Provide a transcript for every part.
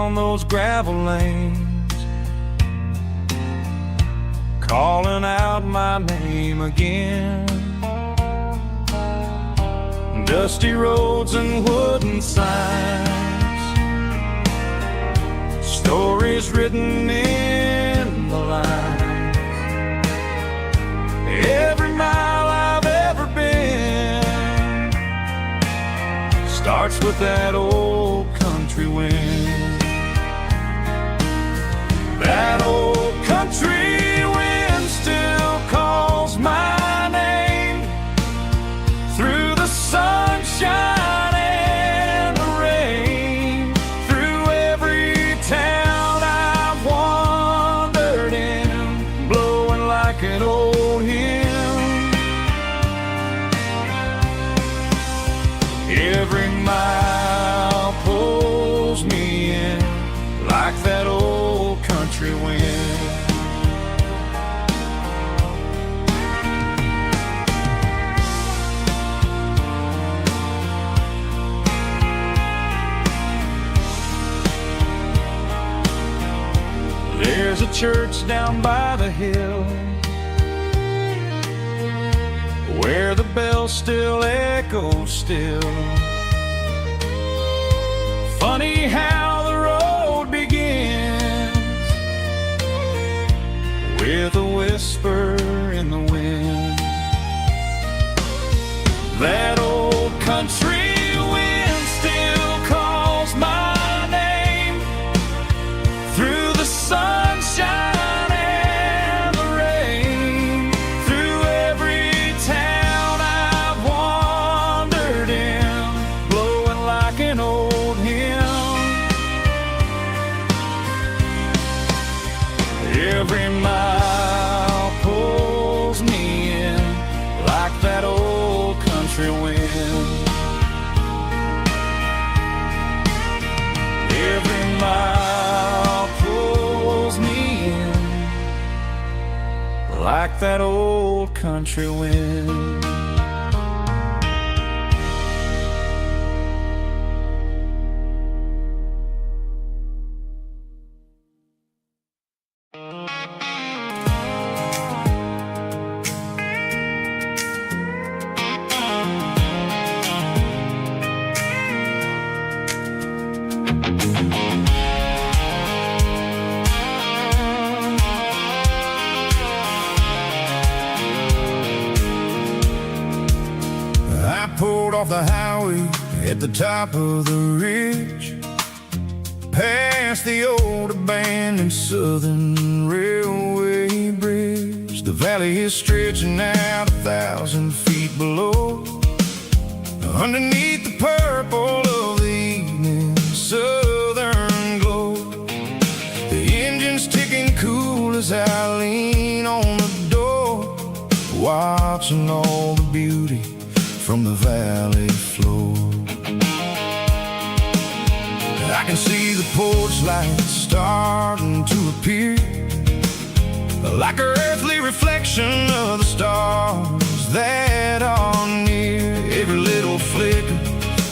down those gravel lanes, calling out my name again. Dusty roads and wooden signs, stories written in the lines. Every mile I've ever been starts with that old country wind. That old country wind still calls my name through the sunshine and the rain, through every town I've wandered in, blowing like an old hymn. Every mile pulls me in like that old country wind. There's a church down by the hill where the bells still echo still. Funny how the road begins with a whisper in the wind. That old country wind still calls my name through the sunshine and the rain, through every town I've wandered in, blowing like an old hymn. Every mile pulls me in like that old country wind. Every mile pulls me in like that old country wind. Pulled off the highway at the top of the ridge, past the old abandoned Southern Railway bridge. The valley is stretching out 1,000 feet below, underneath the purple of the evening southern glow. The engine's ticking cool as I lean on the door, watching all the beauty from the valley floor. I can see the porch lights starting to appear, like an earthly reflection of the stars that are near. Every little flicker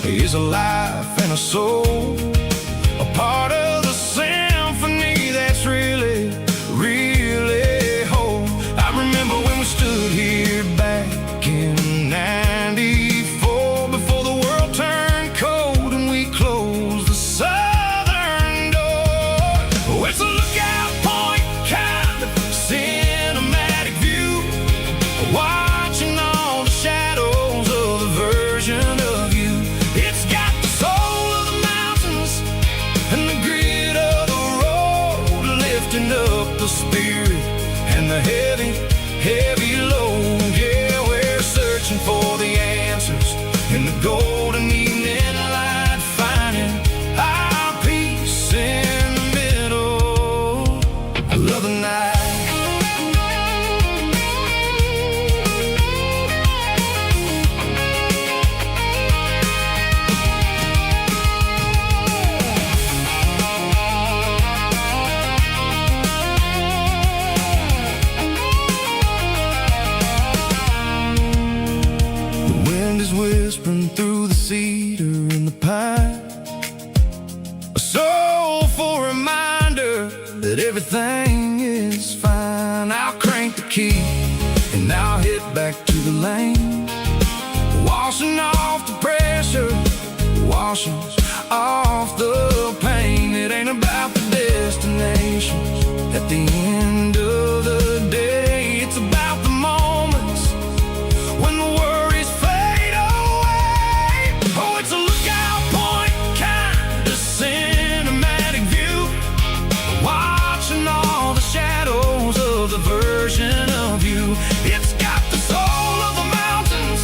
is a life and a soul, a part of the symphony that's really, really whole. I remember when we stood here back in '94, before the world turned cold and we closed the southern door. Oh, it's a lookout point, kind of cinematic view, watching all the shadows of the version of you. It's got the soul of the mountains and the grit of the road, lifting up the spirit and the heavy, heavy load. Yeah, we're searching for the answers in the golden evening light, finding our peace in the middle. I love the night. that everything is fine. I'll crank the key and I'll head back to the lane, washing off the pressure, washing off the pain. It ain't about the destinations at the end of the day. It's about the moments when the worries fade away. Oh, it's a lookout point kind of cinematic view, watching all the shadows of the version of you. It's got the soul of the mountains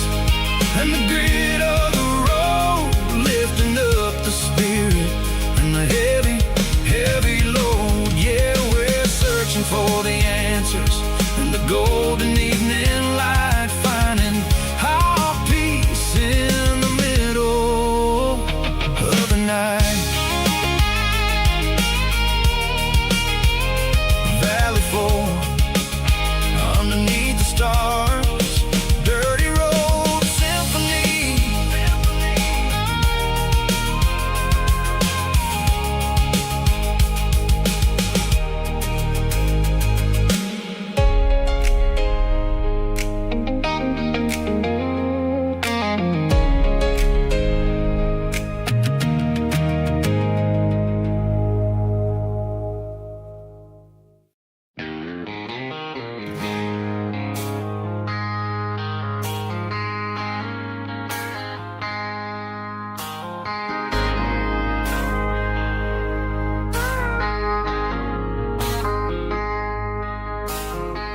and the grit of the road, lifting up the spirit and the heavy, heavy load. Yeah, we're searching for the answers in the golden evening light, finding our peace in the middle of the night. Valley floor underneath the stars, dirty road symphony.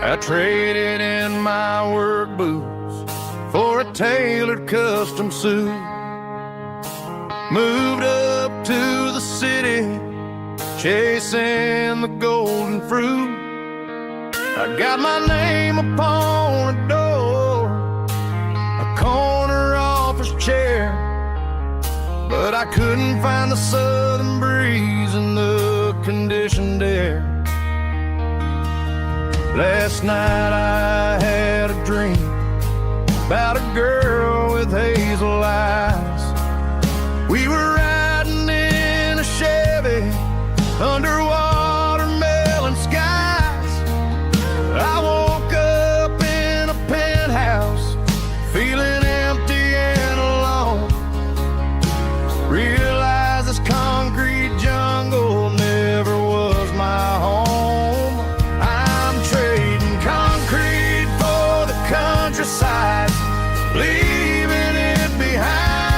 I traded in my work boots for a tailored custom suit, moved up to the city, chasing the golden fruit. I got my name upon a door, a corner office chair, but I couldn't find the southern breeze in the conditioned air. Last night I had a dream about a girl with hazel eyes. We were riding in a Chevy under watermelon skies. I woke up in a penthouse feeling empty and alone. Realized this concrete jungle never was my home. Countryside, leaving it behind,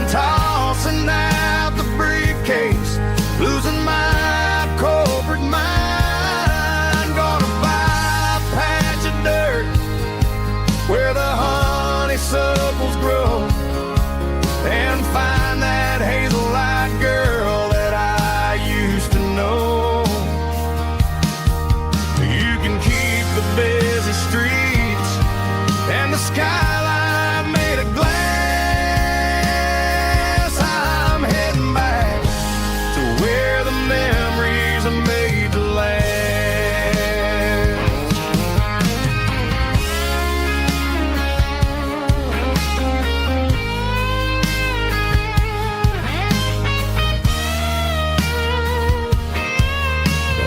tossing out the briefcase, losing my corporate mind. Gonna buy a patch of dirt where the honeysuckles grow, and find that hazel-eyed girl that I used to know. You can keep the busy streets and the skyline made of glass. I'm heading back to where the memories are made to last.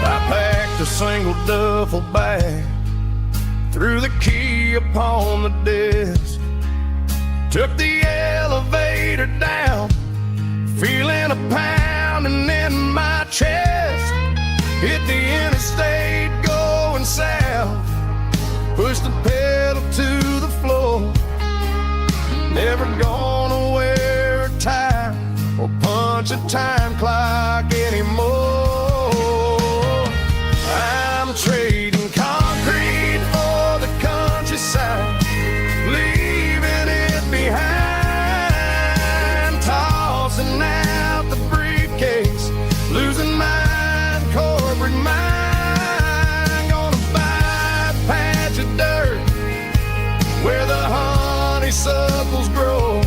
I packed a single duffel bag, threw the key upon the desk, took the elevator down, feeling a pounding in my chest. Hit the interstate going south, pushed the pedal to the floor. Never gonna wear a tie or punch a time clock anymore. I'm trading concrete for the countryside, leaving it behind, tossing out the briefcase, losing my corporate mind. Gonna buy a patch of dirt where the honeysuckles grow,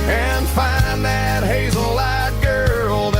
and find that hazel-eyed girl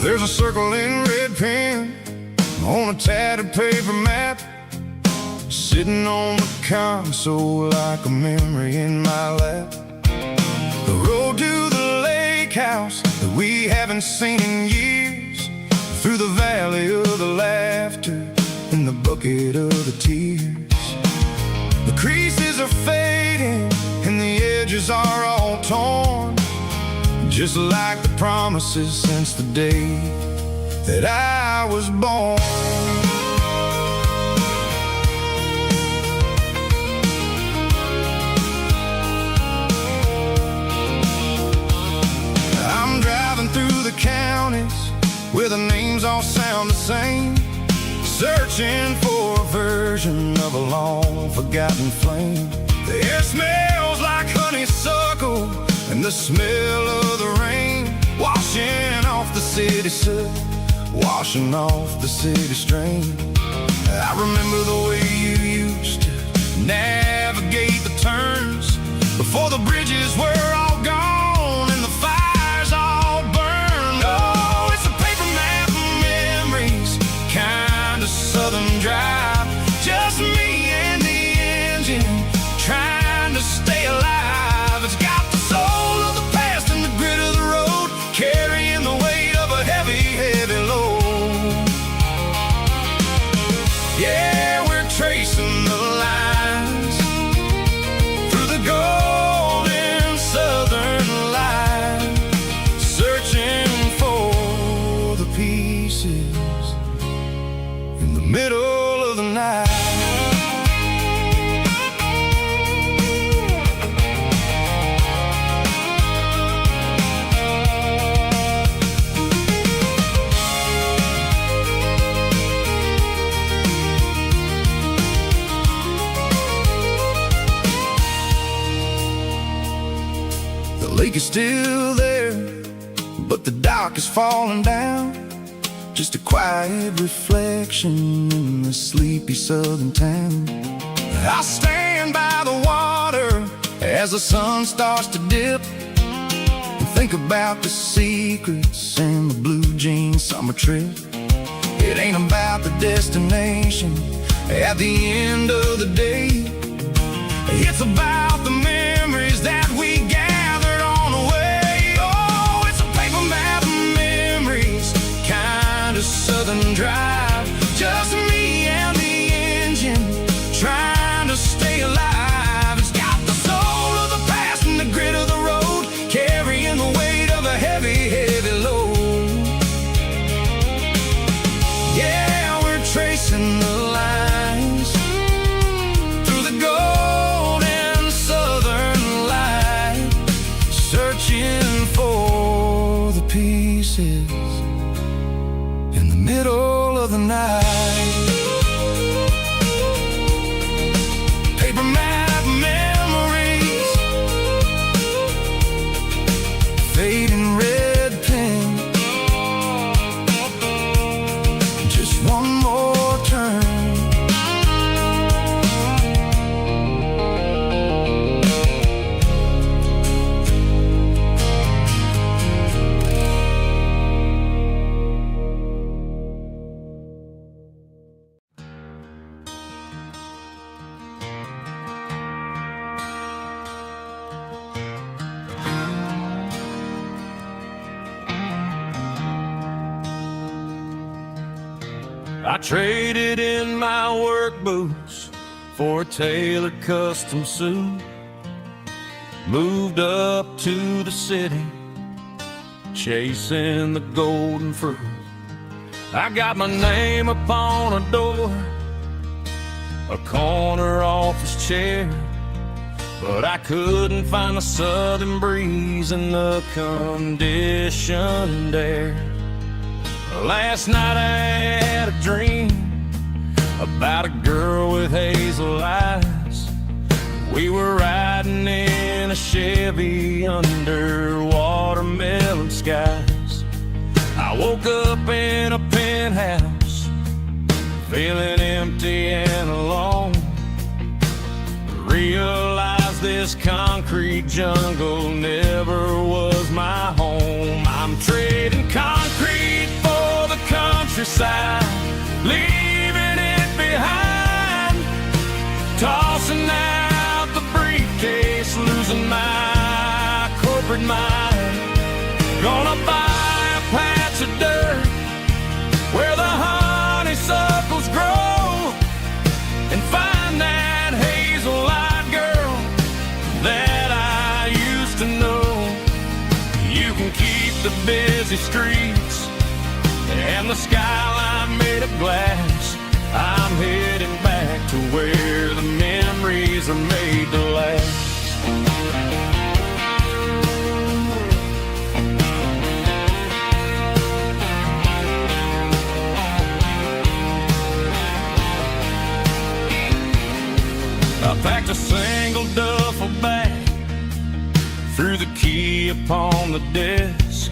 There's a circle in red pen on a tattered paper map, sitting on the console like a memory in my lap. The road to the lake house that we haven't seen in years, through the valley of the laughter and the bucket of the tears. The creases are fading and the edges are all torn, just like the promises since the day that I was born. I'm driving through the counties where the names all sound the same, searching for a version of a long forgotten flame. The air smells like honeysuckle and the smell of the rain, washing off the city soot, washing off the city strain. I remember the way you used to navigate the turns before the bridges were all gone and the fires all burned. Oh, it's a paper map of memories, kind of southern drive, just me and the engine trying to stay alive. It's got the soul of the past and the grit of the road, carrying the weight of a heavy, heavy load. Yeah, we're tracing the lines through the golden southern light, searching for the pieces in the middle of the night. The lake is still there, but the dock is falling down, just a quiet reflection in the sleepy southern town. I stand by the water as the sun starts to dip, and think about the secrets and the blue jean summer trip. It ain't about the destination at the end of the day, it's about the memories that we gathered on the way. Oh, it's a paper map of memories, kind of southern drive, just me and the engine trying to stay alive. It's got the soul of the past and the grit of the road, carrying the weight of a heavy, heavy load. Yeah, we're tracing the lines through the golden southern light, searching for the pieces in the middle of the night. Paper map memories, fading red pen, just one more turn. I traded in my work boots for a tailored custom suit, moved up to the city, chasing the golden fruit. I got my name upon a door, a corner office chair, but I couldn't find the southern breeze in the conditioned air. Last night I had a dream about a girl with hazel eyes. We were riding in a Chevy under watermelon skies. I woke up in a penthouse, feeling empty and alone. Realized this concrete jungle never was my home. I'm trading concrete countryside, leaving it behind. Tossing out the briefcase, losing my corporate mind. Gonna buy a patch of dirt where the honeysuckles grow, and find that hazel-eyed girl that I used to know. You can keep the busy streets and the skyline made of glass. I'm heading back to where the memories are made to last. I packed a single duffel bag, threw the key upon the desk,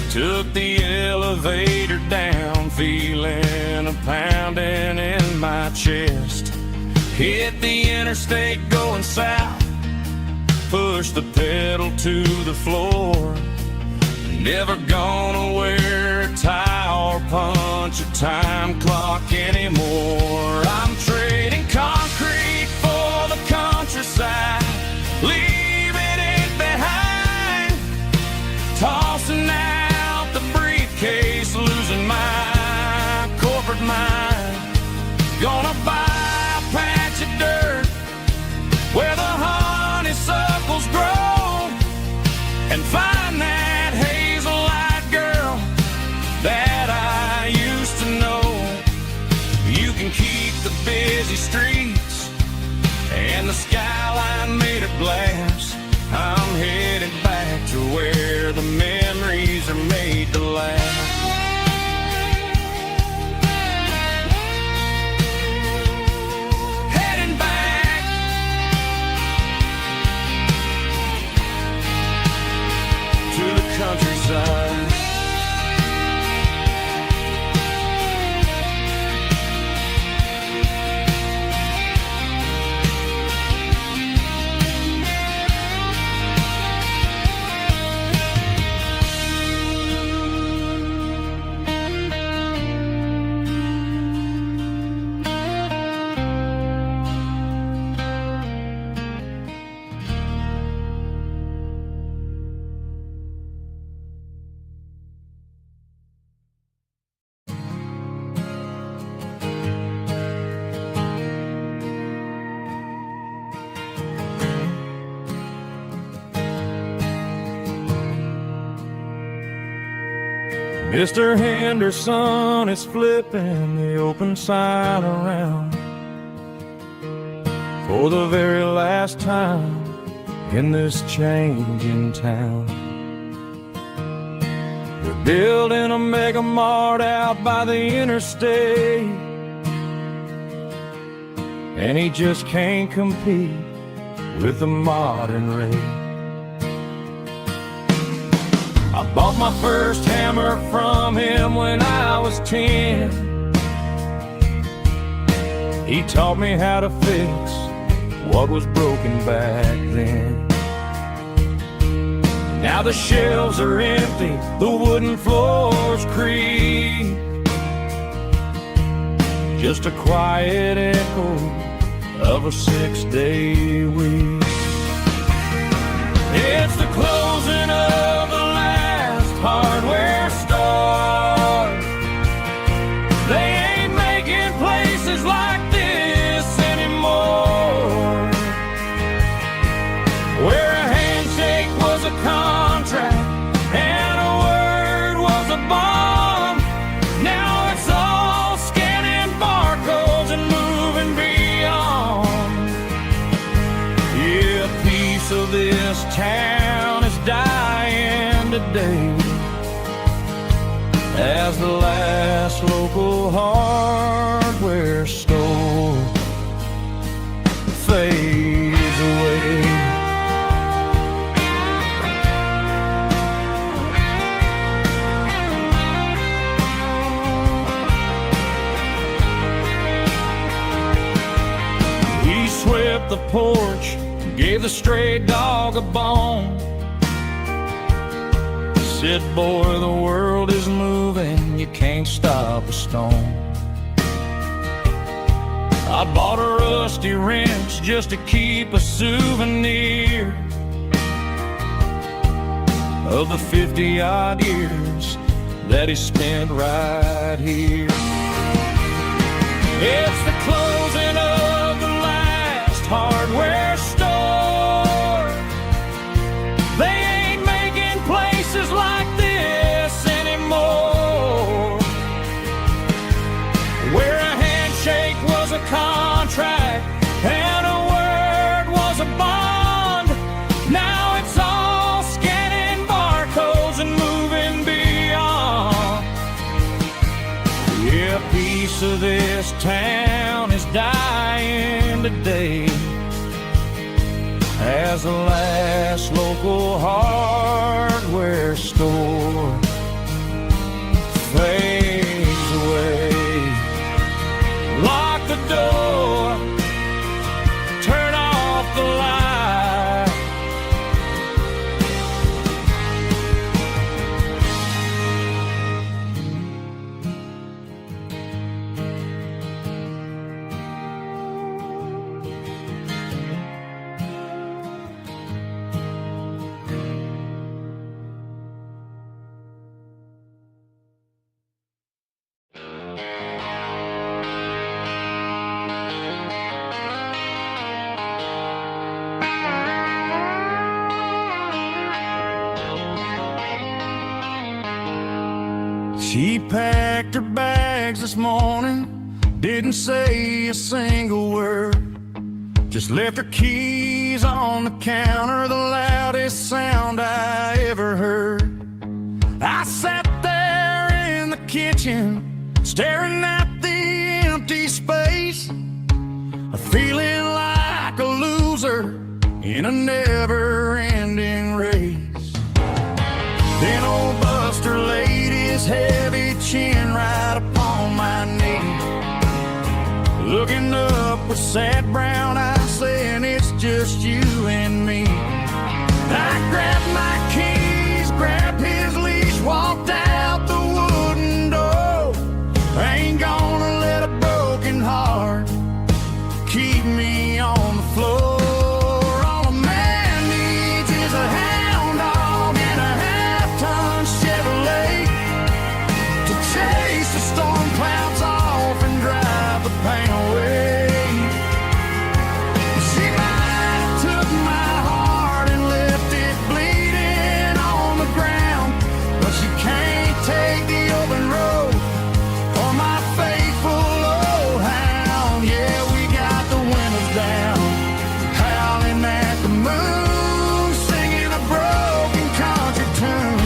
took the elevator down, feeling a pounding in my chest. Hit the interstate going south, pushed the pedal to the floor. Never gonna wear a tie or punch a time clock anymore. I'm trading concrete for the countryside, leaving it behind. Tossing out the briefcase, losing my corporate mind. Gonna buy a patch of dirt where the honeysuckles grow, and find that hazel-eyed girl that I used to know. You can keep the busy streets and the skyline made of glass. I'm headed back to where the memories are made to last. Heading back to the countryside. Mr. Henderson is flipping the open sign around for the very last time in this changing town. They're building a mega mart out by the interstate, and he just can't compete with the modern rate. I bought my first hammer from him when I was 10. He taught me how to fix what was broken back then. Now the shelves are empty, the wooden floors creak, just a quiet echo of a 6-day week. It's the closing of the hardware store. They ain't making places like this anymore, where a handshake was a contract and a word was a bond. Now it's all scanning barcodes and moving beyond. Yeah, a piece of this town is dying today as the last local hardware store fades away. He swept the porch, gave the stray dog a bone, Said, boy, the world is moving, you can't stop a stone. I bought a rusty wrench just to keep a souvenir of the 50-odd years that he spent right here. It's the closing of the last hardware store. They ain't making places like this anymore, where a handshake was a contract and a word was a bond. Now it's all scanning barcodes and moving beyond. Yeah, a piece of this town is dying today as the last local hardware store fades away. Lock the door, turn off the light. She packed her bags this morning, didn't say a single word, just left her keys on the counter, the loudest sound I ever heard. I sat there in the kitchen, staring at the empty space, feeling like a loser in a never-ending race. Then old Buster laid his heavy chin right upon my knee, looking up with sad brown eyes, saying it's just you and me. I grabbed my keys, grabbed his leash, walked out the wooden door. I ain't gonna let a broken heart keep me on the floor. All a man needs is a hound dog and a half-ton Chevrolet to chase the storm clouds off and drive the pain away. She might have took my heart and left it bleeding on the ground, but she can't take the open road or my faithful old hound. Yeah, we got the windows down, howling at the moon, singing a broken country tune.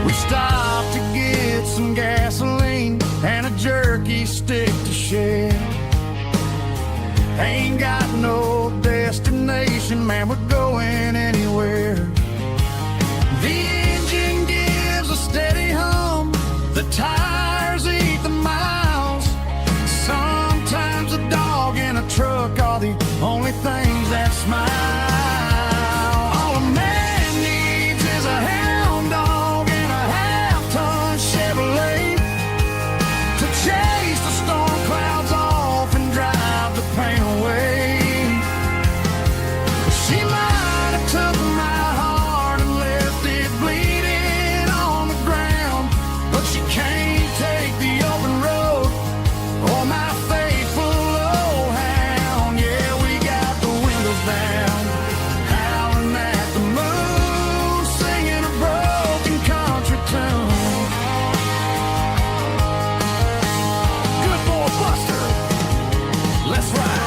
We stopped to get some gasoline and a jerky stick to share. Ain't got no destination, man, we're going anywhere. The engine gives a steady hum, the tires eat the miles. Sometimes a dog in a truck are the only things that smile. All a man needs is a hound dog and a half-ton Chevrolet to chase the storm clouds off and drive the pain away. She might have took my heart and left it bleeding on the ground, but she can't take the open road or my faithful old hound. Yeah, we got the windows down, howling at the moon, singing a broken country tune. Good boy, Buster, let's ride.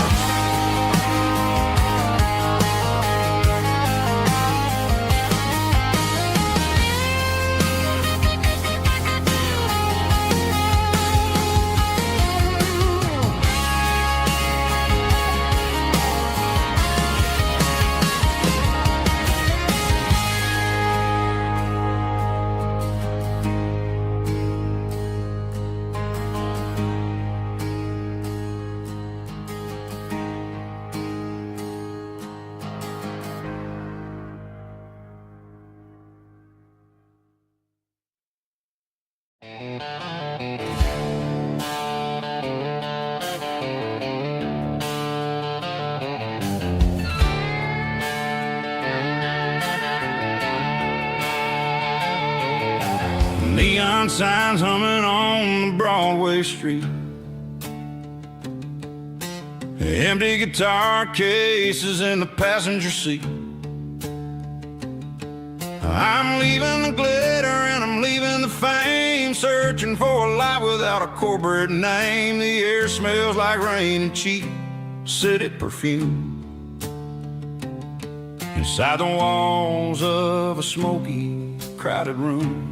neon signs humming on the Broadway street, empty guitar cases in the passenger seat. I'm leaving the glitter and I'm leaving the fame, searching for a life without a corporate name. The air smells like rain and cheap city perfume inside the walls of a smoky, crowded room.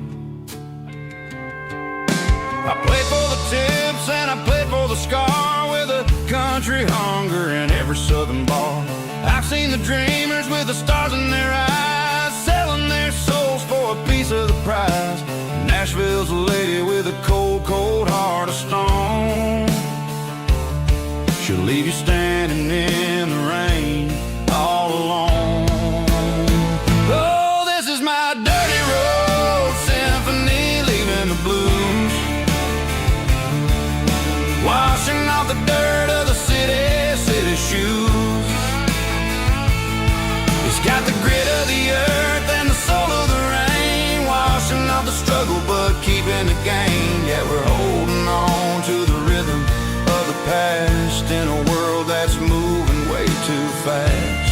I played for the tips and I played for the scar, with a country hunger in every southern bar. I've seen the dreamers with the stars in their eyes, selling their souls for a piece of the prize. Nashville's a lady with a cold, cold heart of stone. She'll leave you standing in the rain all alone. Oh, this is my dirty road symphony, leaving the blues, washing off the dirt of the city shoes. It's got the grit of the earth and the soul of the rain, washing off the struggle but keeping the gain. Yeah, we're holding on to the rhythm of the past in a world that's moving way too fast.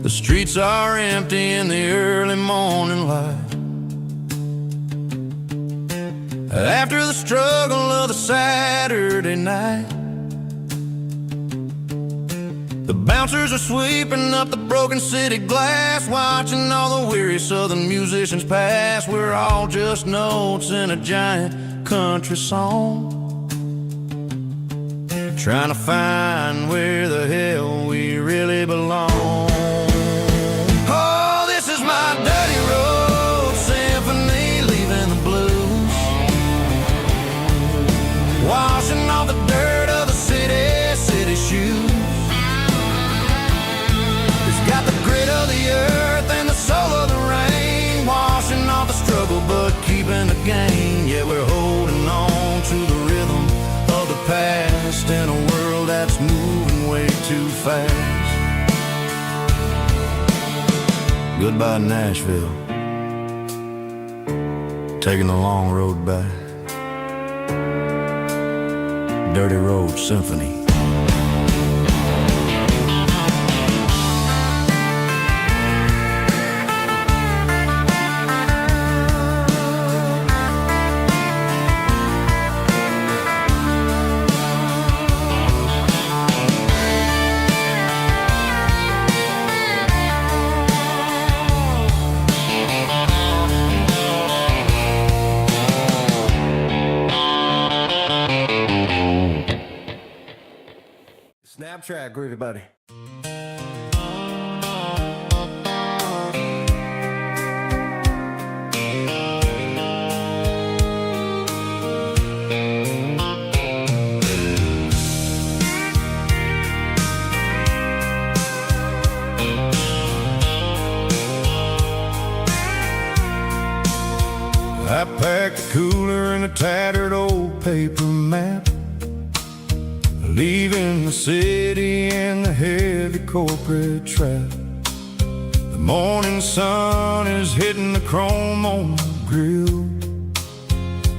The streets are empty in the early morning light, after the struggle of the Saturday night. The bouncers are sweeping up the broken city glass, watching all the weary southern musicians pass. We're all just notes in a giant country song, trying to find where the hell we really belong. My dirty road symphony, leaving the blues, washing off the dirt of the city shoes. It's got the grit of the earth and the soul of the rain, washing off the struggle but keeping the gain. Yeah, we're holding on to the rhythm of the past in a world that's moving way too fast. Goodbye, Nashville, taking the long road back. Dirty Road Symphony. Snap track, groovy buddy. I packed a cooler and a tattered old paper map, leaving the city and the heavy corporate trap. The morning sun is hitting the chrome on the grill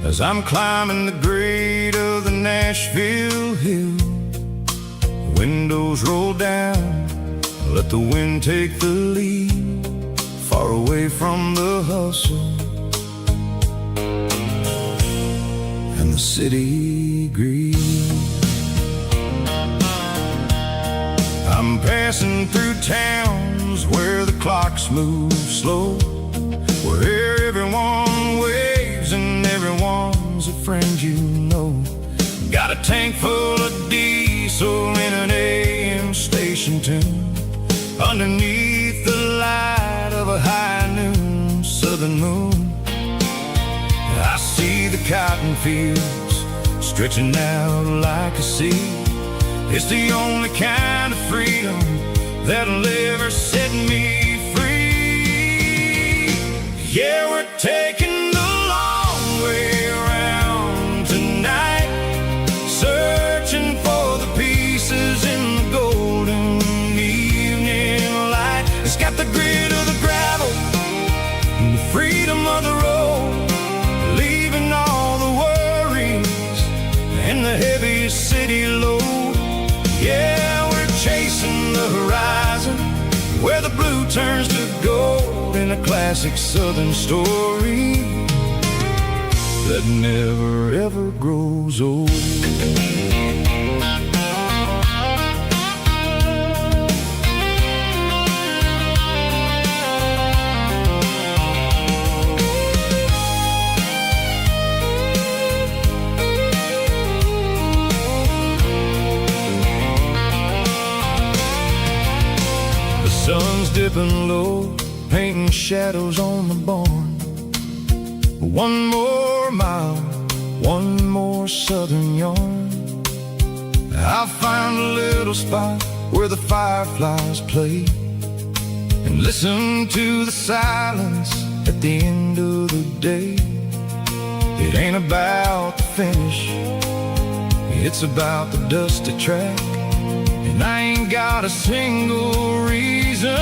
as I'm climbing the grade of the Nashville hill. The windows roll down, let the wind take the lead, far away from the hustle and the city greed. I'm passing through towns where the clocks move slow, where everyone waves and everyone's a friend you know. Got a tank full of diesel in an AM station tune, underneath the light of a high fields stretching out like a sea. It's the only kind of freedom that'll ever set me free. Yeah, we're taking the long way around tonight, searching for the pieces in the golden evening light. It's got the grit of the gravel and the freedom of the road, leaving all the worries and the heavy city load. Yeah, we're chasing the horizon where the blue turns to gold, in a classic southern story that never ever grows old. Sun's dipping low, painting shadows on the barn. One more mile, one more southern yarn. I'll find a little spot where the fireflies play and listen to the silence at the end of the day. It ain't about the finish, it's about the dusty track. And I ain't got a single reason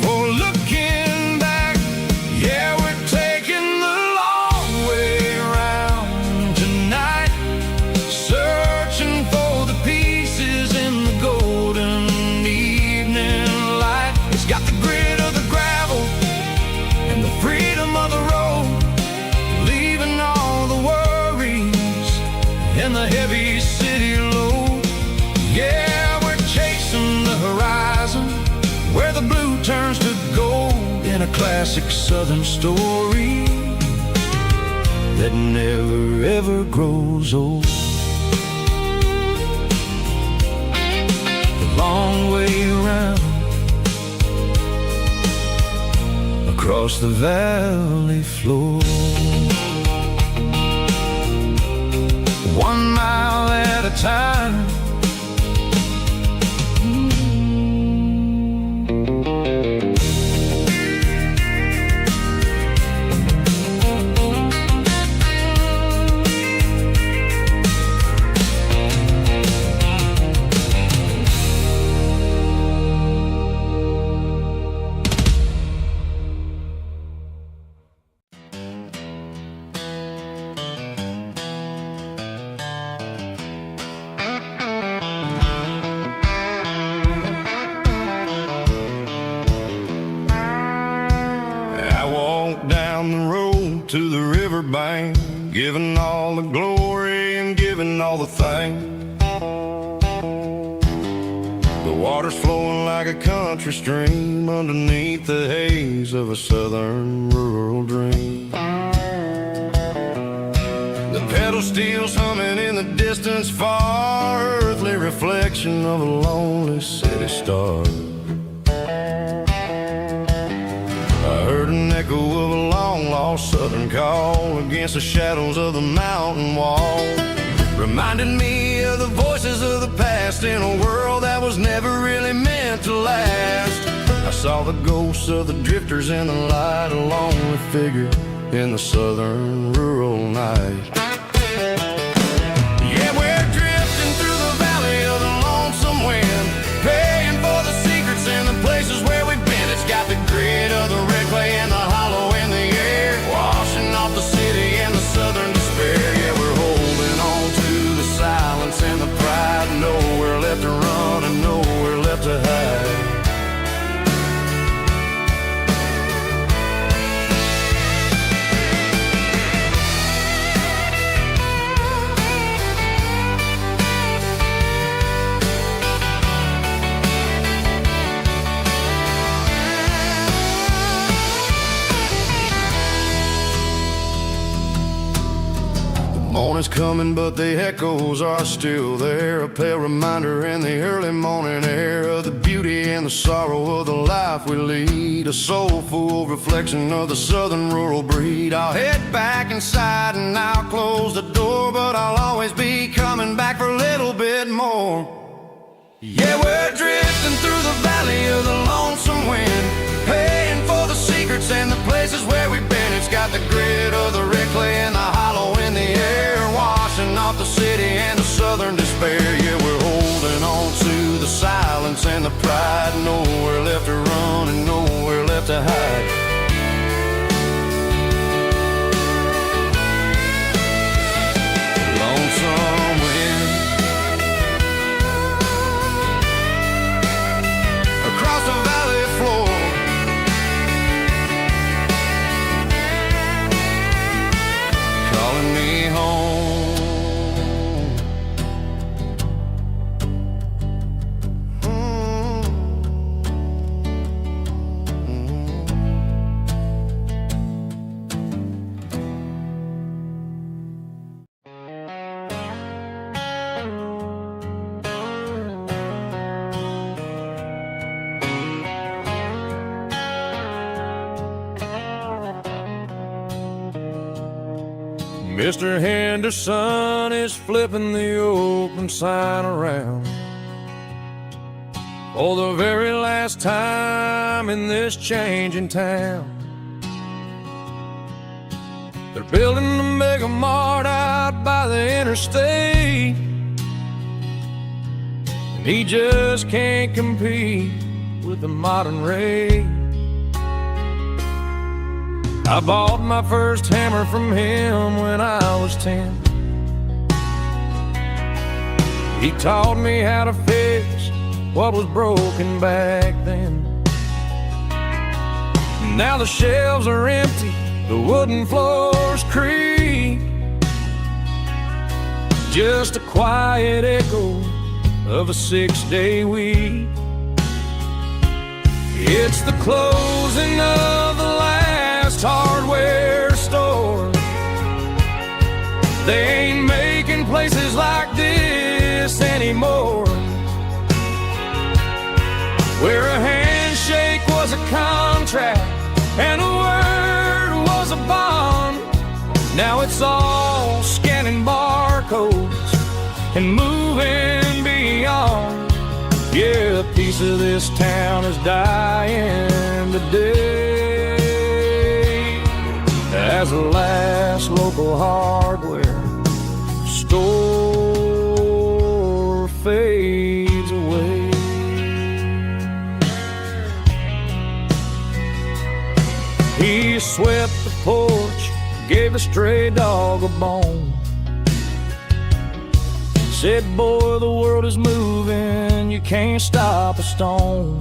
for looking back. Yeah, we're taking the long way around tonight, searching for the pieces in the golden evening light. It's got the grit of the gravel and the freedom of the road, leaving all the worries and the heavy city load. Yeah, we're chasing the horizon where the blue turns to gold, in a classic southern story that never ever grows old. The long way around across the valley floor, 1 mile at a time. Down the road to the riverbank, giving all the glory and giving all the thanks. The water's flowing like a country stream underneath the haze of a southern rural dream. The pedal steel's humming in the distance far, earthly reflection of a lonely city star. I heard an echo of a long-lost southern call against the shadows of the mountain wall, reminded me of the voices of the past in a world that was never really meant to last. I saw the ghosts of the drifters in the light, a lonely figure in the southern rural night. Yeah, we're drifting through the valley of the lonesome wind, paying for the secrets and the places where we've been. It's got the grit of the red clay and the hollow in the air, washing off the city and the southern despair. Yeah, we're holding on to the silence and the pride, nowhere left to run and nowhere left to hide. Morning's coming, but the echoes are still there. A pale reminder in the early morning air of the beauty and the sorrow of the life we lead. A soulful reflection of the southern rural breed. I'll head back inside and I'll close the door, but I'll always be coming back for a little bit more. Yeah, we're drifting through the valley of the lonesome wind, paying for the secrets and the places where we've been. It's got the grit of the red clay and the hollow in the air, washing off the city and the southern despair. Yeah, we're holding on to the silence and the pride. Nowhere left to run and nowhere left to hide. Lonesome wind across the valley floor, calling me home. Mr. Henderson is flipping the open sign around for the very last time in this changing town. They're building a mega mart out by the interstate, and he just can't compete with the modern rate. I bought my first hammer from him when I was 10. He taught me how to fix what was broken back then. Now the shelves are empty, the wooden floors creak, just a quiet echo of a 6-day week. It's the closing of the last hardware store. They ain't making places like this anymore, where a handshake was a contract and a word was a bond. Now it's all scanning barcodes and moving beyond. Yeah, a piece of this town is dying today as the last local hardware store fades away. He swept the porch, gave the stray dog a bone, said, boy, the world is moving, you can't stop a stone.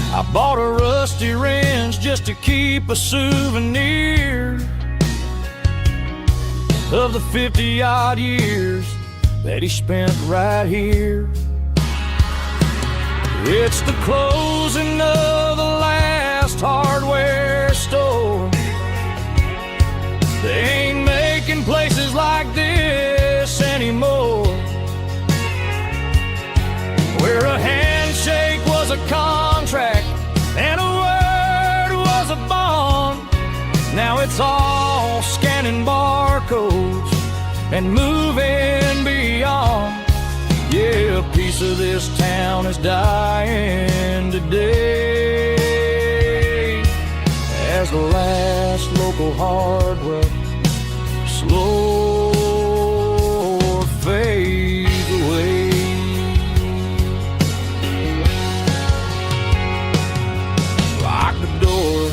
I bought a rusty wrench just to keep a souvenir of the 50-odd years that he spent right here. It's the closing of the last hardware store. They ain't making places like this anymore, where a handshake was a contract and a word was a bond. Now it's all scanning barcodes and moving beyond. Yeah, a piece of this town is dying today as the last local hardware slow fades away. Lock the door,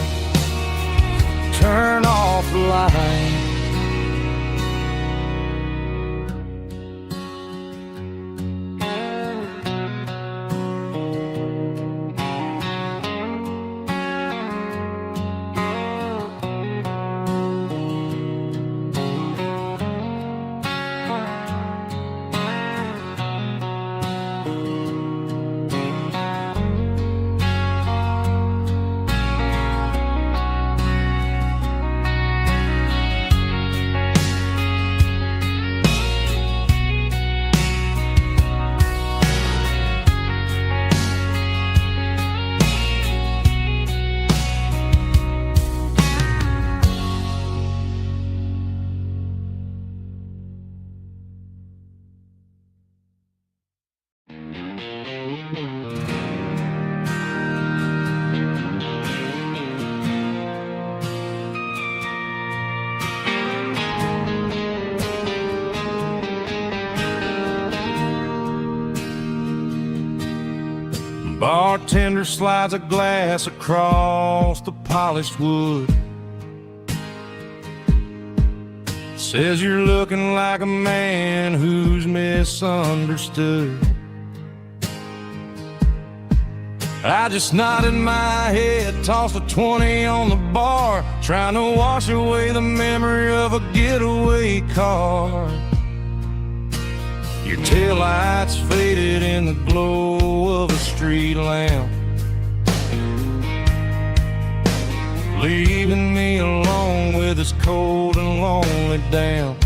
turn off the light. Bartender slides a glass across the polished wood. Says you're looking like a man who's misunderstood. I just nodded my head, tossed a 20 on the bar, trying to wash away the memory of a getaway car. Your taillights faded in the glow of a street lamp, leaving me alone with this cold and lonely damp.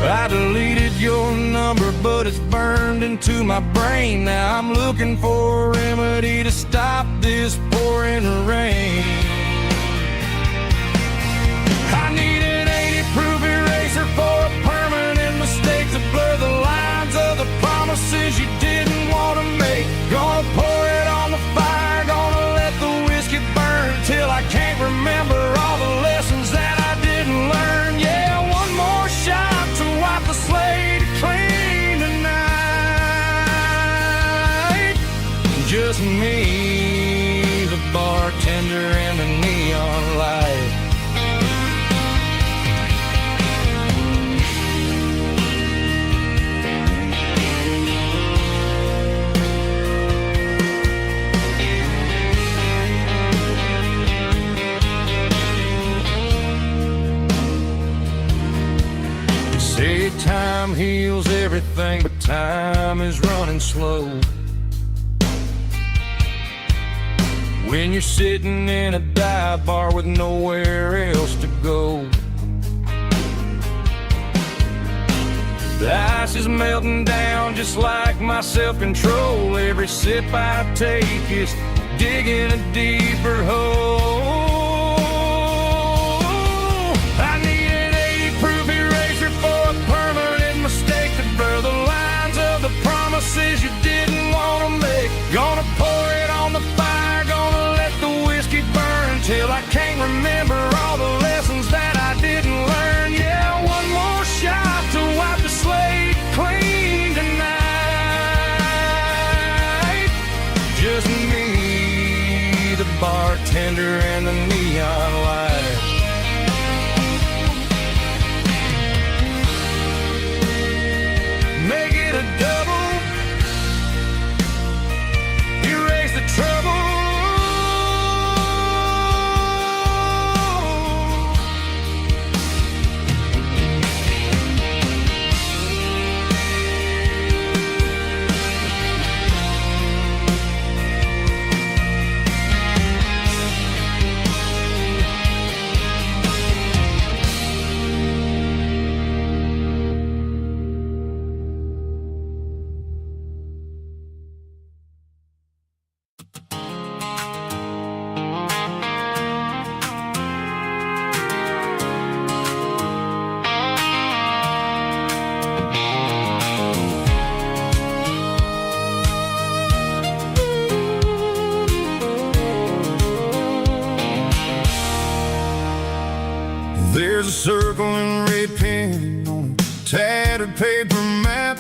I deleted your number, but it's burned into my brain. Now I'm looking for a remedy to stop this pouring rain. I need an 80-proof eraser for a permanent mistake to blur the lines of the promises you didn't want to make. Gonna pour it on the fire, gonna let the whiskey burn till I can't remember all the lessons that I didn't learn. Yeah, one more shot to wipe the slate clean tonight. Just me, the bartender, and the neon light. Say time heals everything, but time is running slow. When you're sitting in a dive bar with nowhere else to go, the ice is melting down just like my self-control. Every sip I take is digging a deeper hole. I need an 80-proof eraser for a permanent mistake to blur the lines of the promises you didn't want to make. Gonna pour it on the fire, gonna let the whiskey burn till I can't remember all the lessons that I didn't learn. Yeah, one more shot to wipe the slate clean tonight. Just me, the bartender, and the neon light. Make it a double, erase the trouble. There's a circle in red pen on a tattered paper map,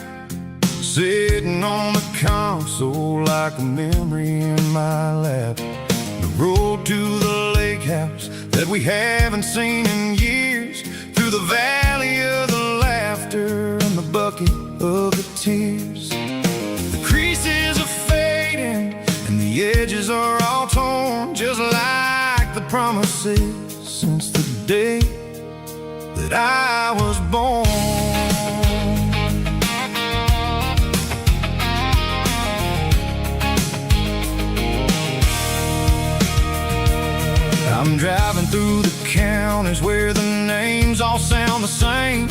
sitting on the console like a memory in my lap. The road to the lake house that we haven't seen in years, through the valley of the laughter and the bucket of the tears. The creases are fading and the edges are all torn, just like the promises since the day that I was born. I'm driving through the counties where the names all sound the same,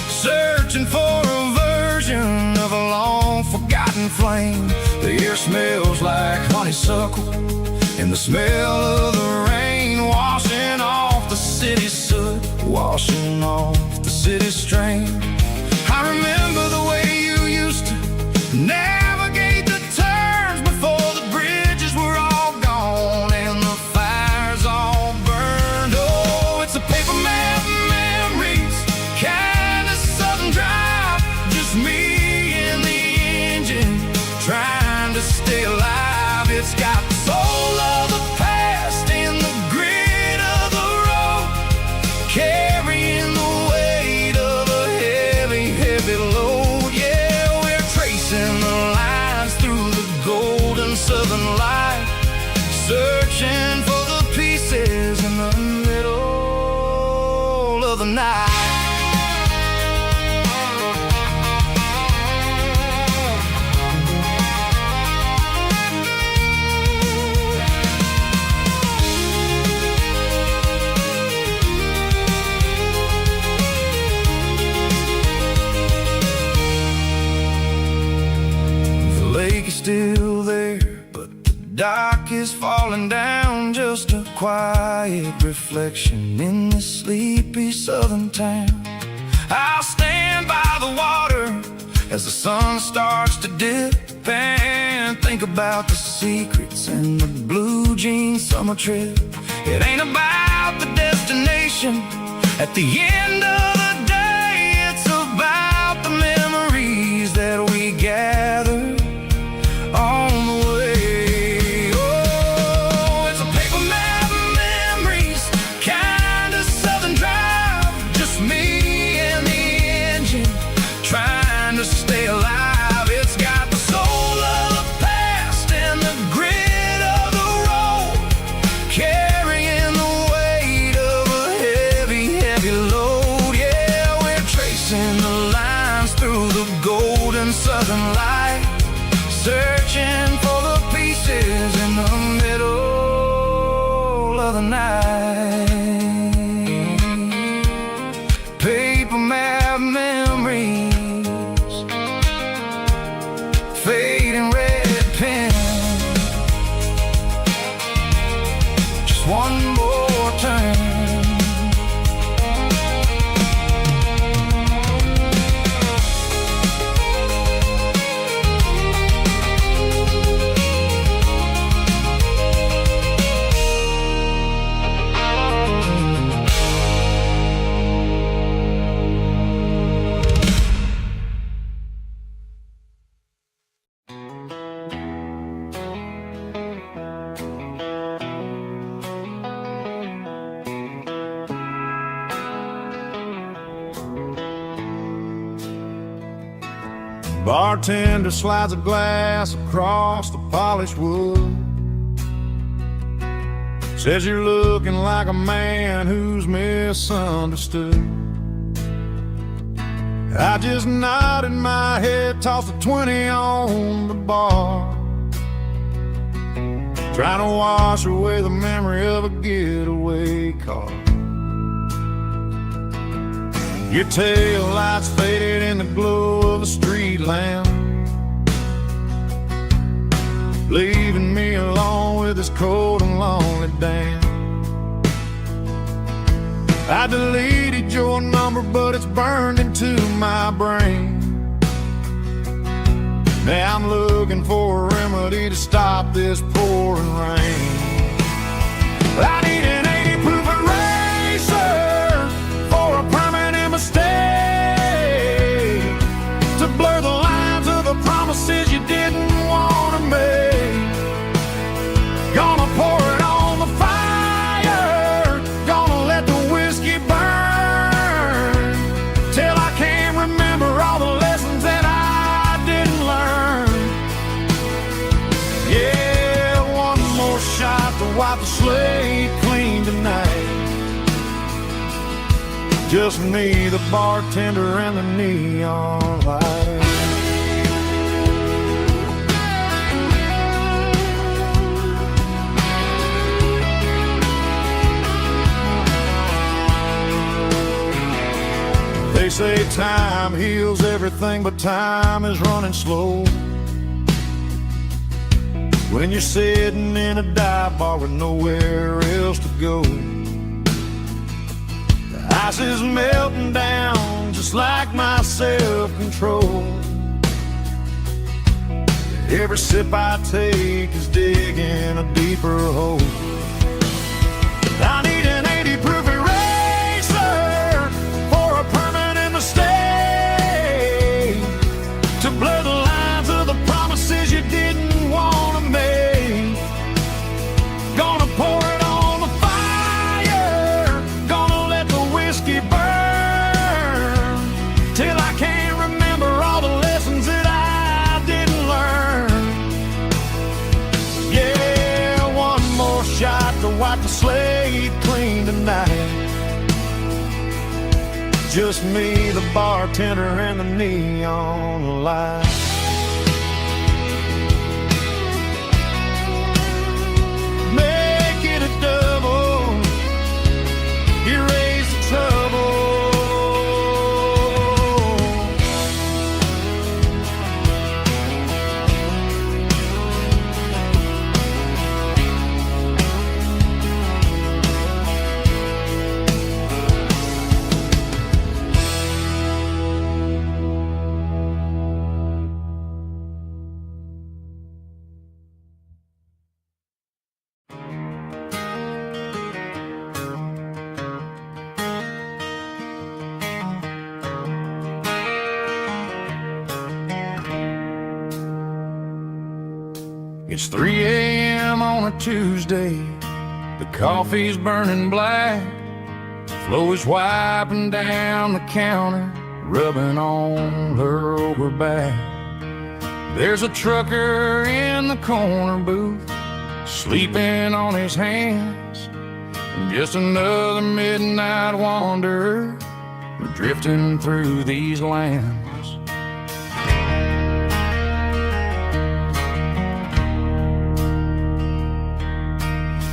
searching for a version of a long forgotten flame. The air smells like honeysuckle and the smell of the rain washing off the city soot, washing off the city strain. I remember the way you used to navigate the turns before the bridges were all gone and the fires all burned. Oh, it's a paper map memories, kind of southern drive, just me and the engine, heavy load. Yeah, we're tracing the lines through the golden southern light, searching for the pieces in the middle of the night. Still there, but the dock is falling down, just a quiet reflection in this sleepy southern town. I'll stand by the water as the sun starts to dip and think about the secrets in the blue jean summer trip. It ain't about the destination at the end of the day, it's about the memories that we gather on the way. Oh, it's a paper map of memories, kind of southern drive, just me and the engine trying to stay alive. It's got the soul of the past and the grit of the road, carrying the weight of a heavy, heavy load. Yeah, we're tracing the lines through the golden southern light, searching for the pieces in the middle of the night. Paper map memories, fading red pen, just one more turn. Bartender slides a glass across the polished wood, says you're looking like a man who's misunderstood. I just nodded my head, tossed a 20 on the bar, trying to wash away the memory of a getaway car. Your tail lights faded in the glow of a street lamp, leaving me alone with this cold and lonely damn. I deleted your number, but it's burned into my brain. Now I'm looking for a remedy to stop this pouring rain. I need an 80 proof eraser for a permanent mistake, to blur the lines of the promises you didn't want to make. Gonna pour it on the fire, gonna let the whiskey burn, till I can't remember all the lessons that I didn't learn. Yeah, one more shot to wipe the slate clean tonight. Just me, the bartender, and the neon light. They say time heals everything, but time is running slow when you're sitting in a dive bar with nowhere else to go. The ice is melting down just like my self-control. Every sip I take is digging a deeper hole. I need an 80 proof eraser for a permanent mistake, to blur the lines of the promises you didn't want to make. Gonna pour it on the fire, gonna let the whiskey burn, till I can't remember just me, the bartender, and the neon light. Make it a double, erase the trouble. It's 3 a.m. on a Tuesday. The coffee's burning black. Flo is wiping down the counter, rubbing on her over back. There's a trucker in the corner booth, sleeping on his hands. And just another midnight wanderer, drifting through these lands.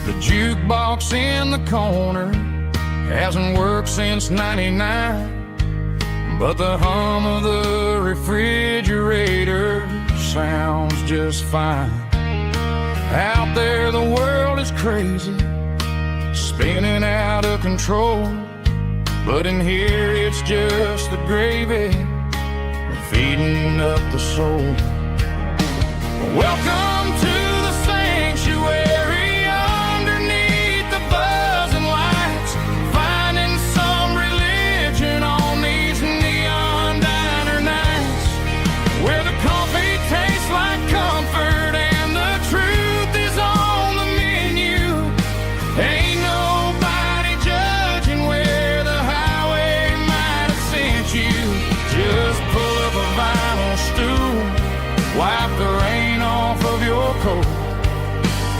The jukebox in the corner hasn't worked since '99, but the hum of the refrigerator sounds just fine. Out there the world is crazy, spinning out of control, but in here it's just the gravy feeding up the soul. Welcome to the sanctuary, underneath the buzzing lights, finding some religion on these neon diner nights, where the coffee tastes like comfort and the truth is on the menu. Ain't nobody judging where the highway might have sent you. Just pull up a vinyl stool, wipe the rain off of your coat.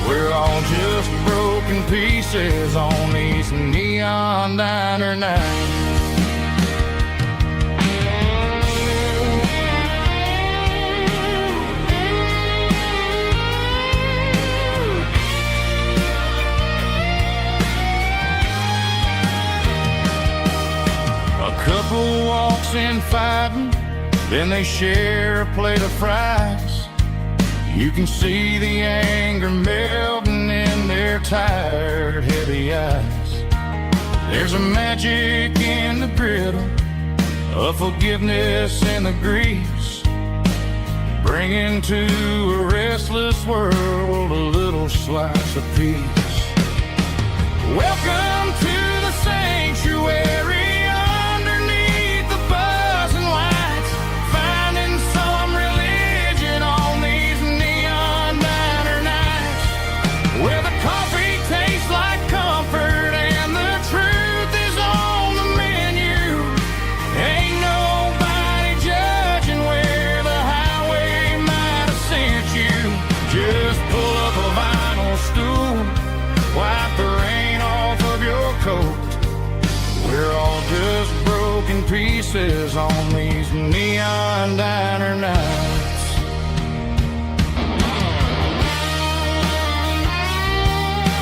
We're all just broken pieces on these neon diner nights. A couple walks in fighting, then they share a plate of fries. You can see the anger melting in their tired, heavy eyes. There's a magic in the griddle, a forgiveness in the grease, bringing to a restless world a little slice of peace. Welcome to the sanctuary, underneath the buzzing lights, finding some religion on these neon diner nights, where the coffee tastes like comfort and the truth is on the menu. Ain't nobody judging where the highway might have sent you. Just pull up a vinyl stool, wipe the rain off of your coat. We're all just broken pieces on these neon diner nights.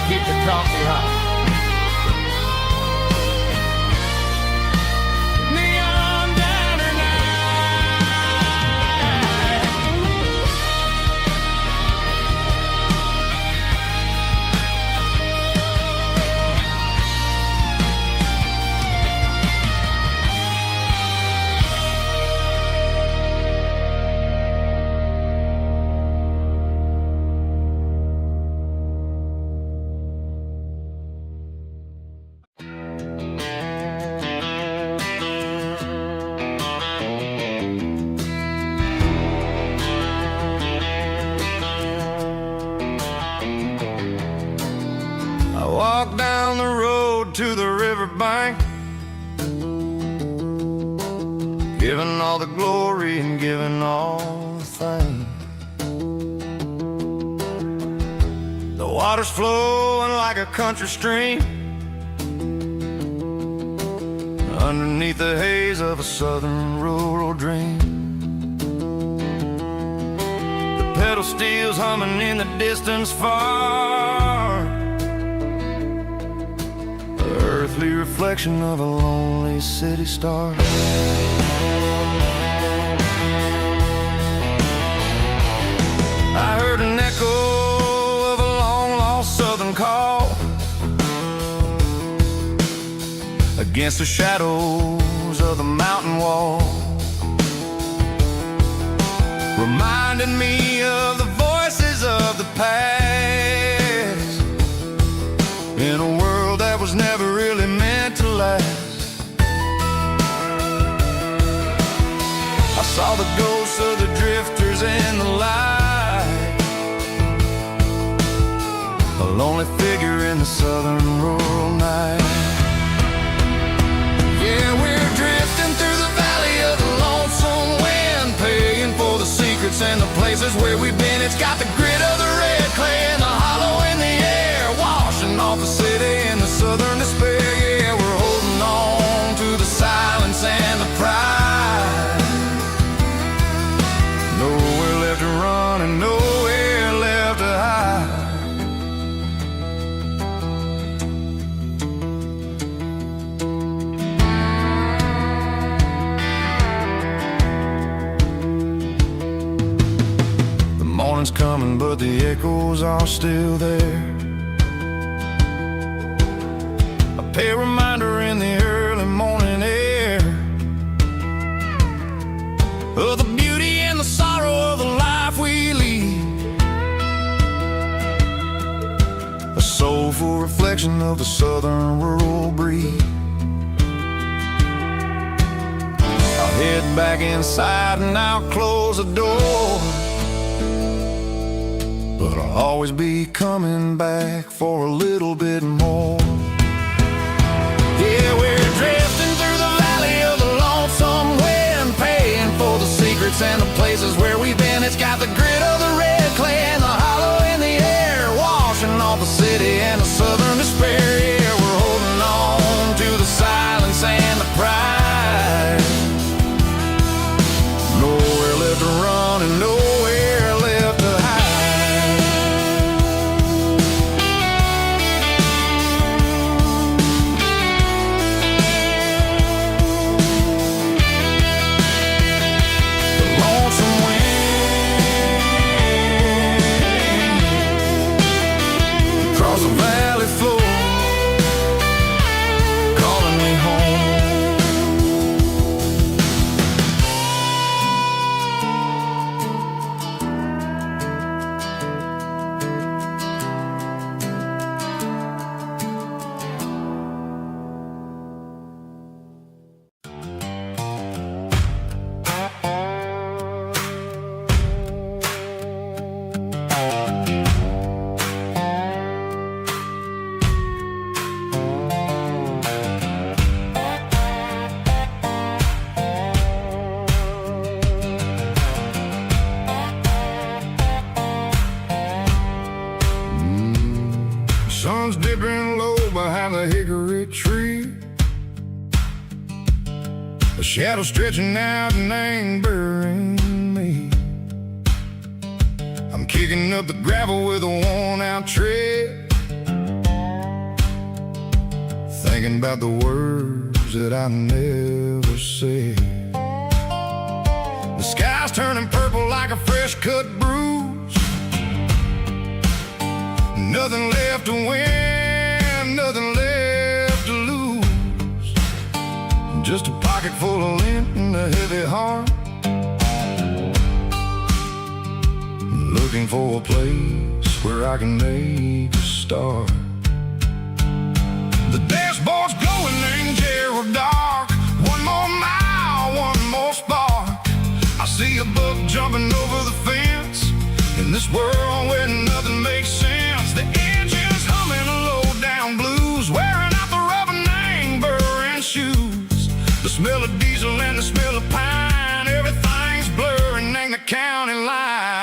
Keep the coffee hot. Neon diner night. I walk down the road to the riverbank, giving all the glory and giving all the thanks. The water's flowing like a country stream, underneath the haze of a southern rural dream. The pedal steel's humming in the distance far, the earthly reflection of a lonely city star. I heard an echo of a long-lost southern call against the shadows of the mountain wall, reminding me of the voices of the past, in a world that was never really meant to last. I saw the ghosts of the drifters in the light, a lonely figure in the southern rural night. Yeah, we're drifting through the valley of the lonesome wind, paying for the secrets and the places where we've been. It's got the grit of the red clay and the hollow in the air, washing off the city in the southern despair. Yeah, we're holding on to the silence and the pride. Nowhere left to run and nowhere left to hide. Morning's coming, but the echoes are still there. A pale reminder in the early morning air of the beauty and the sorrow of the life we lead, a soulful reflection of the southern rural breed. I'll head back inside and I'll close the door, but I'll always be coming back for a little bit more. Yeah, we're drifting through the valley of the lonesome wind, paying for the secrets and the places where we've been. It's got the grit of the red clay and the hollow in the air, washing off the city and the southern despair. Yeah, we're holding on to the silence and the pride. Nowhere left to run and nowhere left to hide. Sun's dipping low behind the hickory tree, a shadow stretching out and angering me. I'm kicking up the gravel with a worn-out tread, thinking about the words that I never said. The sky's turning purple like a fresh-cut bruise, nothing left to win, nothing left to lose, just a pocket full of lint and a heavy heart, looking for a place where I can make a start. The dashboard's glowing in Gerald dark, one more mile, one more spark. I see a buck jumping over the fence, in this world where nothing makes sense. The engine's humming a low-down blues, wearing out the rubber-name burring shoes. The smell of diesel and the smell of pine, everything's blurring in the county line.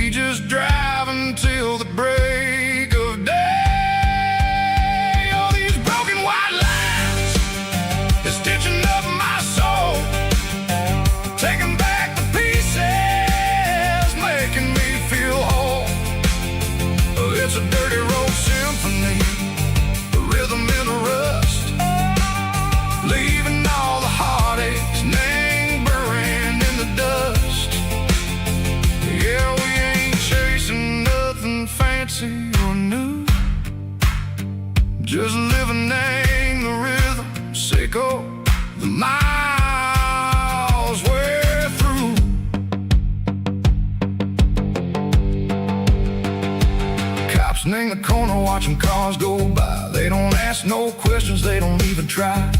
We just drive until the break of day. Oh, these broken white lines is stitching up my soul, taking back the pieces, making me feel whole. Oh, it's a dirty road symphony, the rhythm in the rust, leaving all the heartaches lingering in the dust. Yeah, we ain't chasing nothing fancy or new, just living in the rhythm, sicko, the miles we're through. Cops in the corner watching cars go by. They don't ask no questions, they don't even try.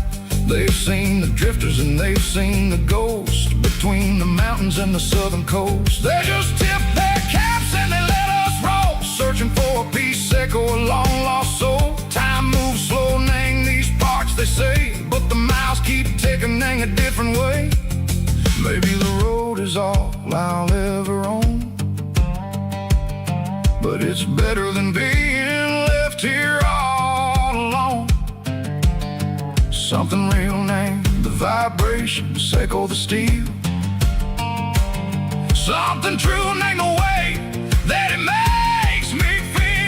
They've seen the drifters and they've seen the ghosts between the mountains and the southern coast. They just tip their caps and they let us roll, searching for a piece second or a long lost soul. Time moves slow, nang these parts they say, but the miles keep ticking a different way. Maybe the road is all I'll ever own, but it's better than being left here all alone. Something real named the vibrations echo the steel, something true named the way that it makes me feel.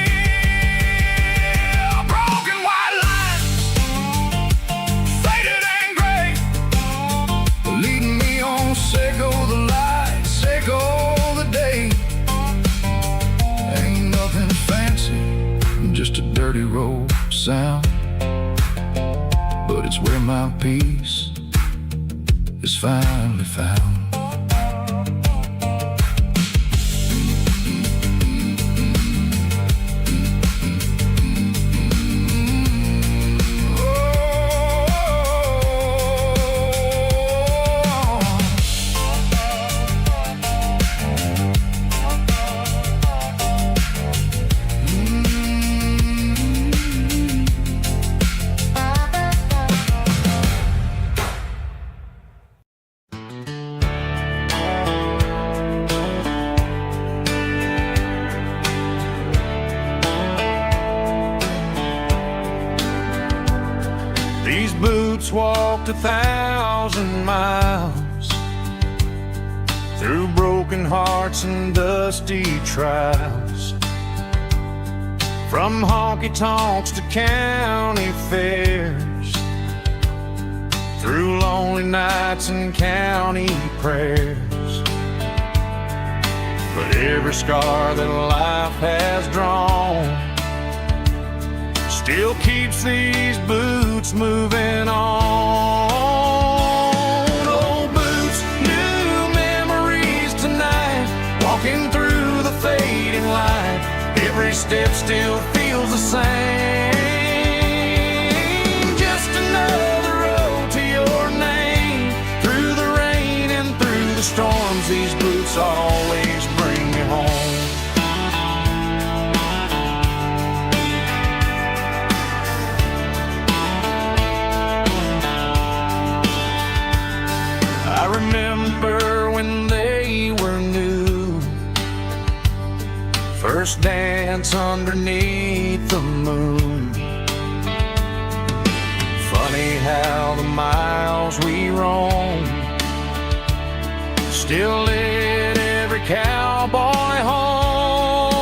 Broken white lines, faded and gray, leading me on, sicko the light, sicko the day. Ain't nothing fancy, just a dirty road sound, but it's where my peace is finally found. These boots walked 1,000 miles through broken hearts and dusty trials, from honky-tonks to county fairs, through lonely nights and county prayers. But every scar that life has drawn still keeps these boots moving on. Old boots, new memories tonight, walking through the fading light. Every step still feels the same, just another road to your name. Through the rain and through the storms, these boots always bring me home. I remember when they were new, first dance underneath the moon. Funny how the miles we roam still lit every cowboy home.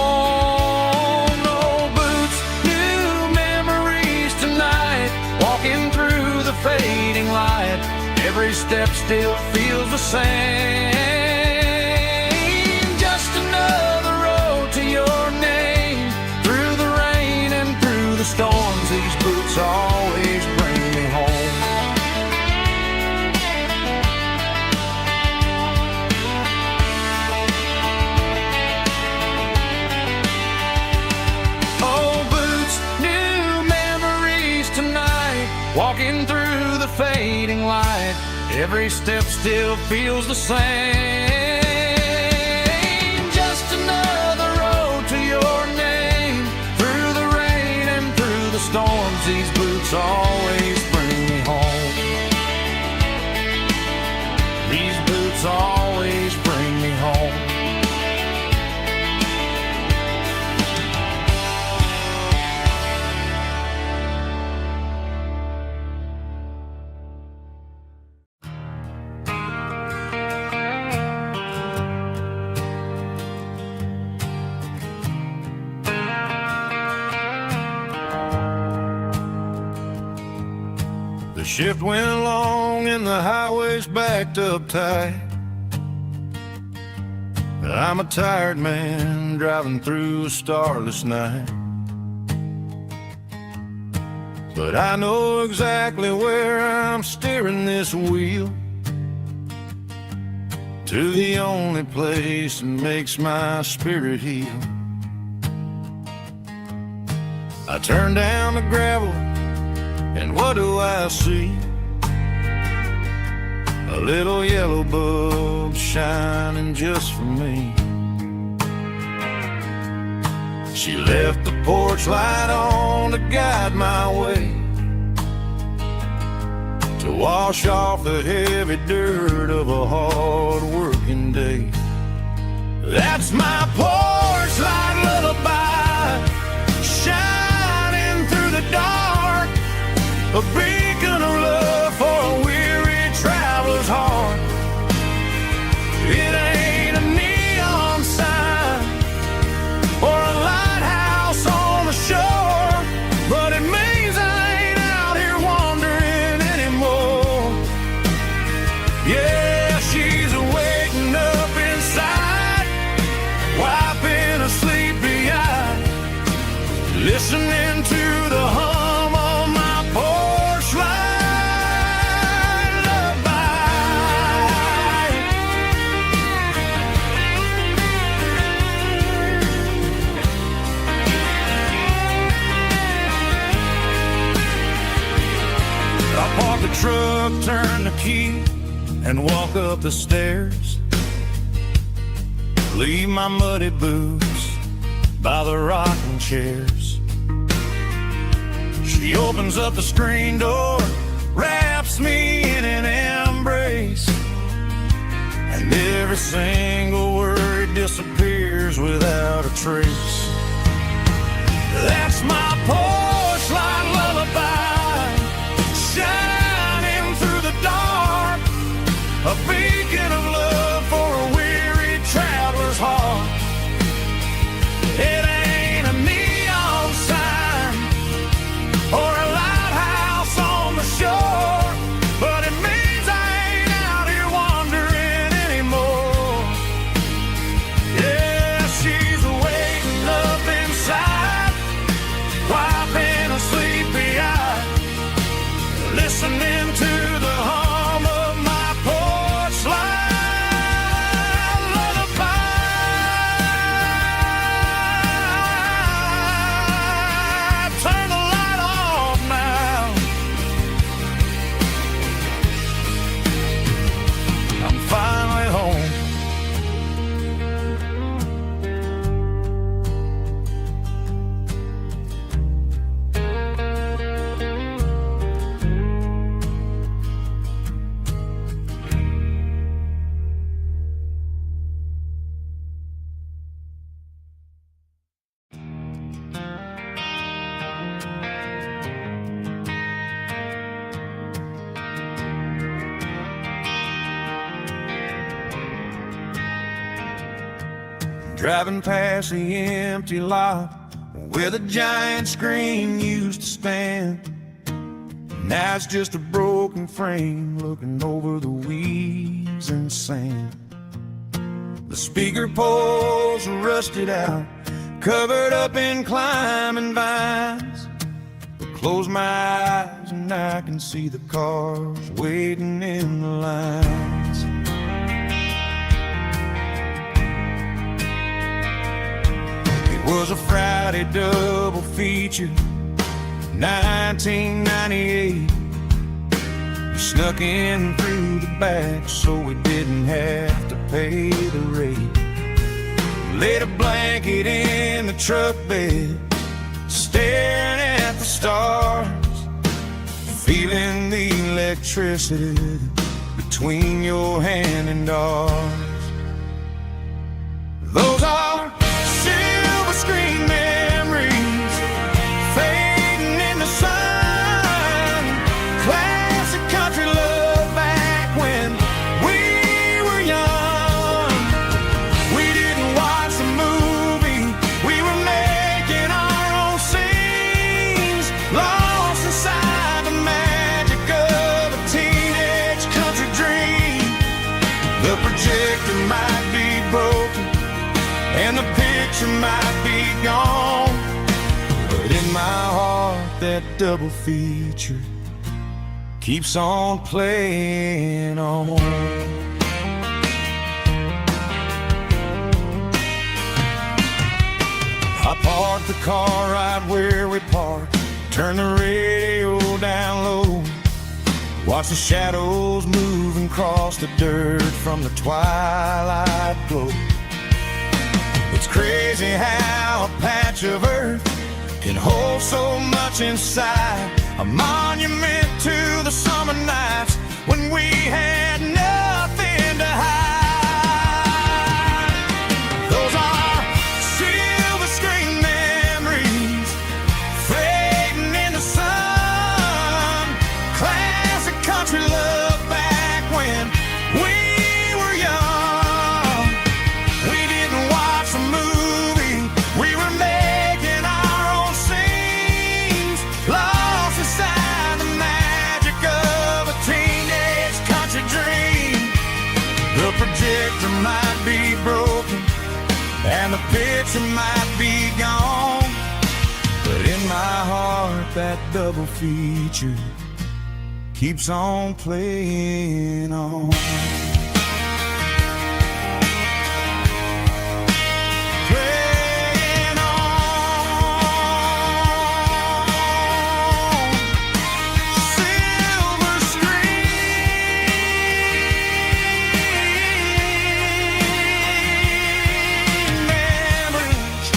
Old boots, new memories tonight, walking through the fading light. Every step still feels the same, just another road to your name. Through the rain and through the storms, these boots always bring me home. Old boots, new memories tonight, walking through the fading light. Every step still feels the same, just another road to your name. Through the rain and through the storms, these boots always bring me home. These boots always bring me home. shift went long and the highway's backed up tight. I'm a tired man driving through a starless night, but I know exactly where I'm steering this wheel, to the only place that makes my spirit heal. I turn down the gravel, and what do I see? A little yellow bulb shining just for me. She left the porch light on to guide my way, to wash off the heavy dirt of a hard-working day. That's my porch light lullaby, shining through the dark, a beacon of love for a weary traveler's heart. It ain't a neon sign or a lighthouse on the shore, but it means I ain't out here wandering anymore. Yeah, she's waking up inside, wiping a sleepy eye, listening to the hum of my porch light lullaby. I park the truck, turn the key, and walk up the stairs. Leave my muddy boots by the rocking chairs. She opens up the screen door, wraps me in an embrace, and every single word disappears without a trace. That's my porch light lullaby, shining through the dark, a beacon of love for a weary traveler's heart. It ain't a neon sign or a lighthouse on the shore, but it means I ain't out here wandering anymore. Yeah, she's waking up inside, wiping a sleepy eye, listening to the hum of my porch light lullaby. Turn the light off now, I'm finally home. Driving past the empty lot where the giant screen used to stand. Now it's just a broken frame looking over the weeds and sand. The speaker poles are rusted out, covered up in climbing vines. I close my eyes and I can see the cars waiting in the lines. It was a Friday double feature, 1998. We snuck in through the back so we didn't have to pay the rate. Laid a blanket in the truck bed, staring at the stars, feeling the electricity between your hand and ours. Those are silver screen memories fading in the sun. Classic country love back when we were young. We didn't watch the movie, we were making our own scenes, lost inside the magic of picture might be gone, but in my heart that double feature keeps on playing on. I parked the car right where we parked, turned the radio down low, watch the shadows moving across the dirt from the twilight glow. It's crazy how a patch of earth can hold so much inside, a monument to the summer nights when we had nothing to hide. Those are silver screen memories fading in the sun, classic country love back when we were young. We didn't watch a movie, we were making our own scenes, lost inside the magic of a teenage country dream. The projector might be broken and the picture might be gone, but in my heart that double feature keeps on playing on. Playing on. Silver screen memories.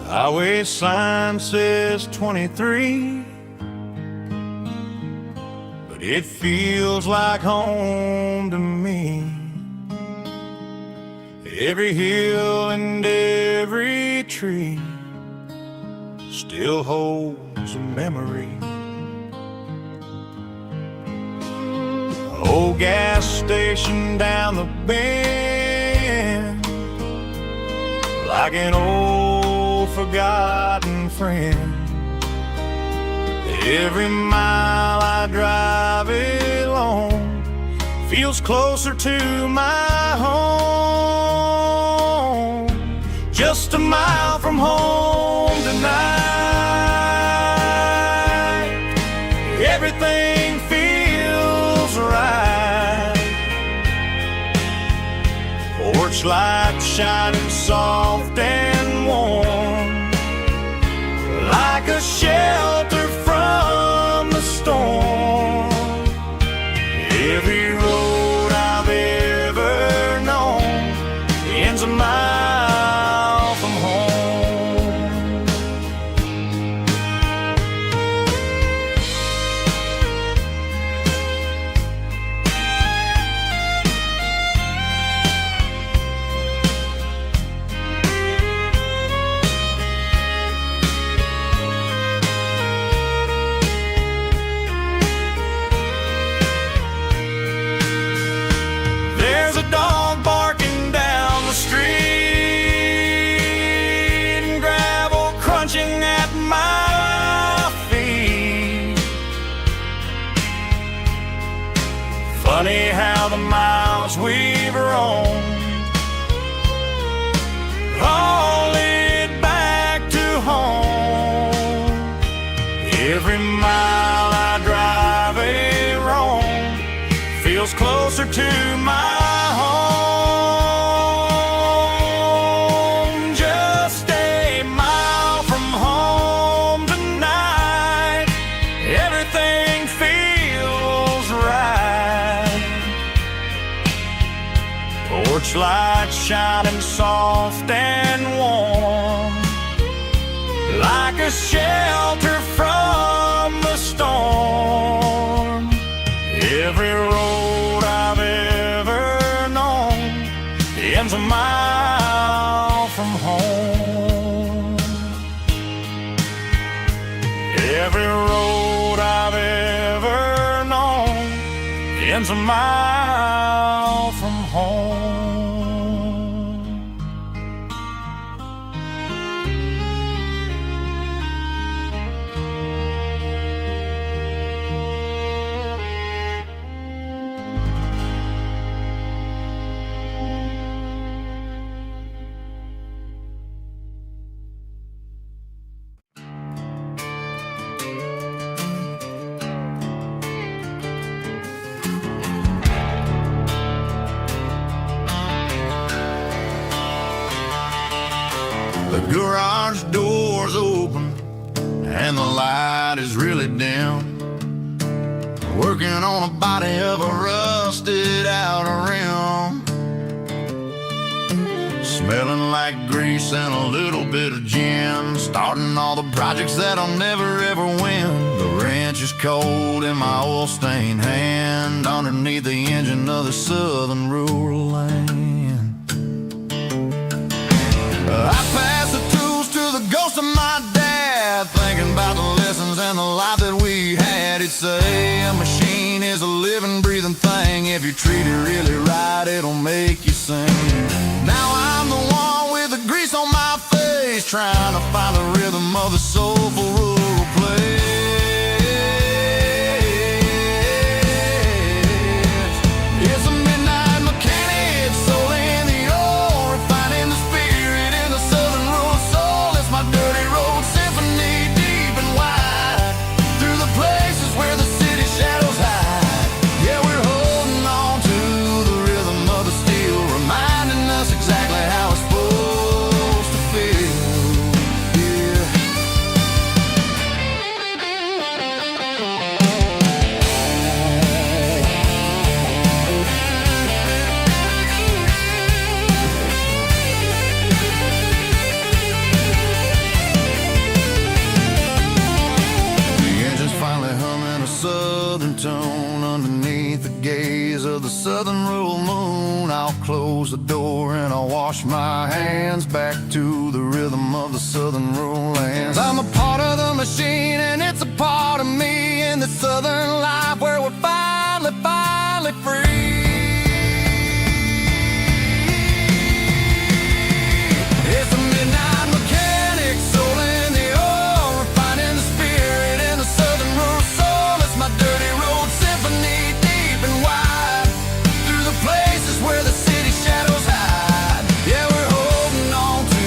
Highway sign says 23, but it feels like home to me. Every hill and every tree still holds a memory. Old gas station down the bend, like an old forgotten friend. Every mile I drive alone feels closer to my home. Just a mile from home tonight, everything feels right. Porch light shining soft and warm, like a shelter from the storm. Every road I've ever known ends a mile from home. There's a dog barking down the street and gravel crunching at my feet. Funny how the miles we've roamed all lead back to home. Every mile I drive roam feels closer to my home. Just a mile from home tonight, everything feels right. Porch light shining soft and warm, like a shelter from the storm. Every road I've ever known ends a mile stands a mile from home. The garage door's open and the light is really dim. Working on a body of a rusted out rim. Smelling like grease and a little bit of gin. Starting all the projects that I'll never ever win. The wrench is cold in my oil-stained hand, underneath the engine of the southern rural land. I pass the tools to the ghost of my dad, thinking about the lessons and the life that we had. He'd say a machine is a living, breathing thing. If you treat it really right, it'll make you sing. Now I'm the one with the grease on my face, trying to find the rhythm of the soulful rural place. It's a midnight mechanic, soul in the oil, refining the spirit in the southern rural soul. It's my dirty road symphony, deep and wide, through the places where the city shadows hide. Yeah, we're holding on to the rhythm of the steel, reminding us exactly how it's supposed to feel. Yeah. The engine's finally humming a southern tone underneath the gaze of the southern rural moon. I'll close the door and I'll wash my hands, back to the rhythm of the southern rural lands. I'm a part of the machine and it's a part of me, in the southern life where we're finally free. It's a midnight mechanic, soul in the oil, refining the spirit in the southern rural soul. It's my dirty road symphony, deep and wide, through the places where the city shadows hide. Yeah, we're holding on to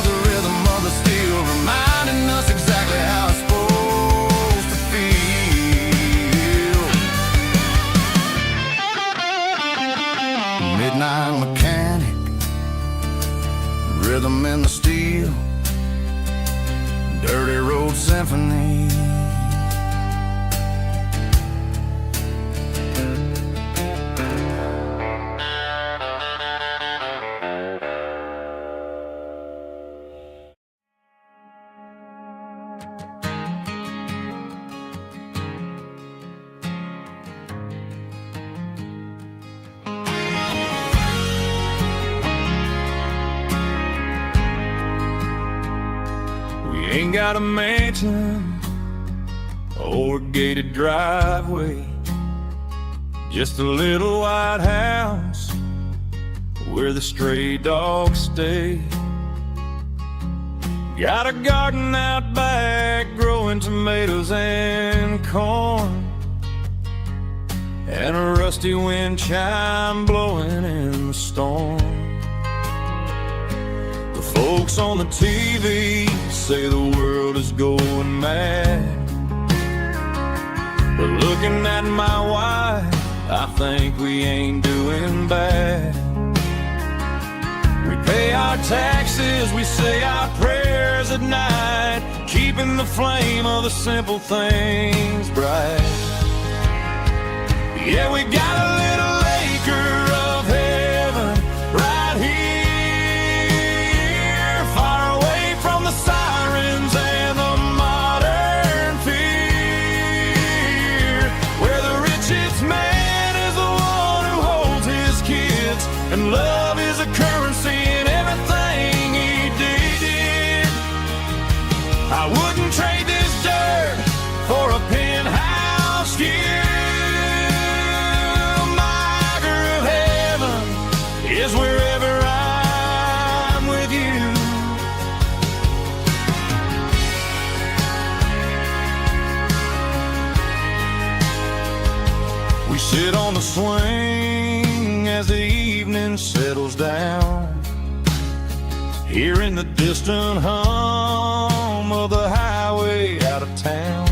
the rhythm of the steel, reminding us exactly how it's supposed to feel. Midnight mechanic, rhythm in the steel, dirty road symphony. We ain't got a mansion or a gated driveway, just a little white house where the stray dogs stay. Got a garden out back growing tomatoes and corn, and a rusty wind chime blowing in the storm. The folks on the TV say the world is going mad, but looking at my wife, I think we ain't doing bad. We pay our taxes, we say our prayers at night, keeping the flame of the simple things bright. Yeah, we got a little acre of heaven right here, far away from the sirens and the modern fear, where the richest man is the one who holds his kids, and love is a currency in everything he did. I wouldn't trade this dirt for a penthouse view. swing as the evening settles down. Hearing the distant hum of the highway out of town.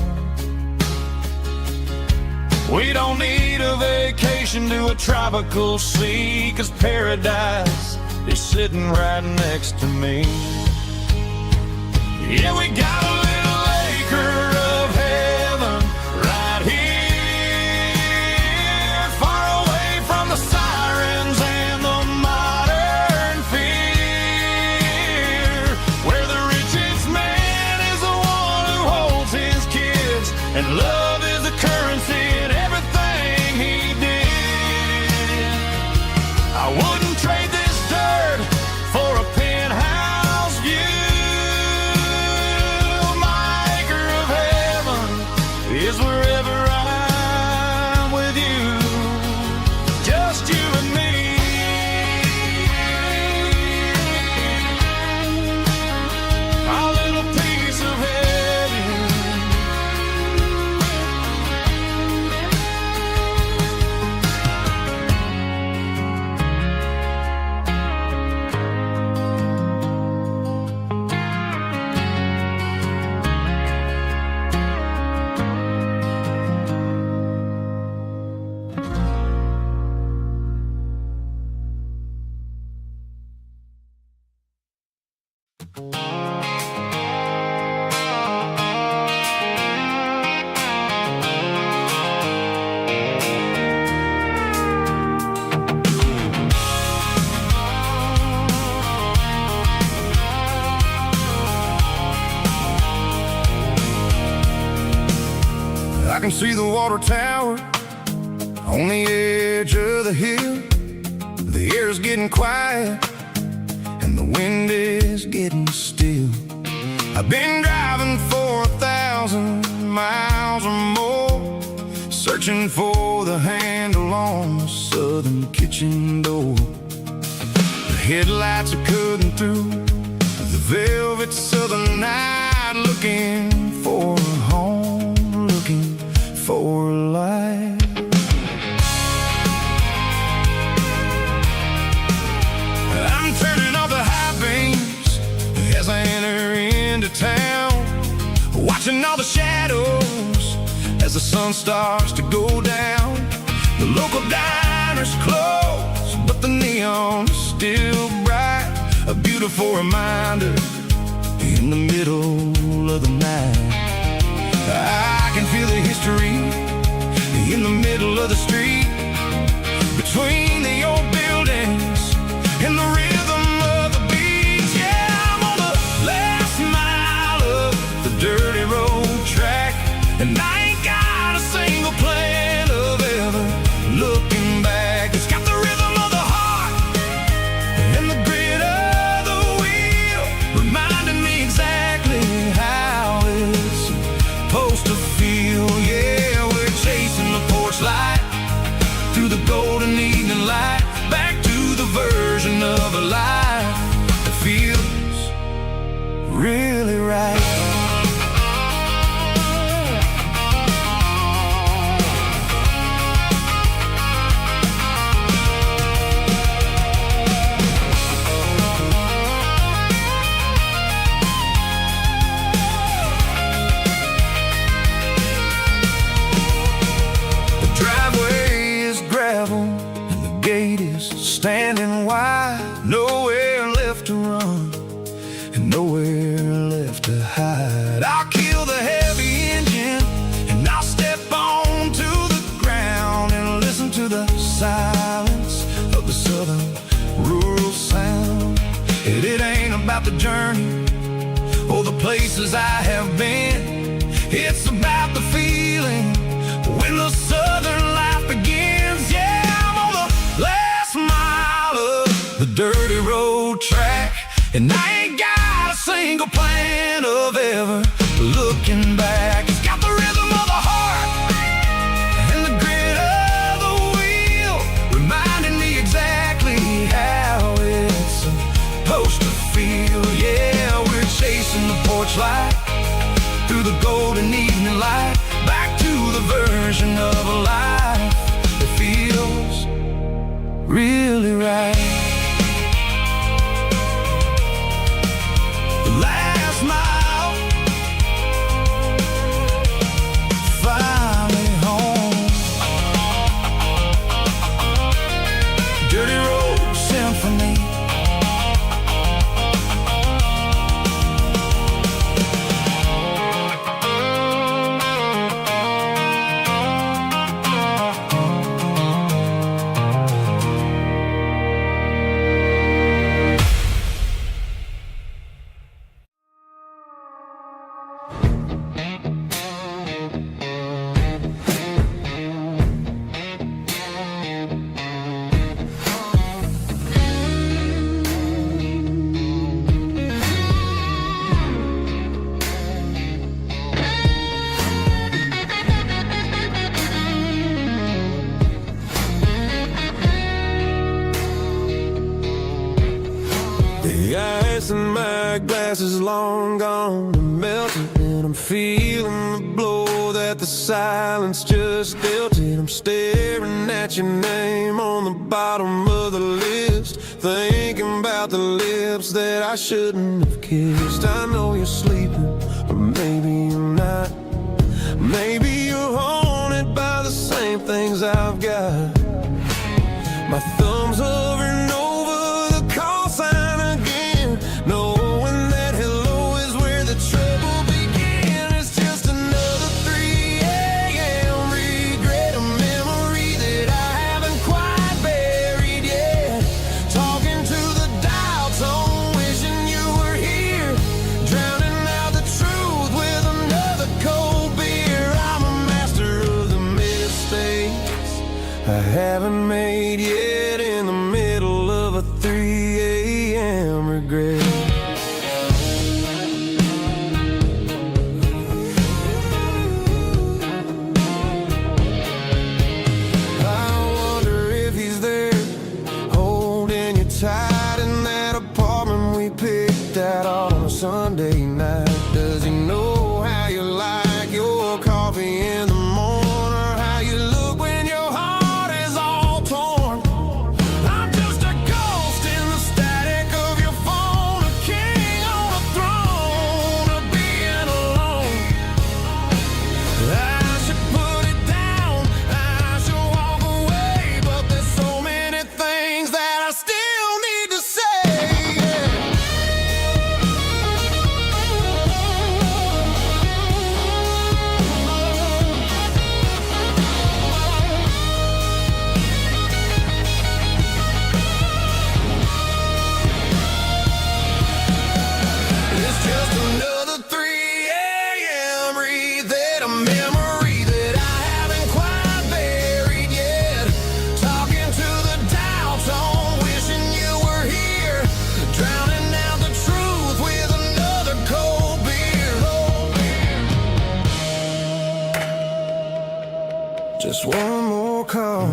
We don't need a vacation to a tropical sea, 'cause paradise is sitting right next to me. Yeah, we got a little acre of heaven right here, far away from the sirens and the modern fear, where the richest man is the one who holds his kids, and love is the currency in everything he did. I wouldn't trade this dirt for a penthouse view. My acre of heaven is wherever I'm with you, just you and me. Our little piece of heaven. I can see the water tower on the edge of the hill. The air's getting quiet and the wind is getting still. I've been driving for 1,000 miles or more, searching for the handle on the southern kitchen door. The headlights are cutting through the velvet southern night, looking for a home, looking for life. I'm turning off the high beams as I enter into town, watching all the shadows as the sun starts to go down. The local diner's closed, but the neon's still bright, a beautiful reminder in the middle of the night. I can feel the history in the middle of the street, between the old buildings and the rhythm of the beats. Yeah, I'm on the last mile of the dirty road track, and I ain't got a single plan of ever looking back. It's got the rhythm of the heart and the grit of the wheel, reminding me exactly how it's supposed to feel. Yeah, we're chasing the porch light through the golden evening light, back to the version of a life that feels really right. And the gate is standing wide, nowhere left to run and nowhere left to hide. I'll kill the heavy engine and I'll step onto the ground and listen to the silence of the southern rural sound. It ain't about the journey or the places I have been, it's about the feeling when the southern life begins. Yeah, I'm on the last mile of the dirty road track, and I ain't got a single plan of ever looking back. It's got the rhythm of the heart and the grit of the wheel, reminding me exactly how it's supposed to feel. Yeah, we're chasing the porch light through the golden evening light, back to the version of a life that feels really right. The last mile, finally home. Dirty road symphony. The ice in my glass is long gone and melting, and I'm feeling the blow that the silence just dealt it. I'm staring at your name on the bottom of the list, thinking about the lips that I shouldn't have kissed. I know you're sleeping, but maybe you're not. Maybe you're haunted by the same things I've got. My thumb's hovering over the call sign again, knowing that hello is where the trouble began. It's just another 3 a.m. regret, a memory that I haven't quite buried yet. Talking to the dial tone, wishing you were here, drowning out the truth with another cold beer. I'm a master of the mistakes I haven't made yet, in the middle of a 3 a.m. regret. I wonder if he's there, holding you tight in that apartment we picked out on a Sunday night. Does he know how you like your coffee in the morning, or how you look when your heart is all torn? I'm just a ghost in the static of your phone, a king on a throne of being alone. I should put it down, I should walk away, but there's so many things that I still need to say. It's just another 3 a.m. read, a memory that I haven't quite buried yet. Talking to the dial tone, wishing you were here, drowning out the truth with another cold beer. Just one more call,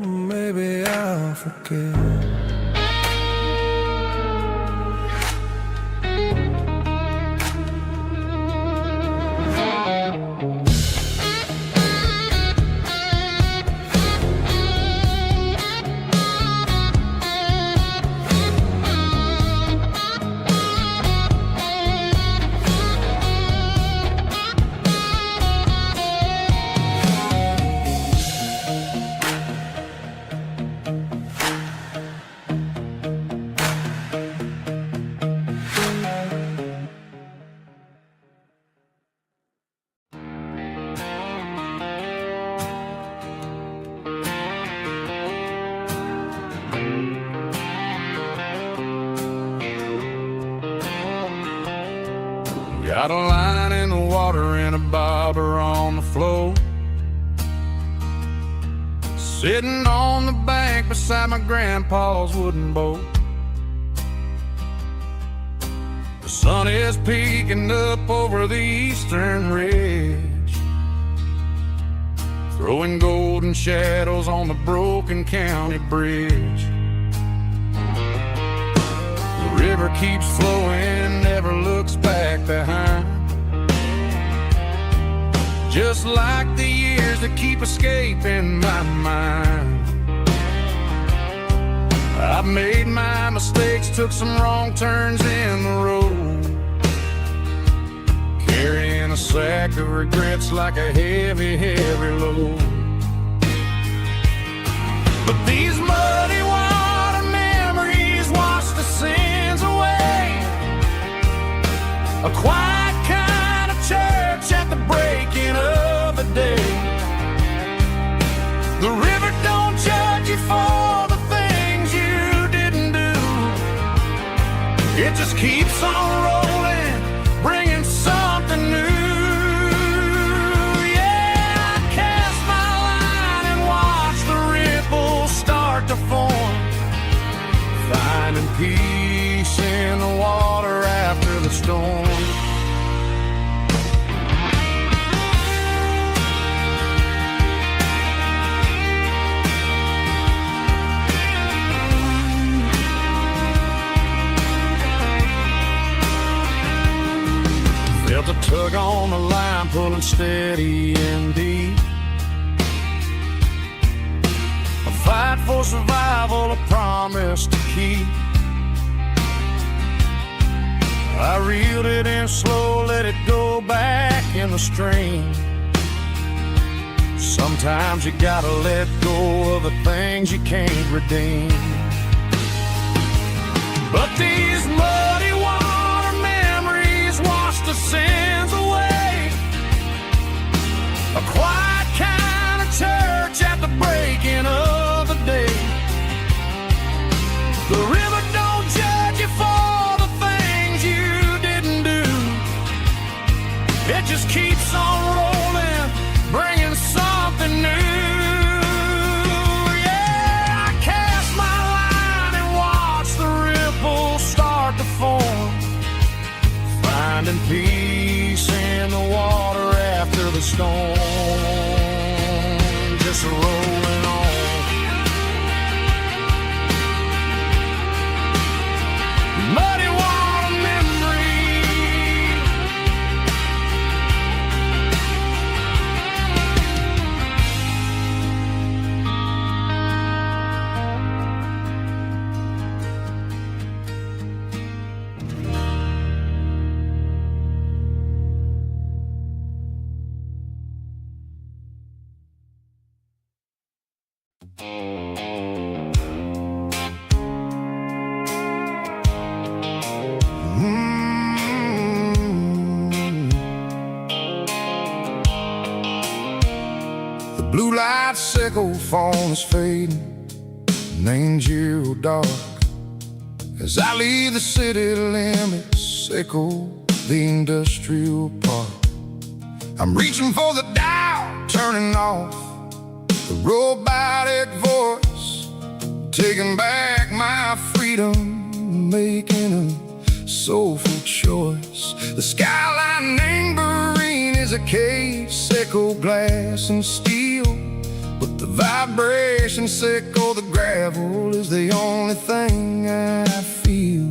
maybe I'll forget. Got a line in the water and a bobber on the floor, sitting on the bank beside my grandpa's wooden boat. The sun is peeking up over the eastern ridge, throwing golden shadows on the broken county bridge. The river keeps flowing, never looks back behind, just like the years that keep escaping my mind. I've made my mistakes, took some wrong turns in the road, carrying a sack of regrets like a heavy, heavy load. But these muddy water memories wash the sins away. A quiet kind of church at the breaking of the day. The river don't judge you for the things you didn't do. It just keeps on rolling, bringing something new. To form, finding peace in the water after the storm. Felt a tug on the line, pulling steady and deep. Fight for survival, a promise to keep. I reeled it in slow, let it go back in the stream. Sometimes you gotta let go of the things you can't redeem. But these muddy water memories wash the sins away. A quiet kind of church at the breaking of the day. The river don't judge you for the things you didn't do. It just keeps on rolling, bringing something new. Yeah, I cast my line and watch the ripples start to form, finding peace in the water after the storm. Just rolling on. Muddy water memory. Blue light sickle phone is fading, and ain't zero dark. As I leave the city limits, sickle the industrial park. I'm reaching for the dial, turning off the robotic voice, taking back my freedom, making a soulful choice. The skyline neighboring is a cave, sickle glass and steel, but the vibration sickle, the gravel is the only thing I feel.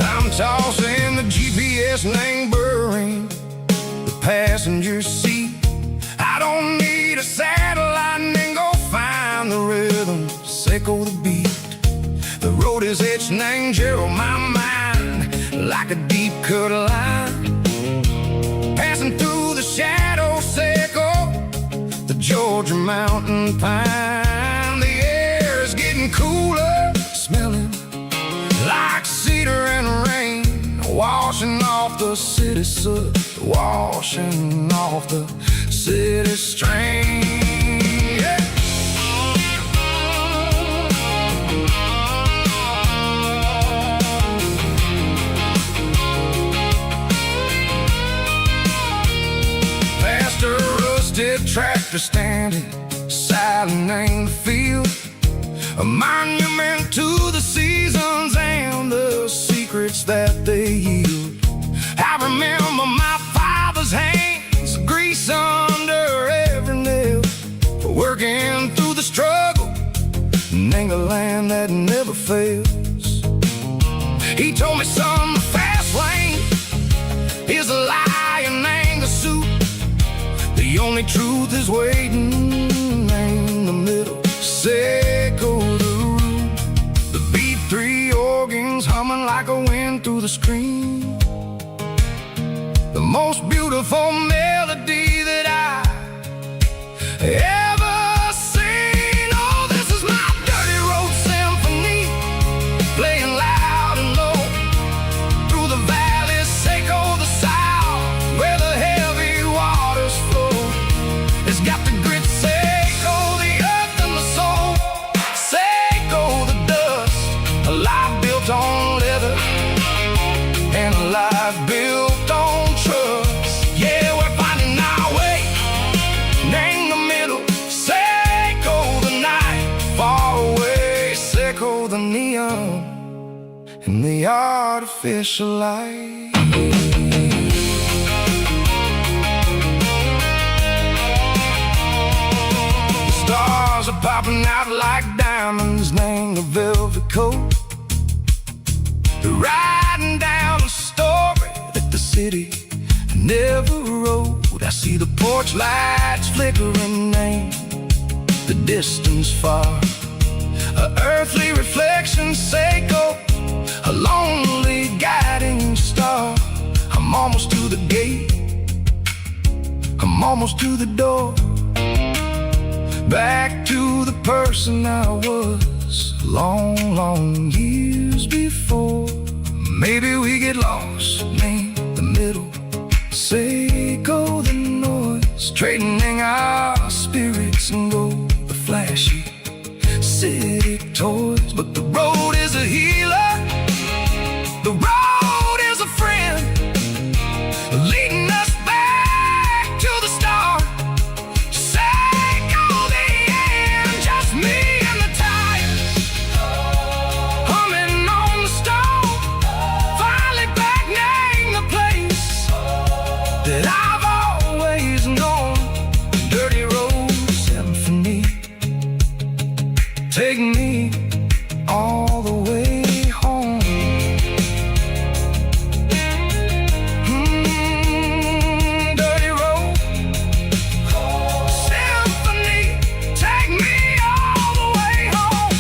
I'm tossing the GPS neighboring the passenger seat. I don't need a satellite and go find the rhythm, sickle the beat. The road is etched and on my mind like a deep cut line, passing through the shadow, sickle the Georgia mountain pine. The air is getting cooler, smelling like cedar and rain, washing off the city soot, washing off the city strain. Yeah. Past a rusted tractor standing silent in the field, a monument to the seasons and the secrets that they yield. I remember my father's hands, grease under every nail, working through the struggle, and ain't a land that never fails. He told me, son, is a lion and a suit. The only truth is waiting in the middle. Seco the root. The B3 organs humming like a wind through the screen. The most beautiful melody that I ever seen. Oh, this is my dirty road symphony, playing loud and low through the valleys, Seco the south, where the heavy waters flow. It's got the grit, Seco the earth and the soul, Seco the dust, a life built on leather and a life built on trust. Yeah, we're finding our way in the middle. Seco the night, far away. Seco the neon and the artificial light. The stars are popping out like diamonds, name the velvet coat. They're riding down a story that the city never wrote. I see the porch lights flickering in the distance far, a earthly reflection, Seco, a lonely guiding star. I'm almost to the gate, I'm almost to the door, back to the person I was long, long years before. Maybe we get lost in the middle, Seco the noise, trading our spirits and gold, the flashy city toys. But the road is a healer, the road is a friend, leading us back to the start. Seco the end, just me and the tires, humming on the stove, finally back name the place that I've always known. Dirty road symphony, take me all the way home. Dirty road symphony, take me all the way home.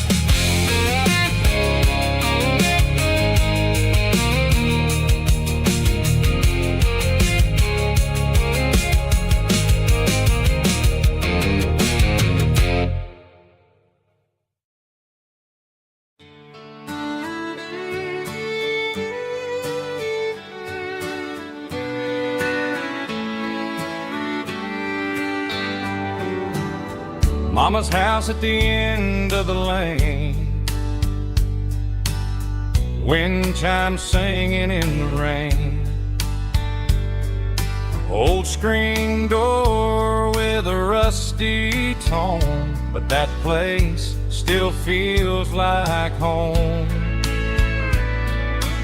Mama's house at the end of the lane, wind chimes singing in the rain. Old screen door with a rusty tone, but that place still feels like home.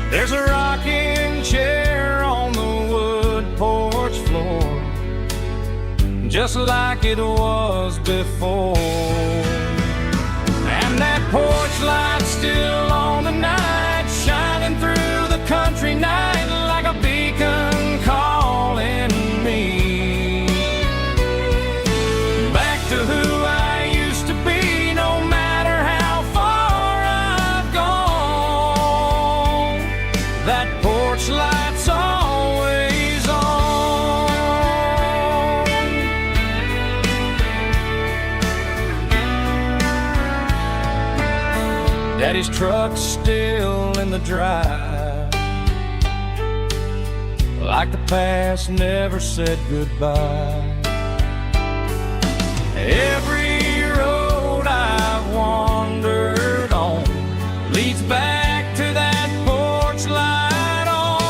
There's a rocking chair on the wood porch floor, just like it was before. And that porch light's still on tonight, shining through the country night like a beacon calling me back to who I used to be. No matter how far I've gone, that porch light's always on. Daddy's truck's still in the drive, like the past never said goodbye. Every road I've wandered on leads back to that porch light on.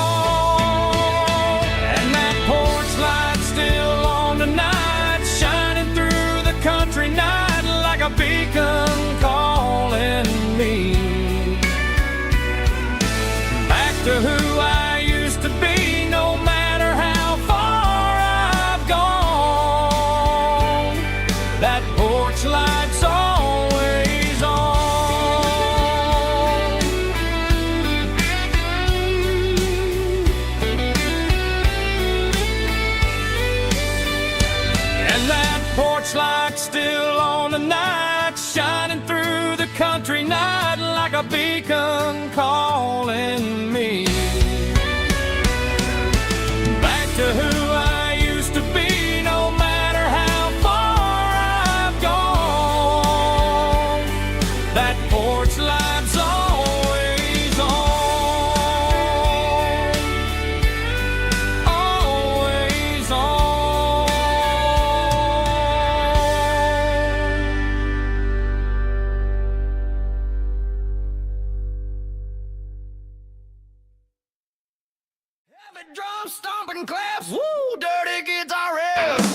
And that porch light's still on tonight, shining through the country night like a beacon calling me back to who I used to be. No matter how far I've gone, that porch light still on the night, shining through the country night like a beacon calling me back to who I used to be. No matter how far I've gone, that porch light's always on, always on. Heavy drum stomping claps, woo, dirty guitar riffs.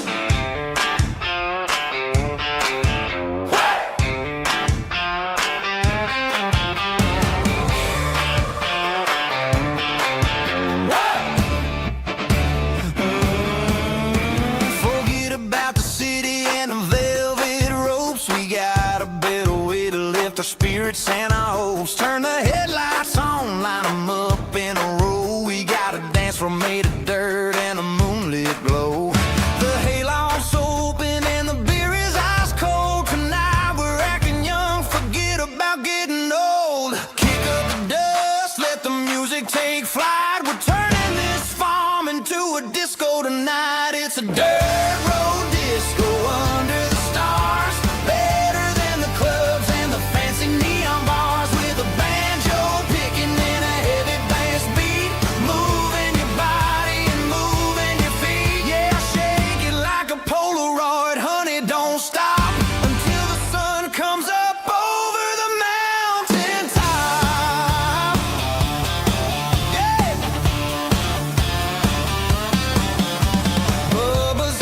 Forget about the city and the velvet ropes. We got a better way to lift our spirits and our hopes. Turn the headlights on, line 'em up in a row. We got a dance floor made of dirt and a moonlit glow. The hayloft's open and the beer is ice cold. Tonight we're acting young, forget about getting old. Kick up the dust, let the music take flight. We're turning this farm into a disco tonight. It's a dirt road disco under the stars. Better than the clubs and the fancy neon bars. With a banjo picking and a heavy bass beat. Moving your body and moving your feet. Yeah, shake it like a Polaroid, honey, don't stop until the sun comes up over the mountaintop. Yeah. Bubba's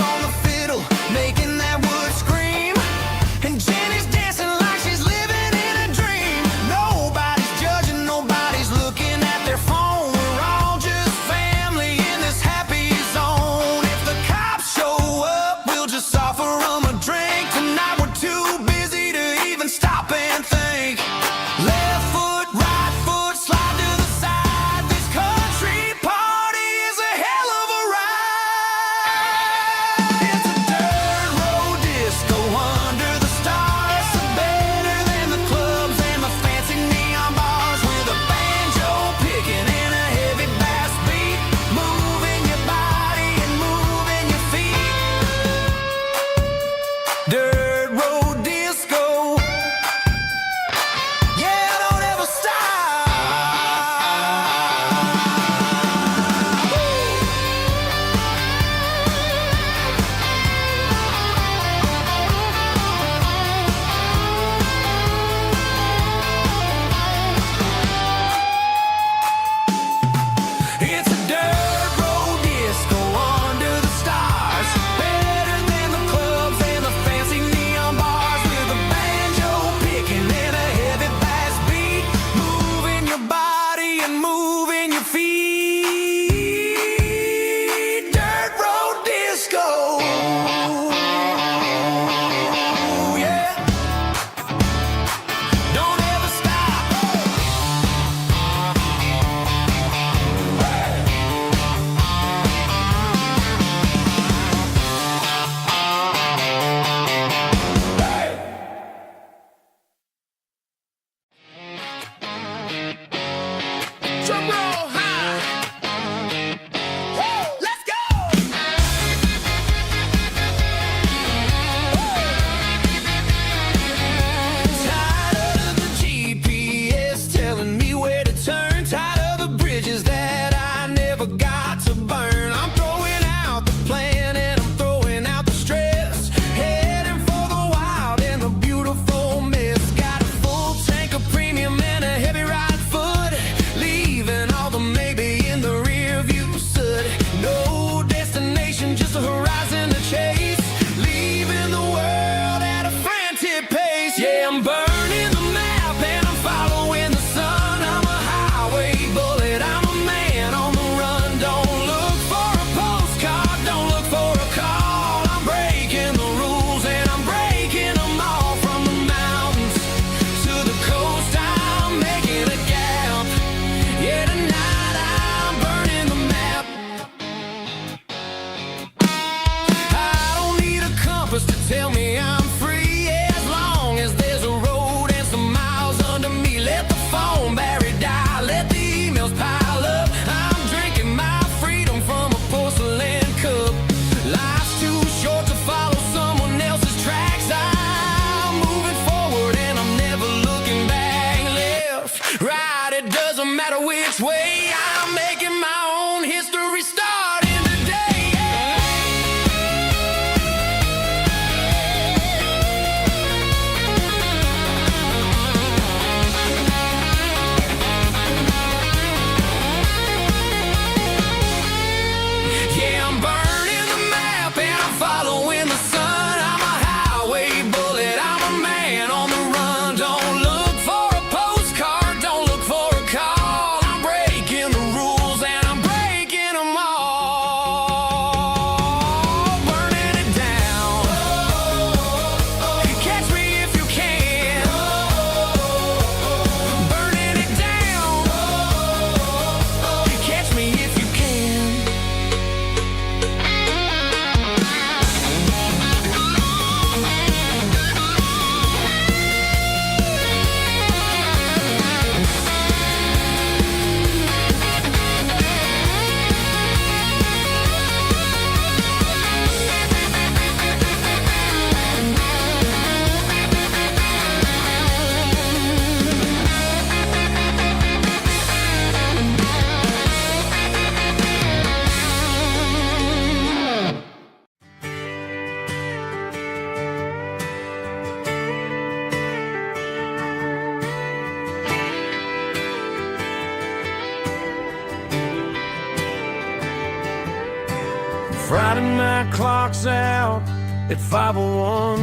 Friday night clock's out at 5:01.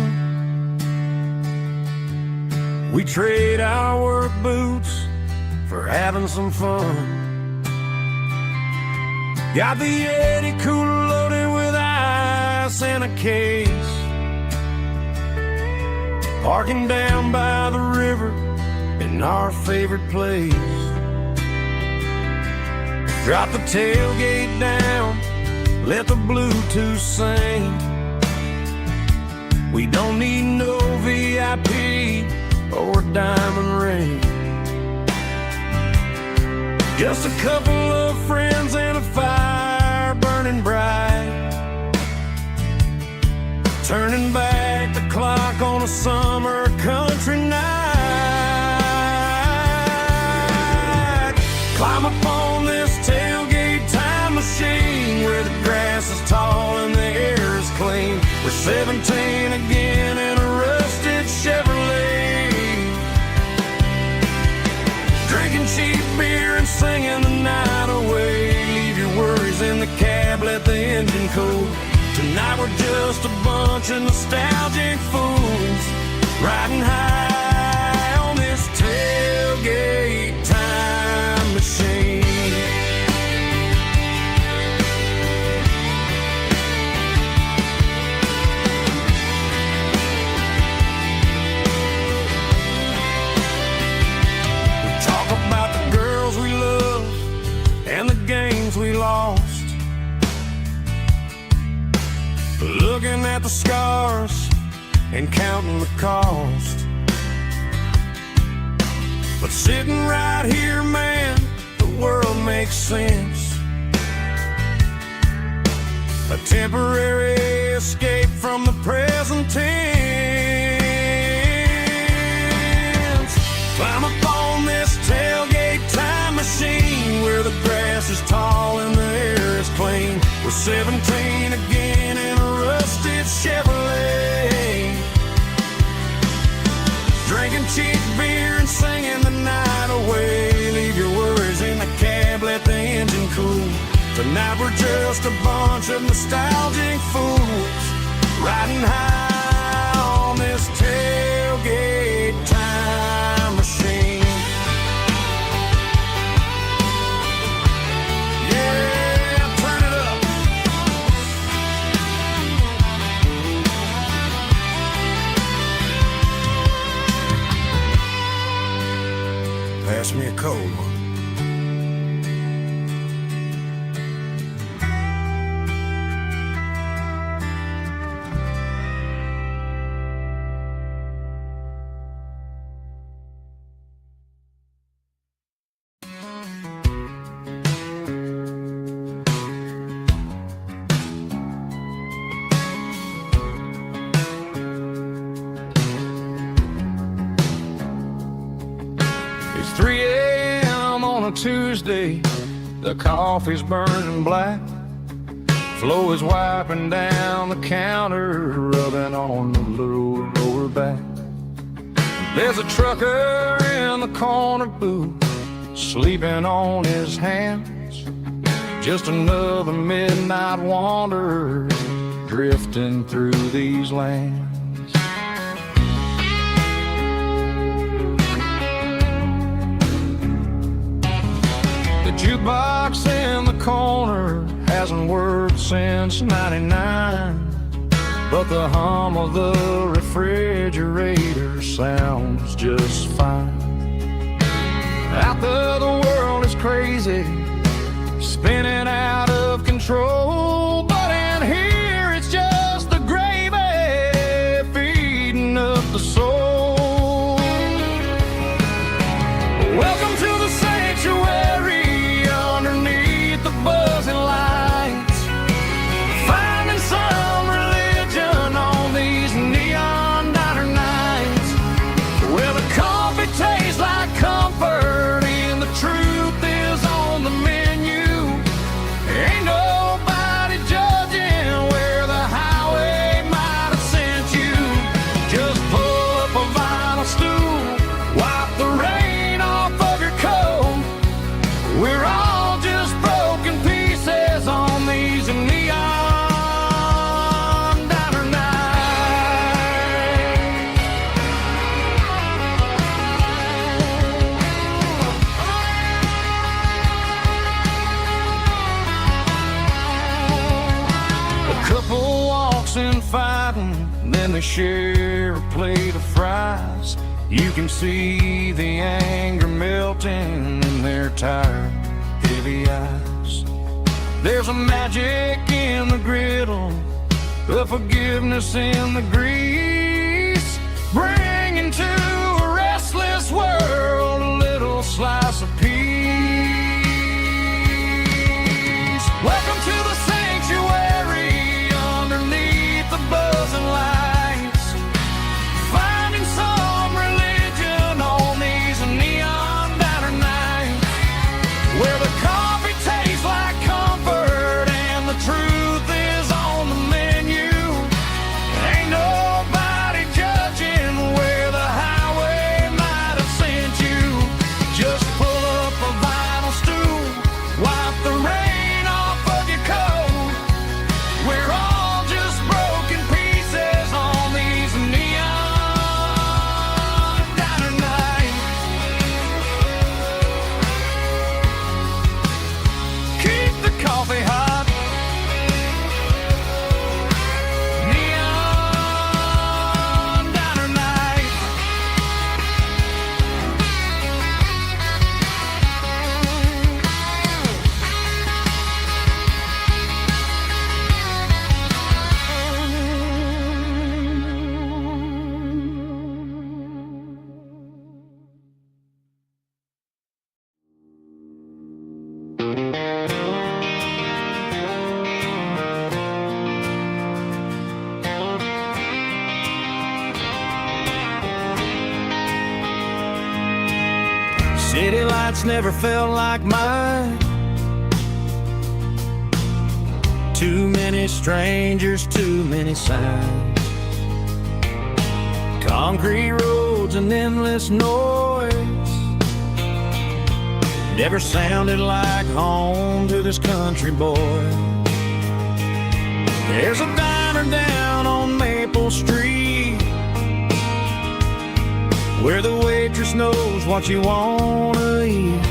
We trade our work boots for having some fun. Got the Yeti cooler loaded with ice and a case, parking down by the river in our favorite place. Drop the tailgate down, let the Bluetooth sing. We don't need no VIP or diamond ring. Just a couple of friends and a fire burning bright, turning back the clock on a summer country night. Climb up on this tailgate time machine where the grass is tall and the air is clean. We're 17 again in a rusted Chevrolet, drinking cheap beer and singing the night away. Leave your worries in the cab, let the engine cool. Tonight we're just a bunch of nostalgic fools, riding high on this tailgate time machine. We talk about the girls we love and the games we lost, looking at the scars and counting the cost. But sitting right here, man, the world makes sense. A temporary escape from the present tense. Climb up on this tailgate time machine where the grass is tall and the air is clean. We're 17 again in a rusted Chevrolet, drinking cheap beer and singing the night away. Leave your worries in the cab, let the engine cool. Tonight we're just a bunch of nostalgic fools, riding high on this tailgate time machine. Pass me a cold one. It's 3 a.m. on a Tuesday, the coffee's burning black. Flo is wiping down the counter, rubbing on the little lower back. There's a trucker in the corner booth, sleeping on his hands. Just another midnight wanderer, drifting through these lands. The jukebox in the corner hasn't worked since '99, but the hum of the refrigerator sounds just fine. Out there the world is crazy, spinning out of control, but in here it's just the gravy feeding up the soul. Welcome to the sanctuary underneath the buzzing lights, finding some religion on these neon diner nights, where the coffee tastes like comfort and the truth is on the menu. Ain't nobody fighting, then they share a plate of fries. You can see the anger melting in their tired, heavy eyes. There's a magic in the griddle, a forgiveness in the grease, bringing to a restless world a little slice of peace. Welcome to the sanctuary underneath the buzzing lights, finding some religion on these neon diner nights, where the coffee tastes like comfort and the truth is on the menu. Ain't nobody judging where the highway might have sent you. Just pull up a vinyl stool, wipe the rain off of your coat. We're all just broken pieces on these neon diner nights. Keep the coffee hot. Neon diner night. City lights never felt like mine. Too many strangers, too many signs. Concrete roads and endless noise never sounded like home to this country boy. There's a diner down on Maple Street where the waitress knows what you wanna eat,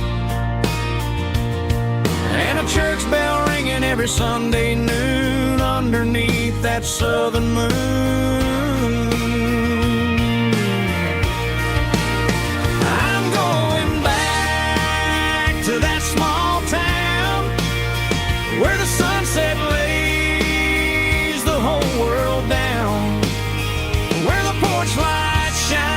and a church bell ringing every Sunday noon underneath that southern moon. I'm going back to that small town where the sunset lays the whole world down, where the porch lights shine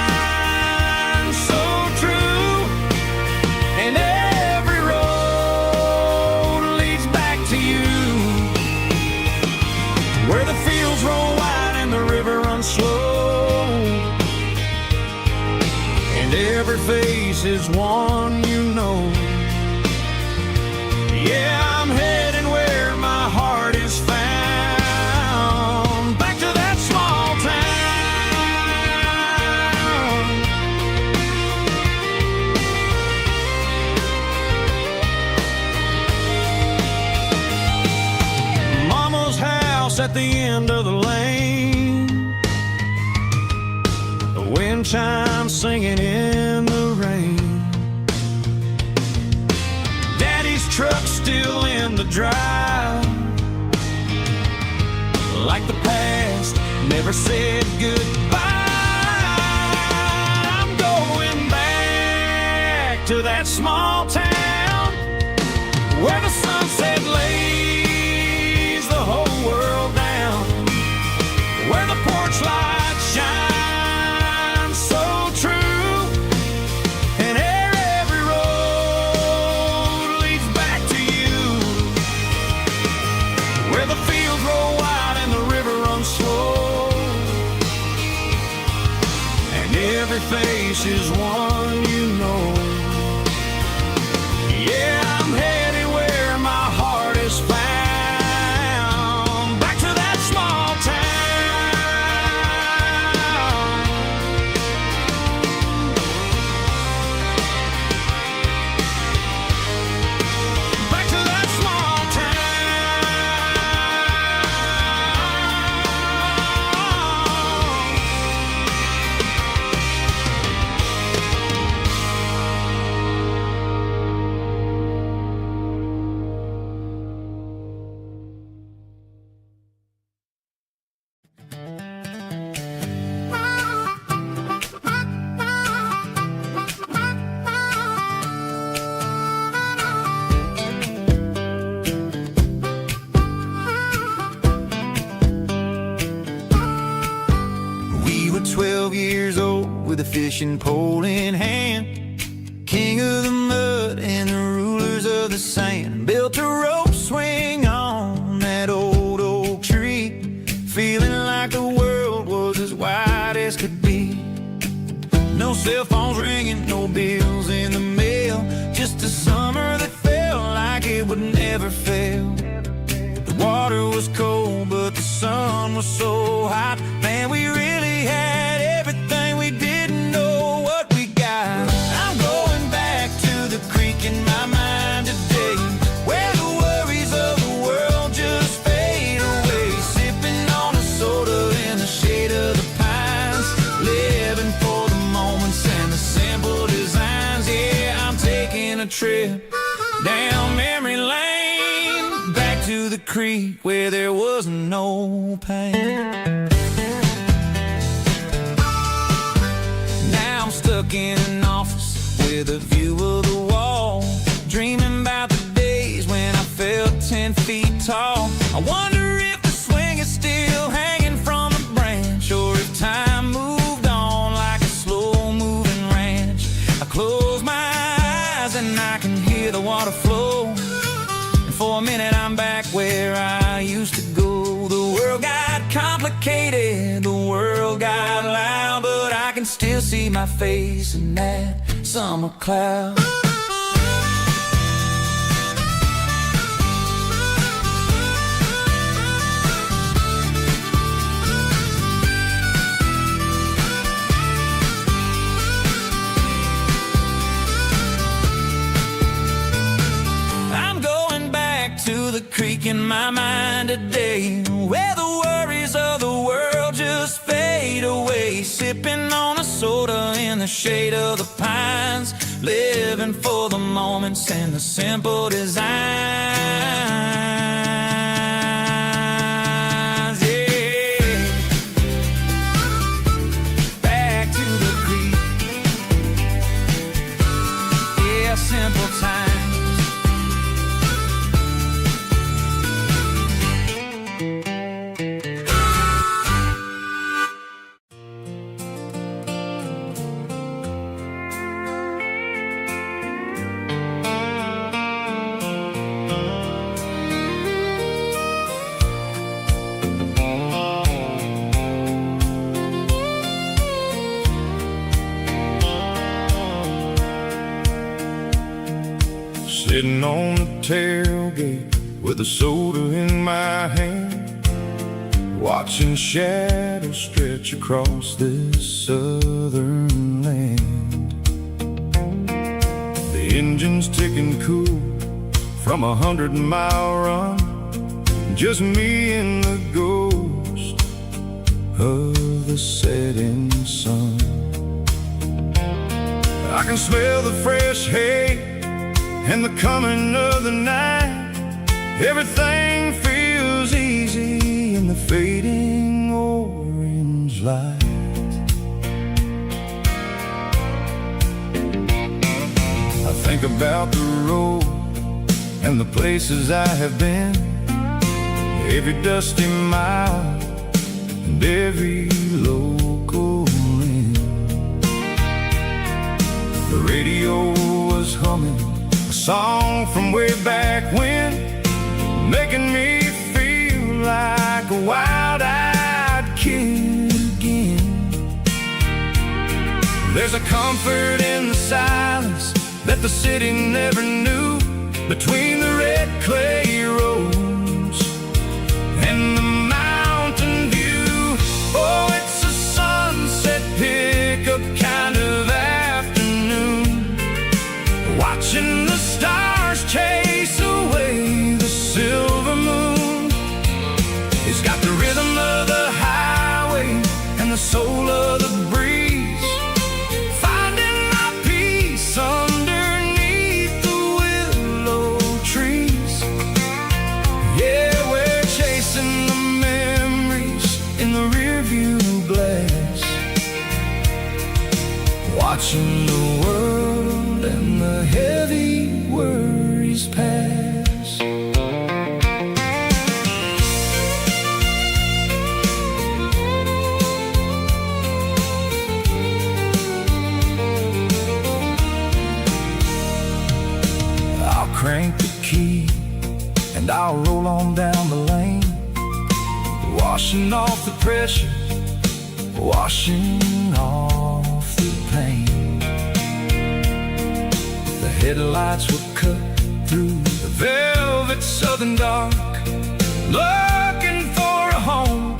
slow, and every face is one you know. Yeah, I'm heading where my heart is found, back to that small town. Mama's house at the end of the lane, wind chimes singing in the rain. Daddy's truck still in the drive, like the past never said goodbye. I'm going back to that small town where the sunset lays the whole world down, where the porch lights shine face is one you know. Yeah, I'm headed where my heart is found, back to that small town. Back to that small town. with a fishing pole in hand. King of the mud and the rulers of the sand built a rope swing on that old oak tree, feeling like the world was as wide as could be. No cell phones ringing, no bills in the mail, just a summer that felt like it would never fail. The water was cold, but the sun was so hot. Man, we really had everything, we didn't know what we got. I'm going back to the creek in my mind today, where the worries of the world just fade away. Sipping on a soda in the shade of the pines, living for the moments and the simple designs. Yeah, I'm taking a trip down memory lane, back to the creek where there was no pain. Now I'm stuck in an office with a view of the wall, dreaming about the days when I felt 10 feet tall. I wonder if the swing is still hanging from the branch, or if time moved on like a slow-moving ranch. I close my eyes and I can hear the water flow, and for a minute I'm back where I used to go. The world got complicated, the world got loud, but I can still see my face in that summer cloud. To the creek in my mind today, where the worries of the world just fade away. Sipping on a soda in the shade of the pines, living for the moments and the simple designs. Yeah, back to the creek. Yeah, simple times. Sitting on the tailgate with a soda in my hand, watching shadows stretch across this southern land. The engine's ticking cool from 100-mile run, just me and the ghost of the setting sun. I can smell the fresh hay and the coming of the night. Everything feels easy in the fading orange light. I think about the road and the places I have been, every dusty mile and every local inn. The radio was humming a song from way back when, making me feel like a wild-eyed kid again. There's a comfort in the silence that the city never knew, between the red clay roads and the mountain view. Oh, it's a sunset pickup kind of afternoon, watching the stars chase away the silver moon. It's got the rhythm of the highway and the soul of the breeze, finding my peace underneath the willow trees. Yeah, we're chasing the memories in the rearview glass, watching the world and the heavy worries pass. washing off the pressure, washing off the pain. The headlights were cut through the velvet southern dark, looking for a home,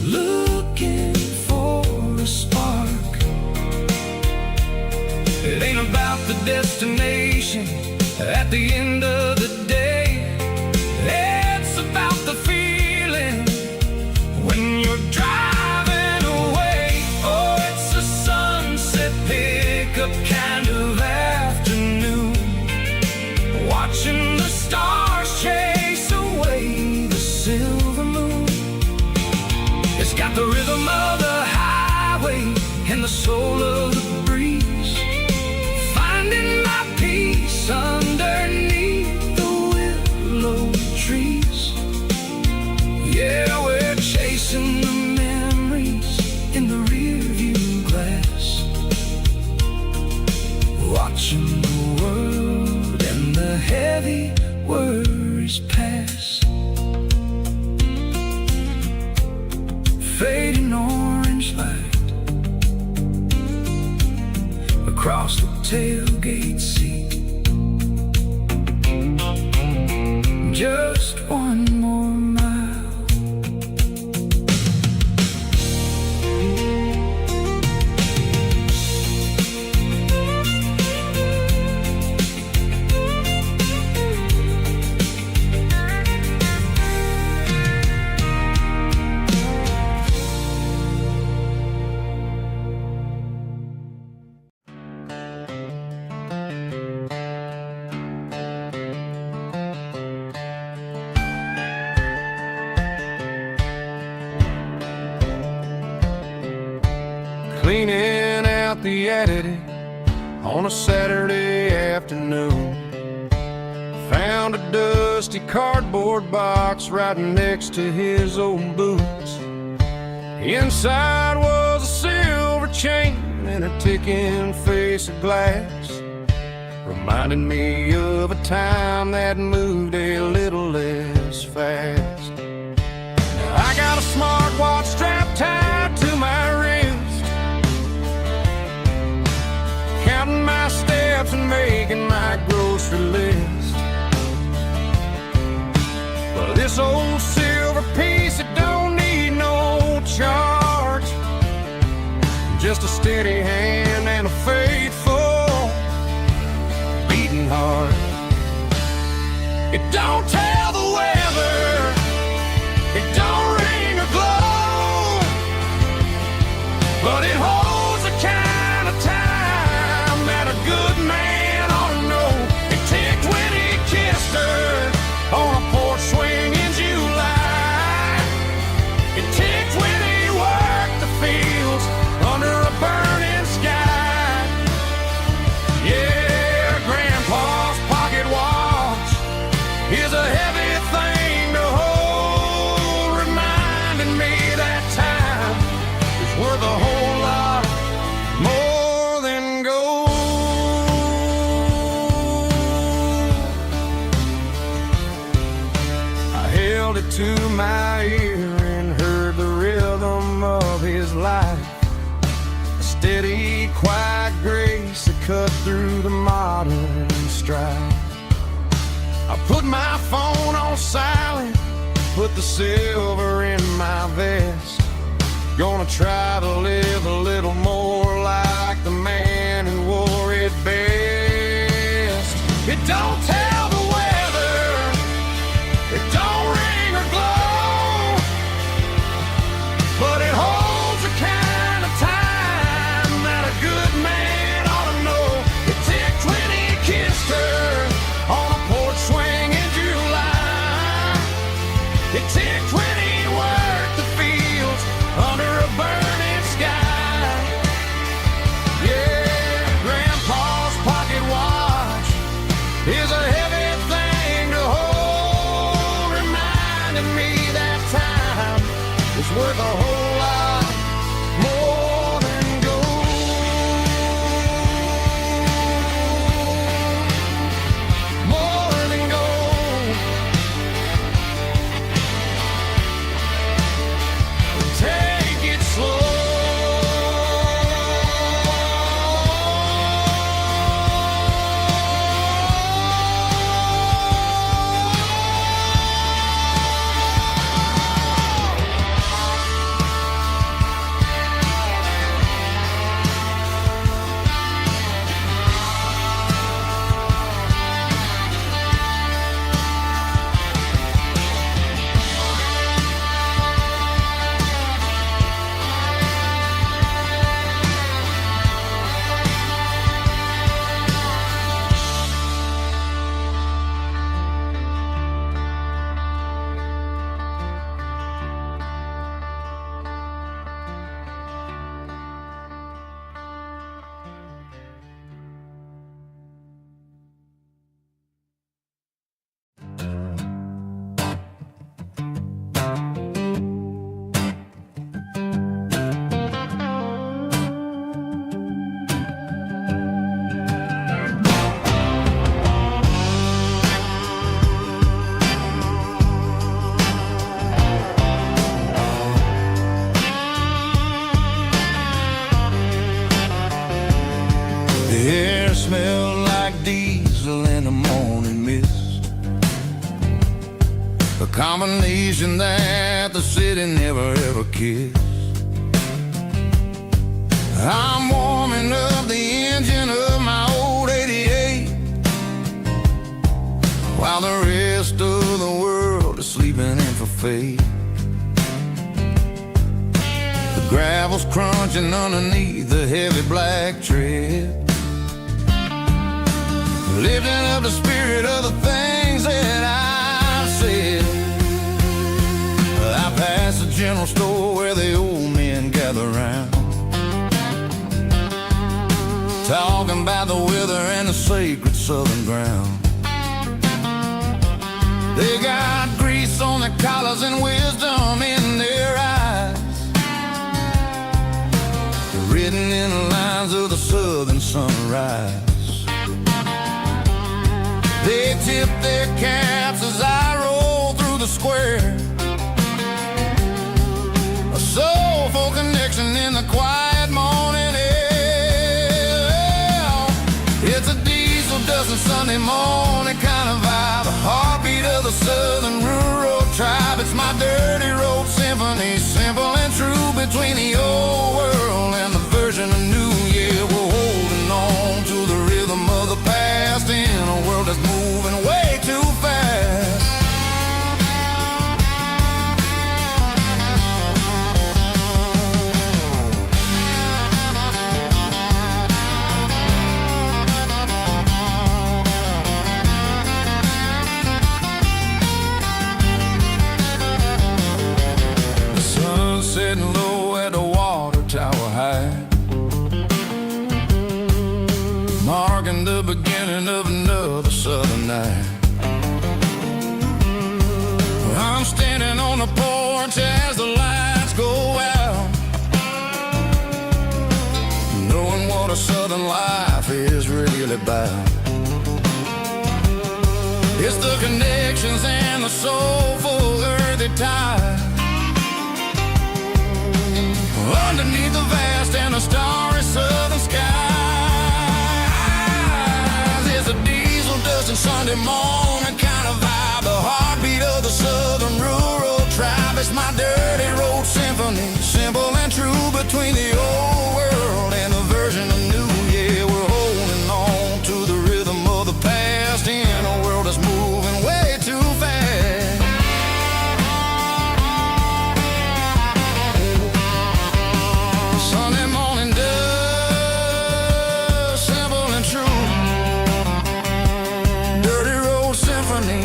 looking for a spark. It ain't about the destination at the end of the day, it's about the feeling when you're driving away. Oh, it's a sunset pickup kind of afternoon, watching the stars chase away the silver moon. It's got the rhythm of the highway and the soul of the breeze, finding my peace underneath the willow trees. Yeah, we're chasing the memories in the rearview glass, watching the world and the heavy worries pass. Fading orange light across the tailgate seat. Just one more mile. Cleaning out the attic on a Saturday afternoon, found a dusty cardboard box right next to his old boots. Inside was a silver chain and a ticking face of glass, reminding me of a time that moved a little less fast. Now I got a smartwatch strapped tied to my wrist, counting my steps and making my grocery list. Well, this old silver piece, it don't need no charge, just a steady hand and a faithful beating heart. It don't tell the weather, it don't ring or glow, but it holds the kind of time that a good man ought to know. It ticked when he kissed her on a porch swing in July. It ticked when he worked the fields under a burning sky. Yeah, Grandpa's pocket watch is a heavy thing to hold, reminding me that time is worth a whole lot more than gold. I held it to my ear and heard the rhythm of his life, a steady, quiet grace that cut through the modern strife. I put my phone on silent, put the silver in my vest, gonna try to live a little more like the man who wore it best. It don't tell the weather, it don't ring or glow, but it holds the kind of time that a good man ought to know. It ticked when he kissed her on a porch swing in July. It ticked when he worked the fields under a burning sky. Yeah, Grandpa's pocket watch is a heavy thing to hold, reminding me that time is worth a whole lot more than gold. More than gold. combination that the city never ever kissed. I'm warming up the engine of my old 88, while the rest of the world is sleeping in for fate. The gravel's crunching underneath the heavy black tread, lifting up the spirit of the things that I said. I passed the general store where the old men gather round, talking about the weather and the sacred southern ground. They got grease on their collars and wisdom in their eyes, written in the lines of the southern sunrise. They tip their caps as I roll through the square, a soulful connection in the quiet morning air. It's a diesel dusting Sunday morning kind of vibe, a heartbeat of the southern rural tribe. It's my dirty road symphony, simple and true, between the old world and the version of new. Yeah, we're holding on to the rhythm of the past in a world that's moving way too fast. The sun's setting low at the water tower high, marking the beginning of another southern night. I'm standing on the porch as the lights go out, knowing what a southern life is really about. It's the connections and the soulful earthy tide, underneath the vast and the starry southern skies. It's a diesel dusting Sunday morning kind of vibe, the heartbeat of the southern rural tribe. It's my dirty road symphony, simple and true, between the old world and the version of new. Yeah, we're holding on to the rhythm of the past in a world that's moving way too fast. Sunday morning dust, simple and true, dirty road symphony.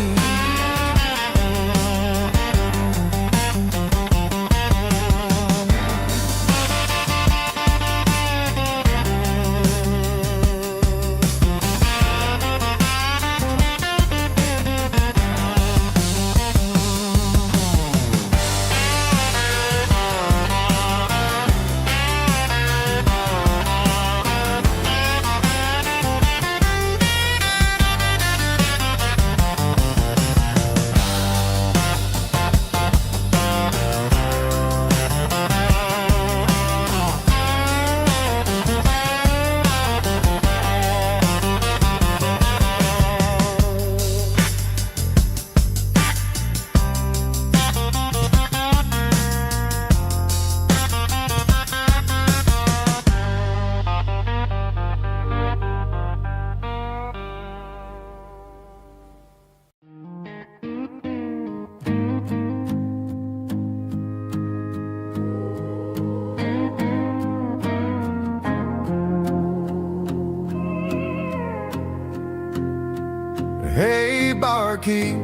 Hey, barkeep,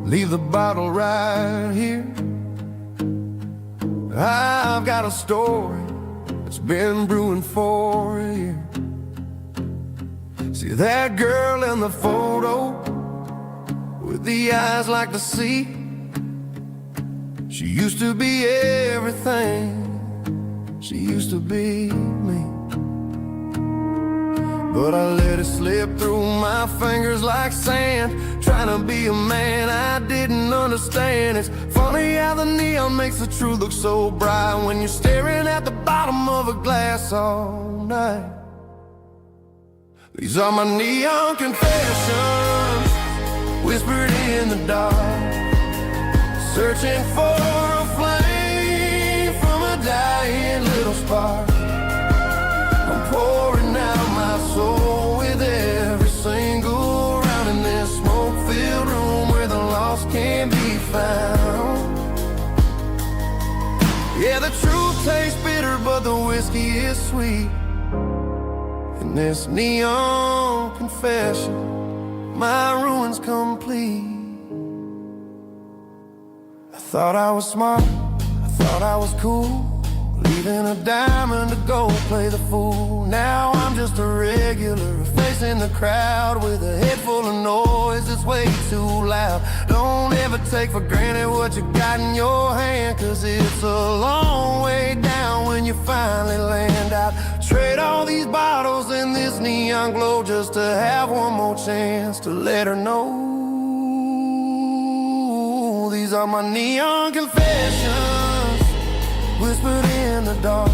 leave the bottle right here. I've got a story that's been brewing for a year. See that girl in the photo with the eyes like the sea? She used to be everything, she used to be me. But I let it slip through my fingers like sand, trying to be a man I didn't understand. It's funny how the neon makes the truth look so bright when you're staring at the bottom of a glass all night. These are my neon confessions, whispered in the dark. searching for a flame from a dying little spark. I'm pouring out my soul with every single round in this smoke-filled room where the lost can be found. Yeah, the truth tastes bitter, but the whiskey is sweet. In this neon confession, my ruin's complete. I thought I was smart, I thought I was cool, leaving a diamond to go play the fool. Now I'm just a regular, facing the crowd with a head full of noise that's way too loud. Don't ever take for granted what you got in your hand, 'cause it's a long way down when you finally land out. Trade all these bottles and this neon glow just to have one more chance to let her know. These are my neon confessions, whispered in the dark,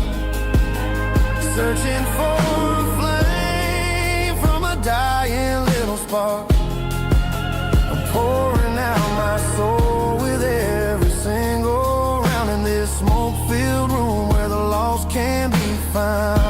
searching for a flame from a dying little spark. I'm pouring out my soul with every single round in this smoke-filled room where the lost can be found.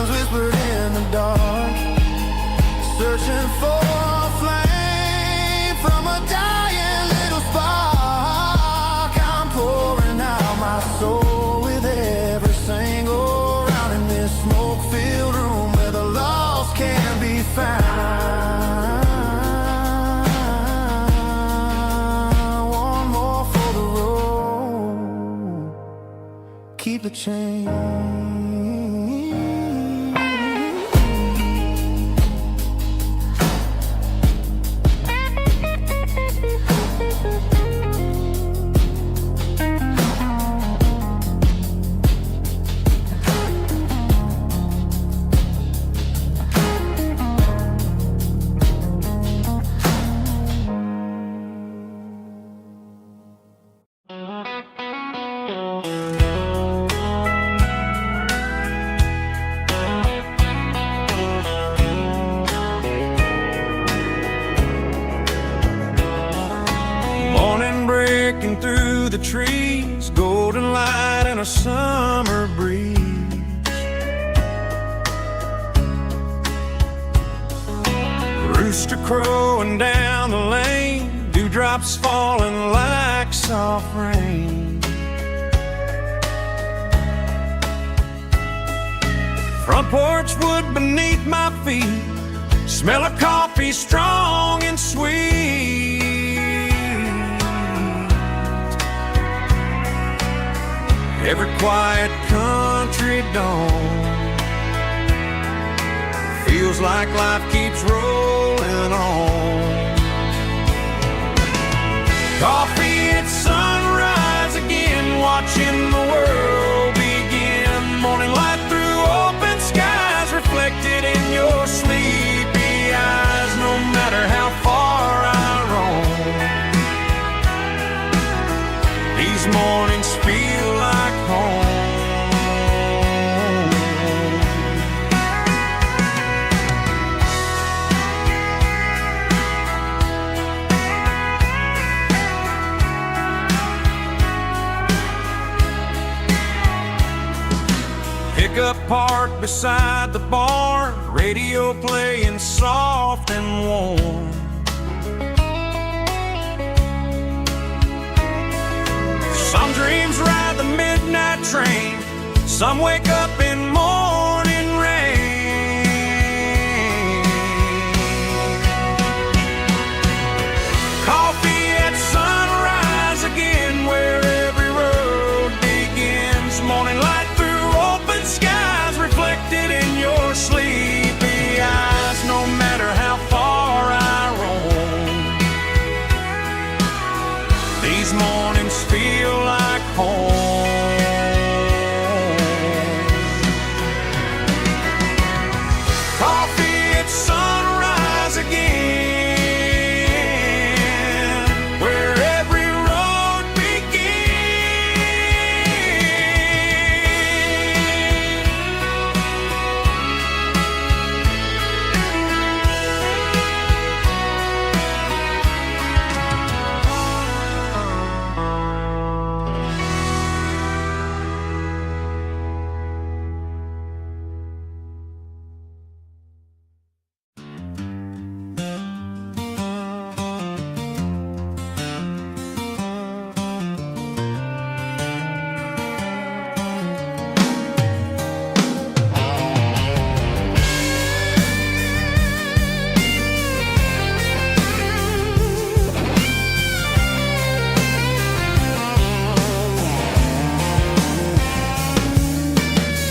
Whispered in the dark, searching for a flame from a dying little spark. I'm pouring out my soul with every single round in this smoke-filled room where the lost can be found. One more for the road, keep the change. Breaking through the trees, golden light and a summer breeze. Rooster crowing down the lane, dewdrops falling like soft rain. Front porch wood beneath my feet, smell of coffee strong and sweet. Every quiet country dawn feels like life keeps rolling on. Coffee at sunrise again, watching the world begin. Morning light through open skies, reflected in your sleepy eyes. No matter how far I roam, these mornings feel like home. Pickup parked beside the barn, radio playing soft and warm. Some dreams ride the midnight train, some wake up in morning rain. Coffee at sunrise again, where every road begins. Morning light through open skies, reflected in your sleepy eyes. No matter how far I roam, these mornings feel like home. Coffee at sunrise again, where every road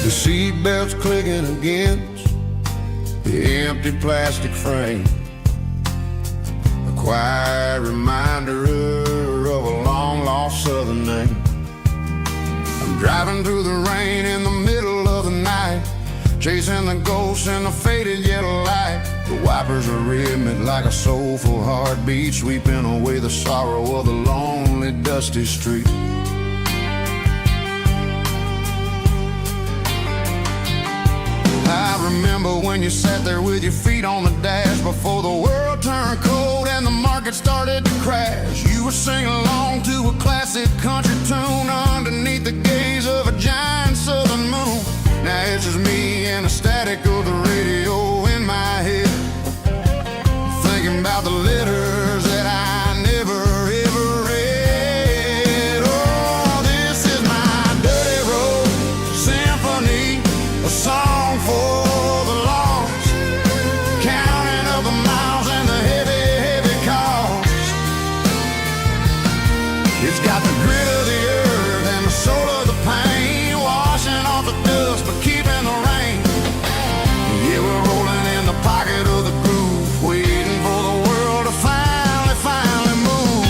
The seatbelt's clicking against the empty plastic frame, a quiet reminder of a long-lost southern name. I'm driving through the rain in the middle of the night, chasing the ghosts in the faded yellow light. The wipers are rhythmic like a soulful heartbeat, sweeping away the sorrow of the lonely, dusty street. I remember when you sat there with your feet on the dash, before the world turned cold and the market started to crash. You were singing along to a classic country tune underneath the gaze of a giant southern moon. Now it's just me and the static of the radio in my head, thinking about the letters that I never ever read. Oh, this is my dirty road symphony, a song for the lost, counting up the miles and the heavy, heavy cost. It's got the grit of the earth and the soul of the pain, washing off the dust but keeping the rain. Yeah, we're rolling in the pocket of the groove, waiting for the world to finally move.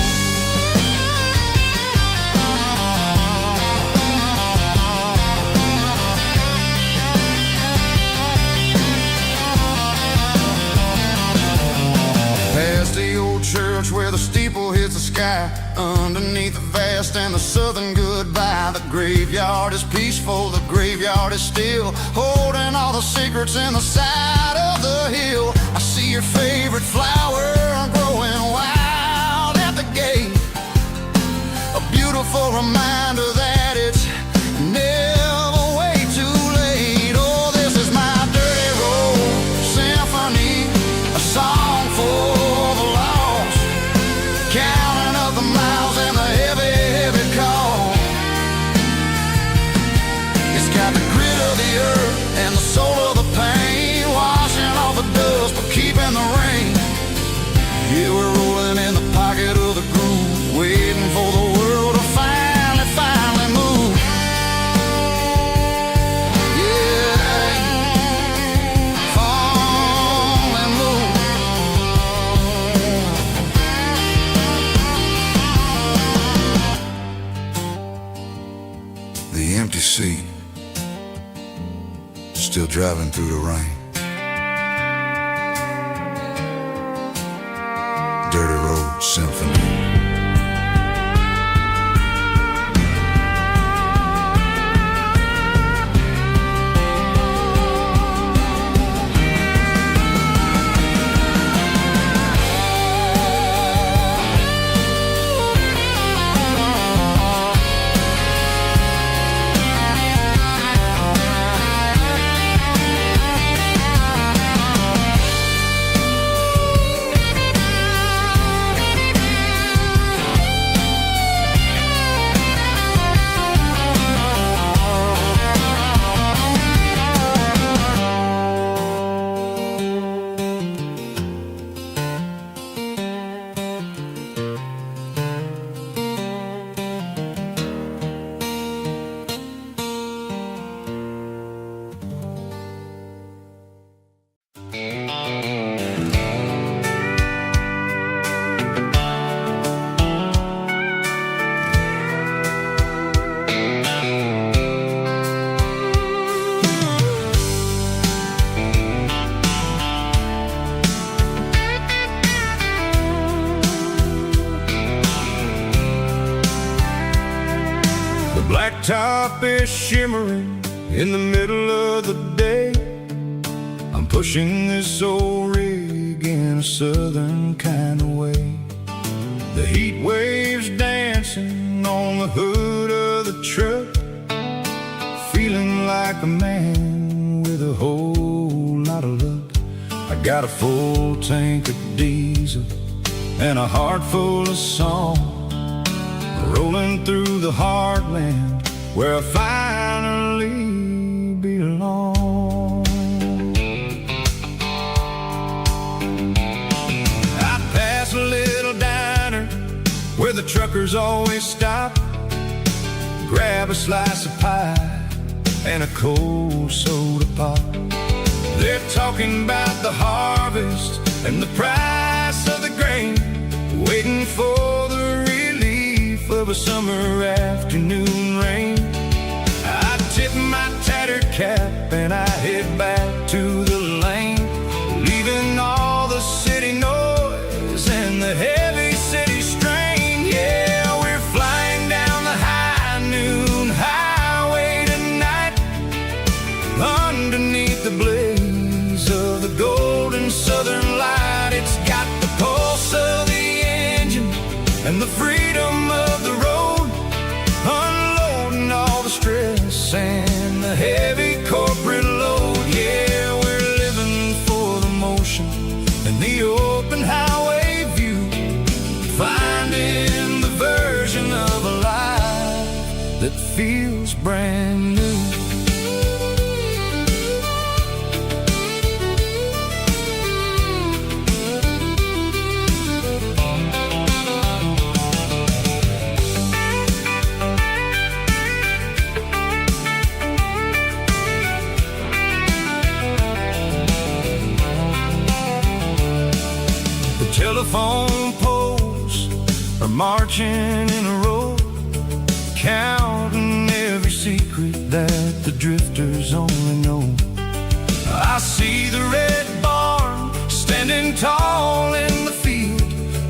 Past the old church where the steeple hits the sky, underneath the vast and the southern goodbye. The graveyard is peaceful, the graveyard is still, holding all the secrets in the side of the hill. I see your favorite flower growing wild at the gate, a beautiful reminder that it's never way too late. Oh, this is my dirty road symphony, a song for the lost, counting up the miles and the heavy, heavy call. It's got the grit of the earth and the soul of the pain, washing off the dust but keeping the rain. Yeah, we're rolling in the pocket of the groove, waiting for the world to finally move. Yeah, finally move. The empty seat, still driving through the rain. Dirty road symphony. blacktop is shimmering in the middle of the day. I'm pushing this old rig in a southern kind of way. The heat waves dancing on the hood of the truck, feeling like a man with a whole lot of luck. I got a full tank of diesel and a heart full of song, rolling through the heartland where I finally belong. I pass a little diner where the truckers always stop, grab a slice of pie and a cold soda pop. They're talking about the harvest and the price of the grain, waiting for the relief of a summer afternoon rain. I tip my tattered cap and I head back to the lane, leaving all the city noise and the heavy city strain. Yeah, we're flying down the high noon highway tonight, underneath the blaze of the golden southern light. It's got the pulse of the engine and the freedom of the road, unloading all the stress and the heavy corporate load. Yeah, we're living for the motion and the open highway view, finding the version of a life that feels brand new. Telephone poles are marching in a row, counting every secret that the drifters only know. I see the red barn standing tall in the field,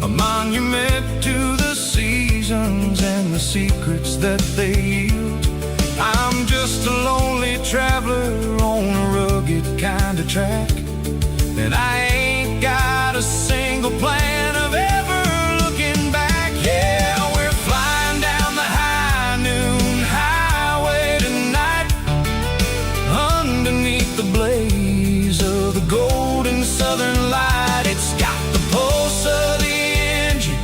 a monument to the seasons and the secrets that they yield. I'm just a lonely traveler on a rugged kind of track, and I ain't got a single plan of ever looking back. Yeah, we're flying down the high noon highway tonight, underneath the blaze of the golden southern light. It's got the pulse of the engine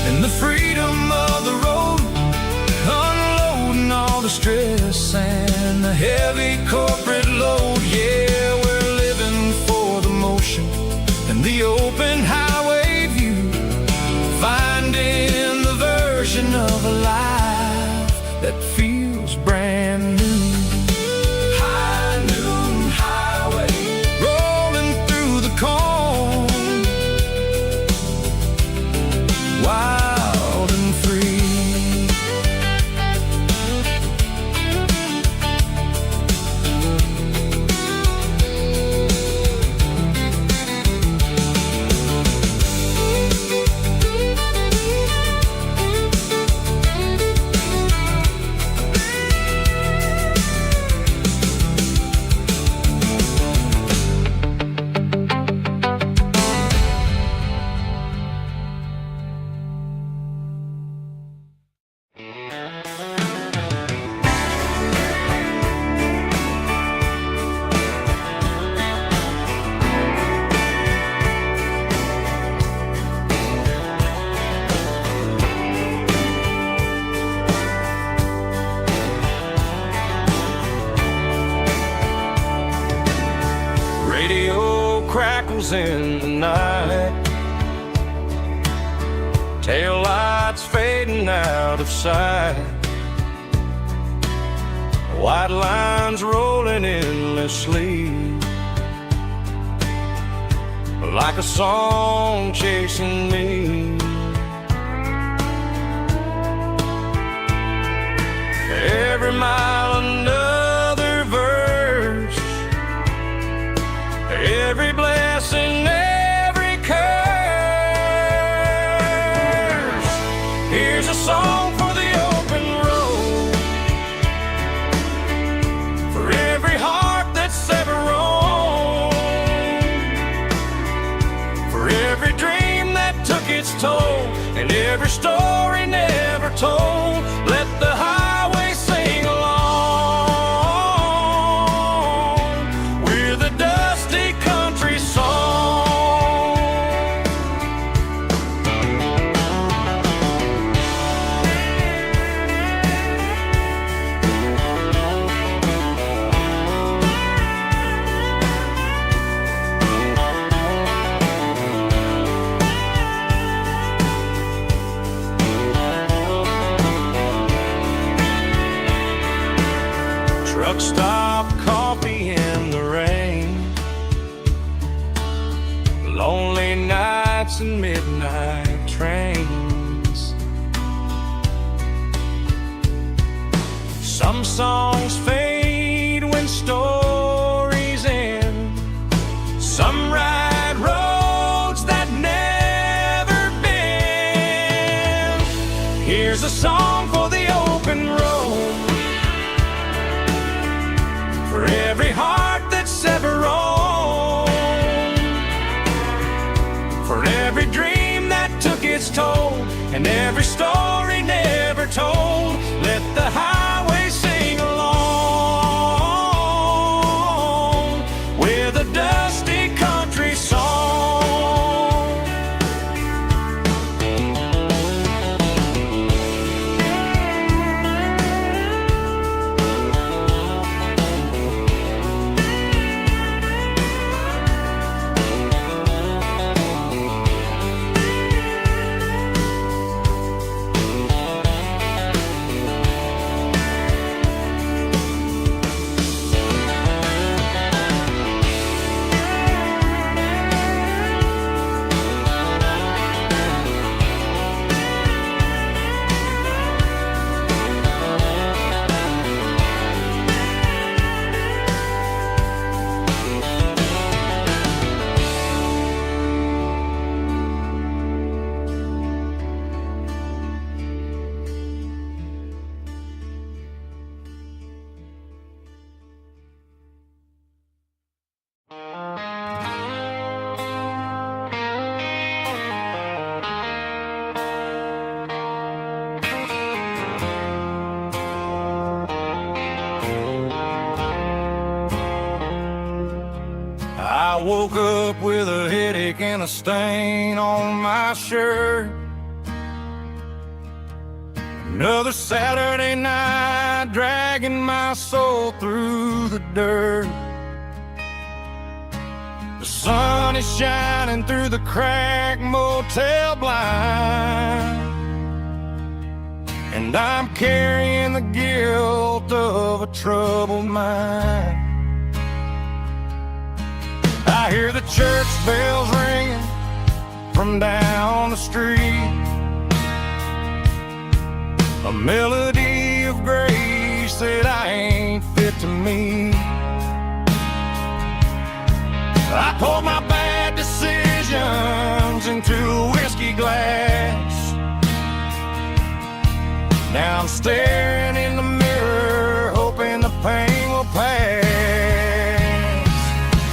and the freedom of the road, unloading all the stress and the heavy corporate load. Yeah, we're living for the motion and the open highway view, finding the version of a life that feels brand new. High noon highway, rolling through the corn, wild and free. Radio crackles in the night, tail lights fading out of sight, white lines rolling endlessly, like a song chasing me. Every mile another verse, every blessing, every curse. Here's a song for the open road, and every story never told. Let the highway sing along with a dusty country song. Truck stop coffee in the rain, lonely nights and midnight trains. Some songs fade when stories end. Some ride roads that never bend. Here's a song for the open road, for every heart that's ever roamed, for every dream that took its toll, and every story never told. Let the highway sing along with a dusty country song. I woke up with a headache and a stain on my shirt. Another Saturday night dragging my soul through the dirt. The sun is shining through the cracked motel blind, and I'm carrying the guilt of a troubled mind. I hear the church bells ringing from down the street, a melody of grace that I ain't fit to meet. I poured my bad decisions into a whiskey glass. Now I'm staring in the mirror, hoping the pain will pass.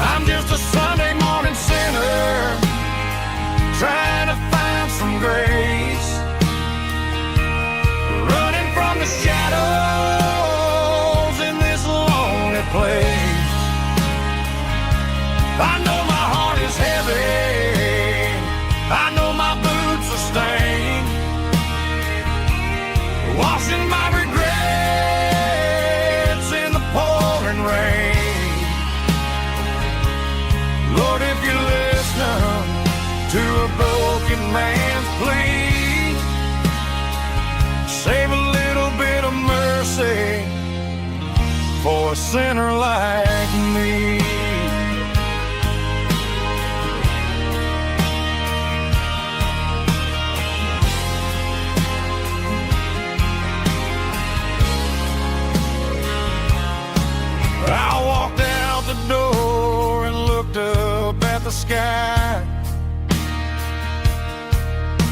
I'm just a Sunday morning sinner, trying to find some grace, running from the shadows in this lonely place. I know my heart is heavy, I know my boots are stained, washing my regrets in the pouring rain. Lord, if you're listening to a broken man's plea, save a little bit of mercy for a sinner like me. I walked out the door and looked up at the sky,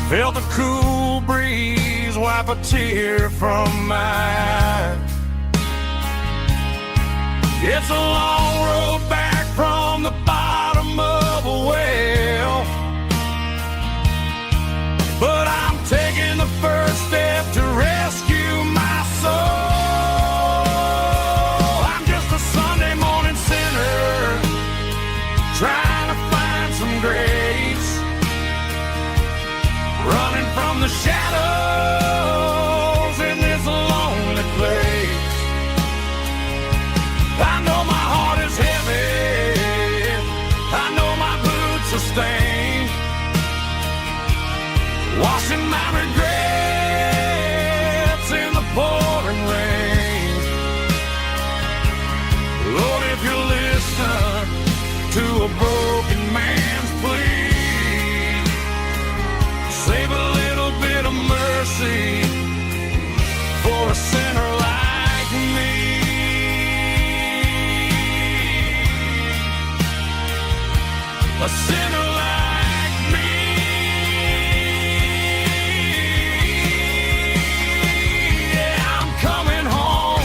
felt the cool breeze wipe a tear from my eye. It's a long road back from the bottom of a well, but I'm shadows in this lonely place. I know my heart is heavy, I know my boots are stained, washing my regrets in the pouring rain. Lord, if you listen to a broken man's plea, save a little bit of mercy for a sinner like me. A sinner like me. Yeah, I'm coming home.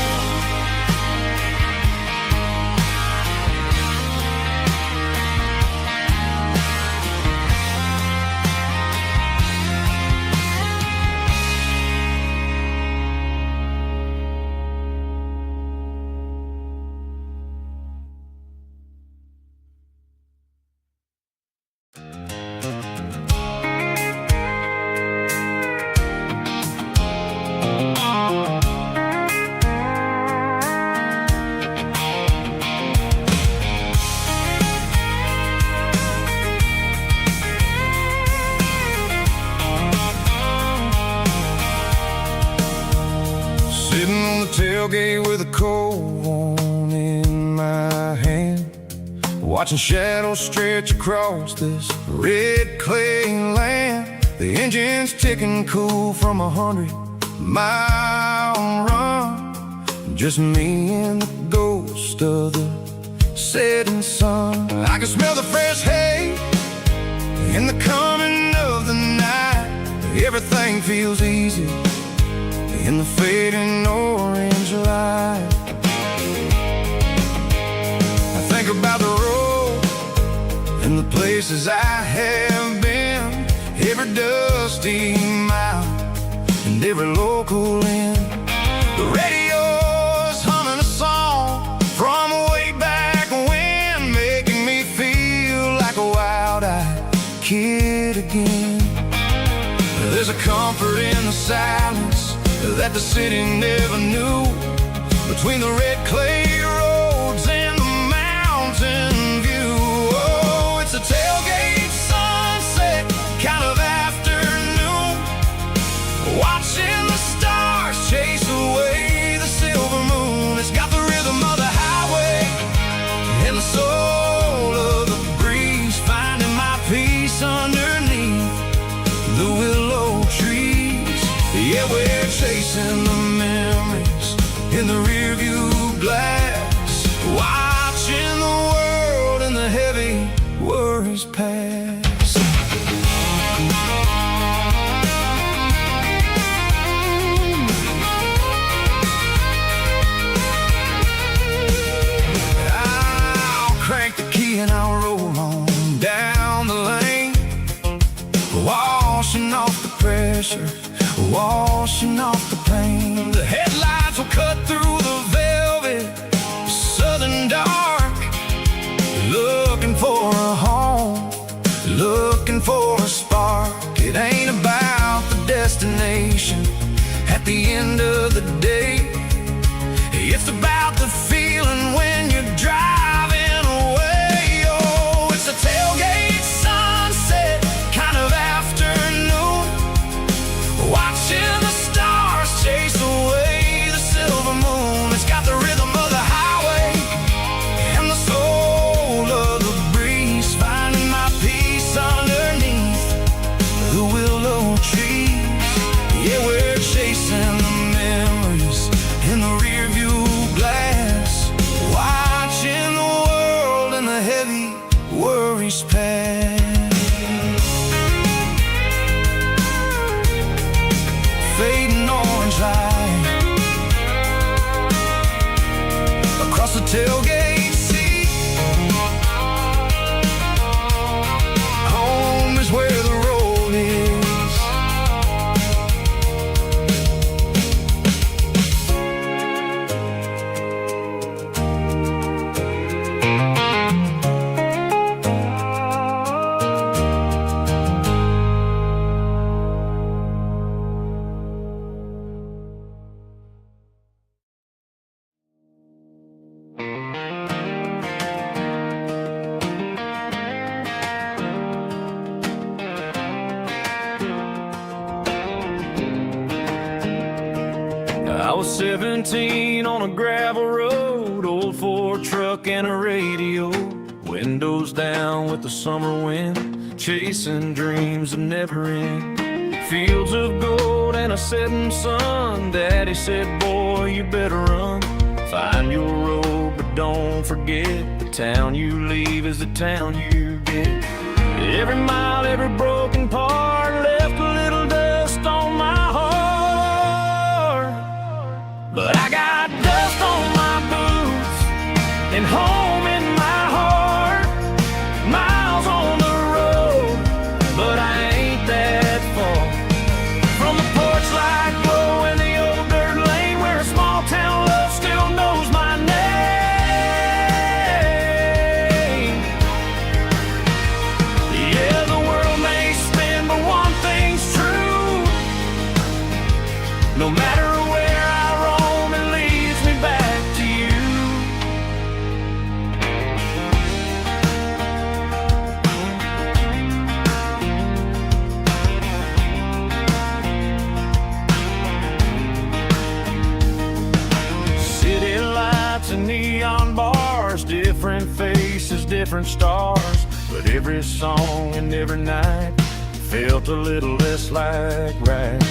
Sitting on the tailgate with a cold one in my hand, watching shadows stretch across this red clay land. The engine's ticking cool from 100-mile run. Just me and the ghost of the setting sun. I can smell the fresh hay in the coming of the night. Everything feels easy in the fading orange light. I think about the road and the places I have been, every dusty mile and every local inn. The radio's humming a song from way back when, making me feel like a wild-eyed kid again. There's a comfort in the silence that the city never knew, between the red clay roads and the mountain view. Oh, it's a tailgate sunset kind of afternoon, watching the stars chase away the silver moon. It's got the rhythm of the highway and the soul of the breeze, finding my peace underneath the willow trees. Yeah, we're chasing the memories in the rearview glass, watching the world and the heavy worries pass. I'll crank the key and I'll roll on down the lane, washing off the pressure, washing off the pain. The headlights will cut through the velvet southern dark, looking for a home, looking for a spark. It ain't about the destination at the end of the day, it's about the feeling when you're driving away. Oh, it's a tailgate sunset kind of afternoon, watching the stars chase away the silver moon. It's got the rhythm of the highway and the soul of the breeze, finding my peace underneath the willow trees. Yeah, we're chasing the memories in the rearview glass, watching the world and the heavy worries pass. Fading orange light across the tailgate seat. Home is where the road is. was 17 on a gravel road, old Ford truck and a radio, windows down with the summer wind, chasing dreams of never end. Fields of gold and a setting sun. Daddy said, boy, you better run. Find your road, but don't forget, the town you leave is the town you get. Every mile, every broken part left a little dust on my heart. But I got dust on my boots and home in my heart. Miles on the road, but I ain't that far from the porch light glow and the old dirt lane where a small town love still knows my name. Yeah, the world may spin, but one thing's true. No matter where I roam, it leads me back to you. City lights and neon bars, different faces, different stars, but every song and every night felt a little less like right.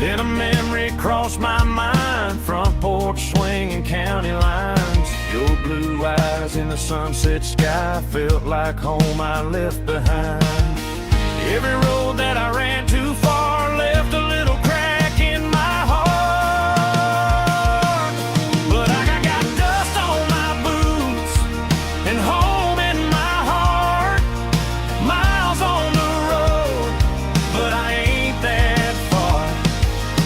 Then a memory crossed my mind, front porch swinging county lines. Your blue eyes in the sunset sky felt like home I left behind. Every road that I ran too far left a little crack in my heart. But I got dust on my boots and home in my heart. Miles on the road, but I ain't that far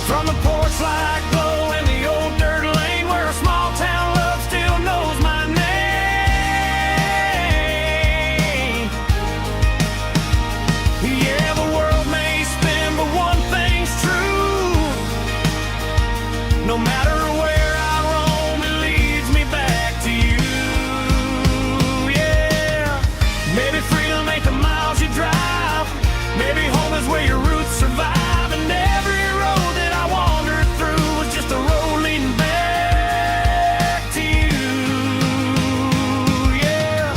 from the porch light glow and the old dirt lane where a small town love still knows my name. Yeah, the world may spin, but one thing's true. No matter where I roam, it leads me back to you. Yeah, maybe freedom ain't the miles you drive. Maybe home is where your roots survive. And every road that I wandered through was just a road leading back to you. Yeah.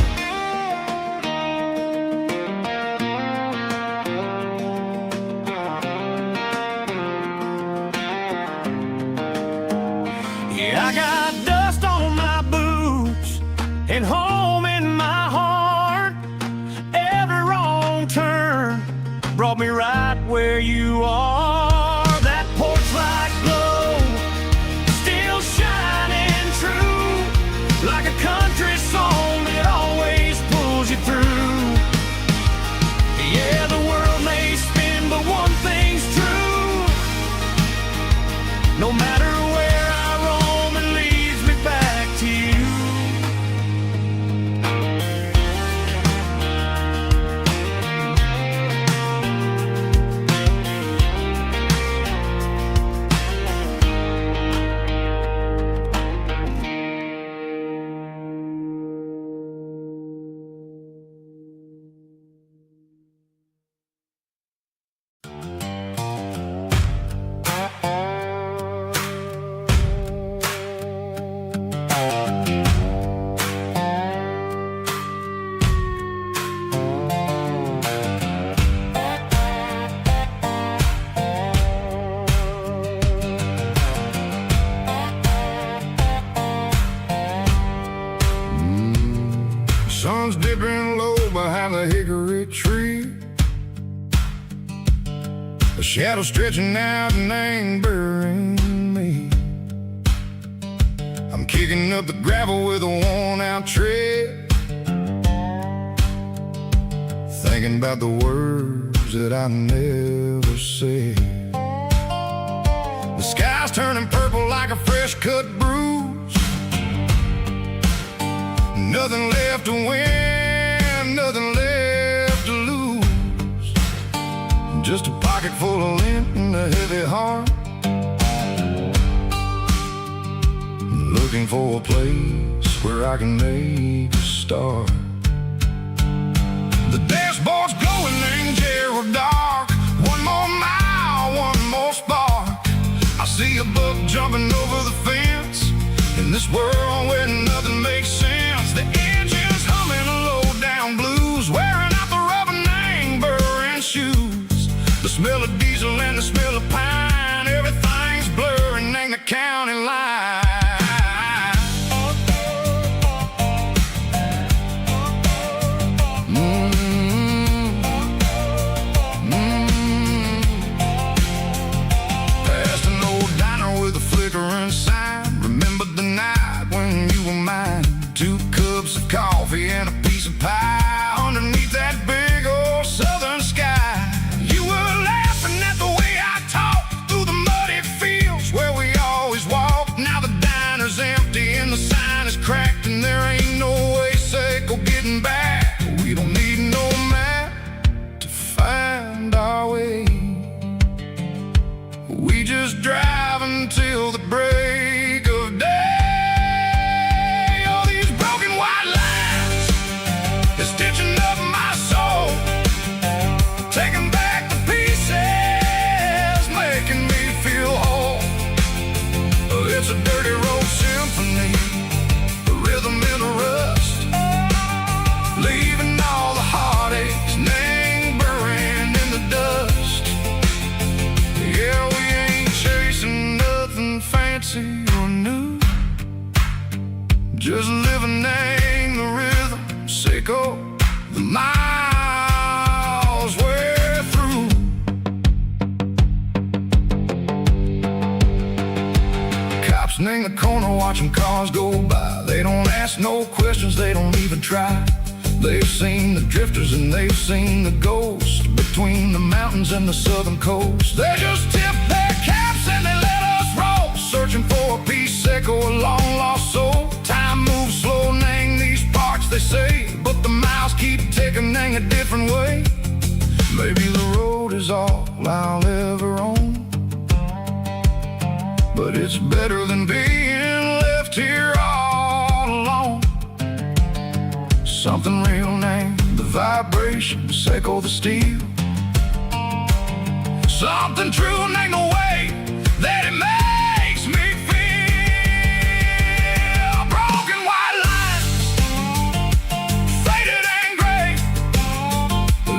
Yeah, I got dust on my boots and home in my heart. Every wrong turn brought me right where you are. That porch light glow still shining true, like a country song that always pulls you through. Yeah, the world may spin, but one thing's true. No matter where I roam, it leads me back to you. Sun's dipping low behind the hickory tree. The shadow stretching out and angering me. I'm kicking up the gravel with a worn-out tread, thinking about the words that I never said. The sky's turning purple like a fresh-cut bruise. Nothing left to win, nothing left to lose. Just a pocket full of lint and a heavy heart, looking for a place where I can make a start. The dashboard's glowing angel dark. One more mile, one more spark. I see a a buck jumping over the fence. In this world where nothing makes sense, the engine's humming a low-down blues, wearing out the rubbernang burring shoes. The smell of diesel and the smell of pine, everything's blurring in the county line. Past an old diner with a flickering sign, remember the night when you were mine. 2 cups of coffee and a piece of pie underneath that big old southern sky. You were laughing at the way I talked through the muddy fields where we always walked. Now the diner's empty and the sign is cracked, and there ain't no way Seco getting back. We don't need no map to find our way. We just drive until the break of day. All these broken white lines is stitching up my soul, taking back the pieces, making me feel whole. It's a dirty road symphony, a rhythm in a rust, leaving all the heartaches lingering in the dust. Yeah, we ain't chasing nothing fancy or new, just living in the rhythm, Seco, the miles we're through. Cops in the corner watching cars go by. They don't ask no questions, they don't even try. They've seen the drifters and they've seen the ghosts between the mountains and the southern coast. They just tip their caps and they let us roll, searching for a piece, Seco, a long lost soul. Time moves slow, nang these parts, they say, but the miles keep ticking, nang a different way. Maybe the road is all I'll ever own, but it's better than being left here all alone. Something real named the vibration, Seco the steel. Something true named the way that it makes me feel. Broken white lines, faded and gray,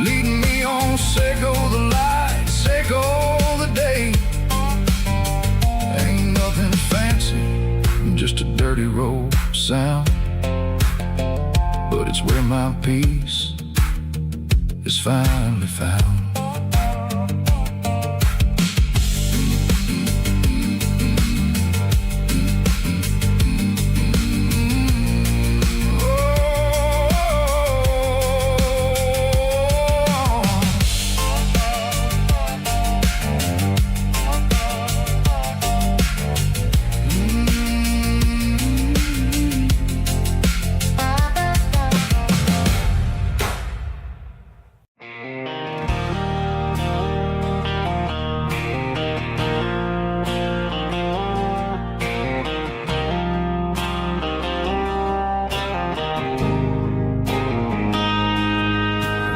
leading me on, Seco the light, Seco the day. Ain't nothing fancy, just a dirty road sound, but it's where my peace is finally found.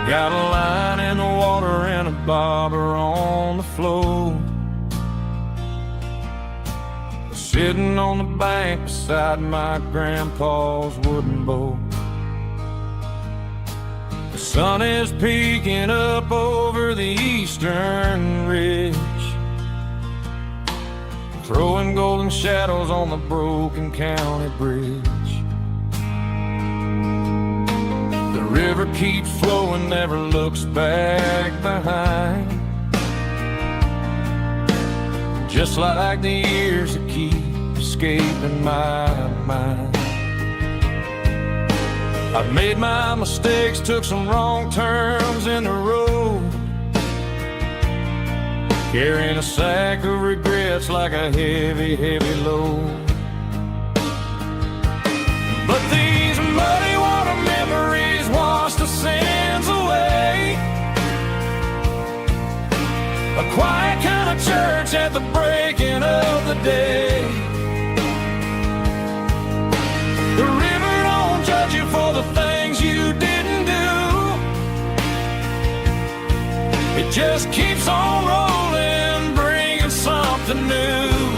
Got a line in the water and a bobber on the floor, sitting on the bank beside my grandpa's wooden boat. The sun is peeking up over the eastern ridge, throwing golden shadows on the broken county bridge. The river keeps flowing, never looks back behind, just like the years that keep escaping my mind. I've made my mistakes, took some wrong turns in the road, carrying a sack of regrets like a heavy, heavy load. But these muddy water memories wash the sins away. A quiet kind of church at the breaking of the day. The river don't judge you for the things you didn't do. It just keeps on rolling, bringing something new.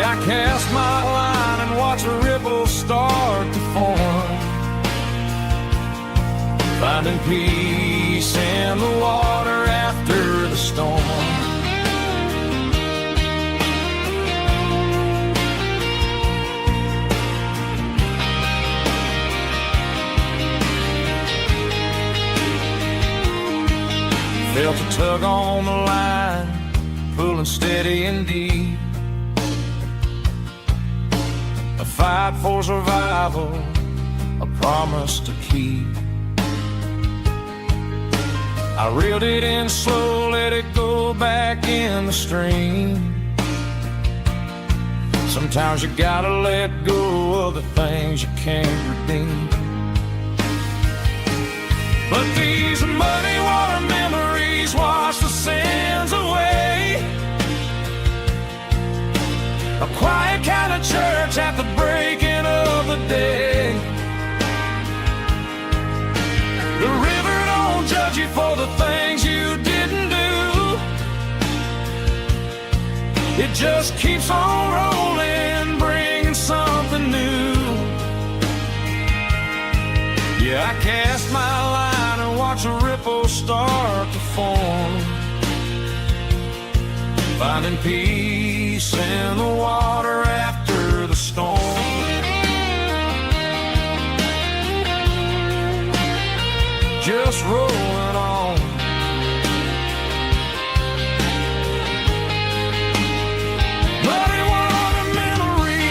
Yeah, I cast my line and watch a ripple start to form, finding peace in the water after the storm. Felt a tug on the line, pulling steady and deep. A fight for survival, a promise to keep. I reeled it in slow, let it go back in the stream. Sometimes you gotta let go of the things you can't redeem. But these muddy water memories wash the sins away. A quiet kind of church at the breaking of the day. The river don't judge you for the things you didn't do. It just keeps on rolling, bringing something new. Yeah, I cast my line and watch a ripple start to form, finding peace in the water after the storm. Just rolling on. Muddy water memory.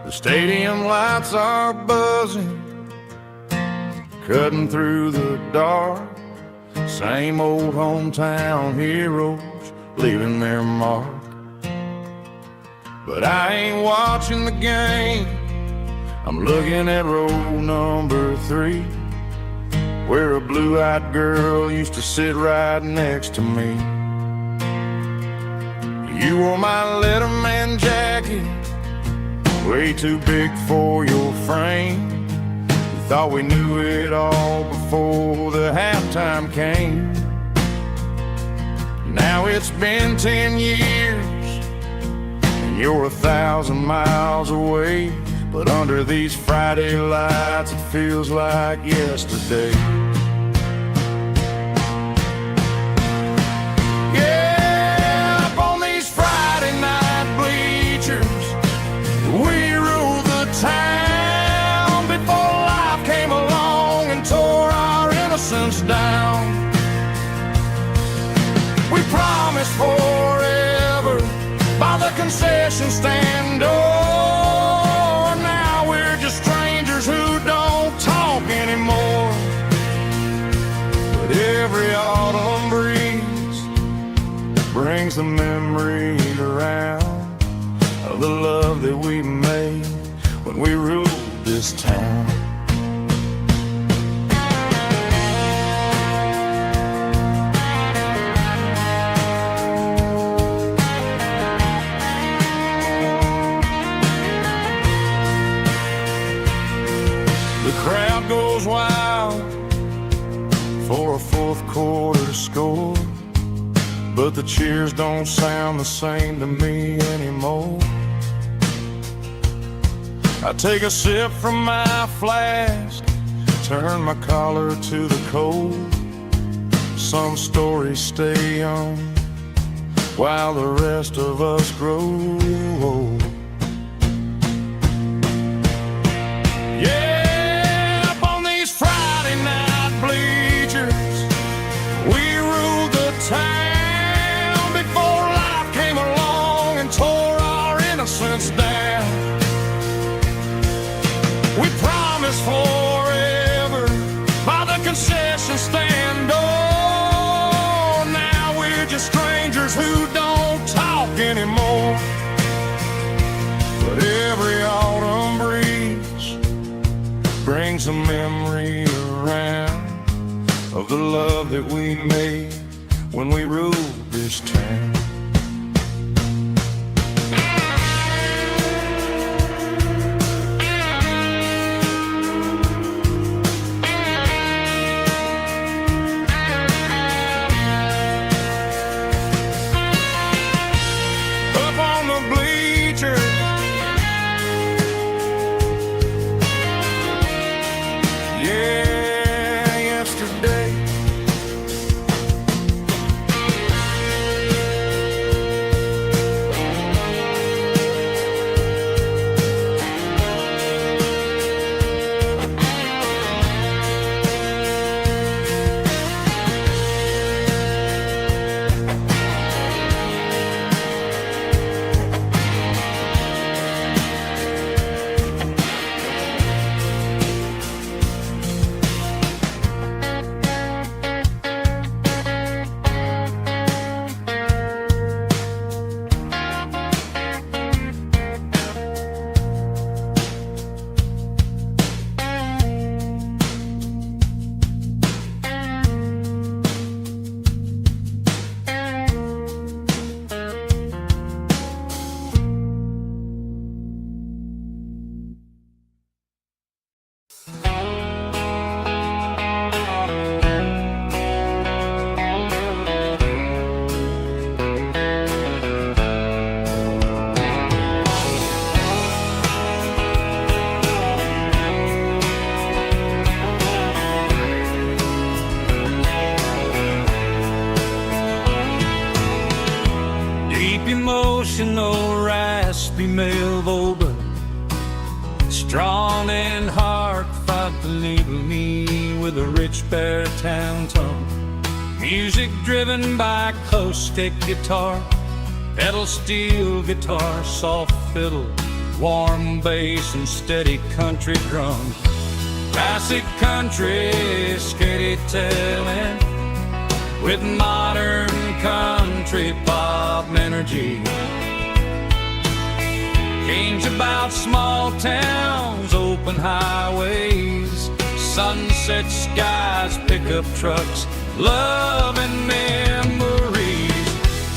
The stadium lights are buzzing, cutting through the dark. Same old hometown heroes leaving their mark. But I ain't watching the game, I'm looking at row number 3, where a blue-eyed girl used to sit right next to me. You wore my Letterman jacket, way too big for your frame. We thought we knew it all before the halftime came. Now it's been 10 years and you're 1,000 miles away, but under these Friday lights it feels like yesterday. Yeah, up on these Friday night bleachers, we ruled the town before life came along and tore our innocence down. We promised forever by the concession stand door. Now we're just strangers who don't talk anymore. But every autumn breeze brings the memories around of the love that we made when we ruled this town. The crowd goes wild for a fourth quarter score, but the cheers don't sound the same to me anymore. I take a sip from my flask, turn my collar to the cold. Some stories stay young while the rest of us grow old. Yeah, up on these Friday night bleachers, we ruled the town before life came along and tore our innocence down. We promised forever by the concession stand door. Now we're just strangers who don't talk love that we made when we ruled this town. Up on the bleachers, yeah, yesterday. Deep emotional, raspy male vocal, strong and heartfelt to label me with a rich baritone tone. Music driven by acoustic guitar, pedal steel guitar, soft fiddle, warm bass and steady country drums. Classic country storytelling with modern country pop energy. Games about small towns, open highways, sunset skies, pickup trucks, love and memories.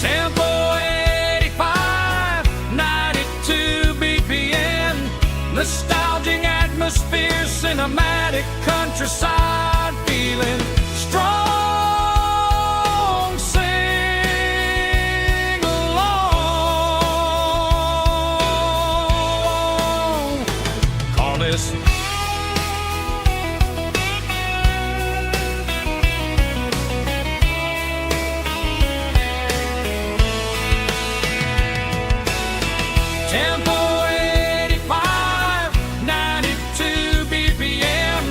Tempo 85, 92 BPM, nostalgic atmosphere, cinematic countryside feeling strong. Tempo 85, 92 BPM,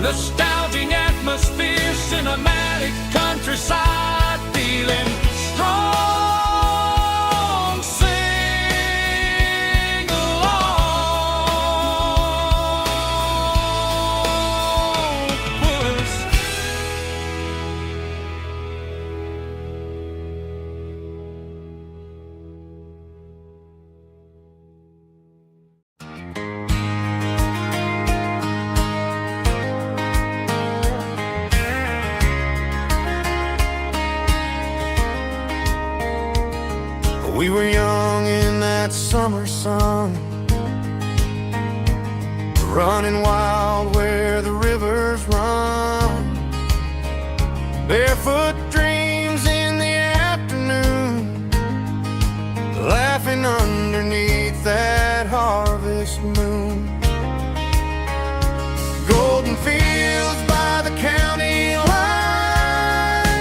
nostalgic atmosphere, cinematic countryside feeling strong. Sing along, puss. We were young in that summer sun, running wild where the rivers run, barefoot dreams in the afternoon, laughing underneath that harvest moon. Golden fields by the county line,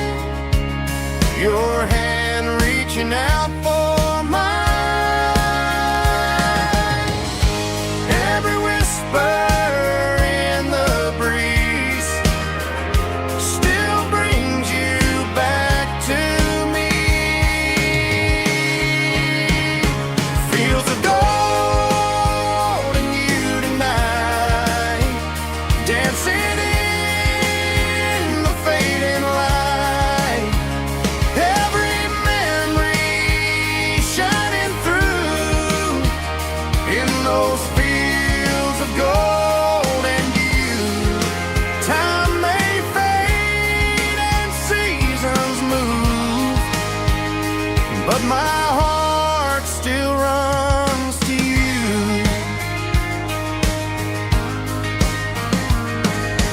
your hand reaching out for mine. Every whisper in the breeze still brings you back to me. Feels of gold in you tonight, dancing in the fading light. Every memory but my heart still runs to you.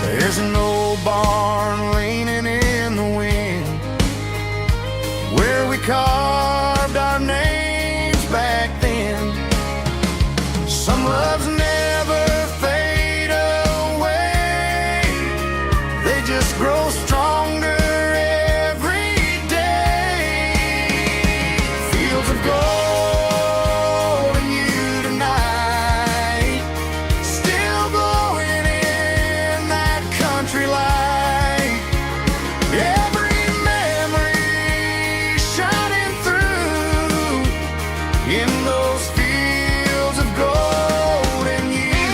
There's an old barn leaning in the wind where we carved our names back then. Some loves never fade away, they just grow stronger every day. Fields of gold in you tonight, still glowing in that country light. Every memory shining through in those fields of gold in you.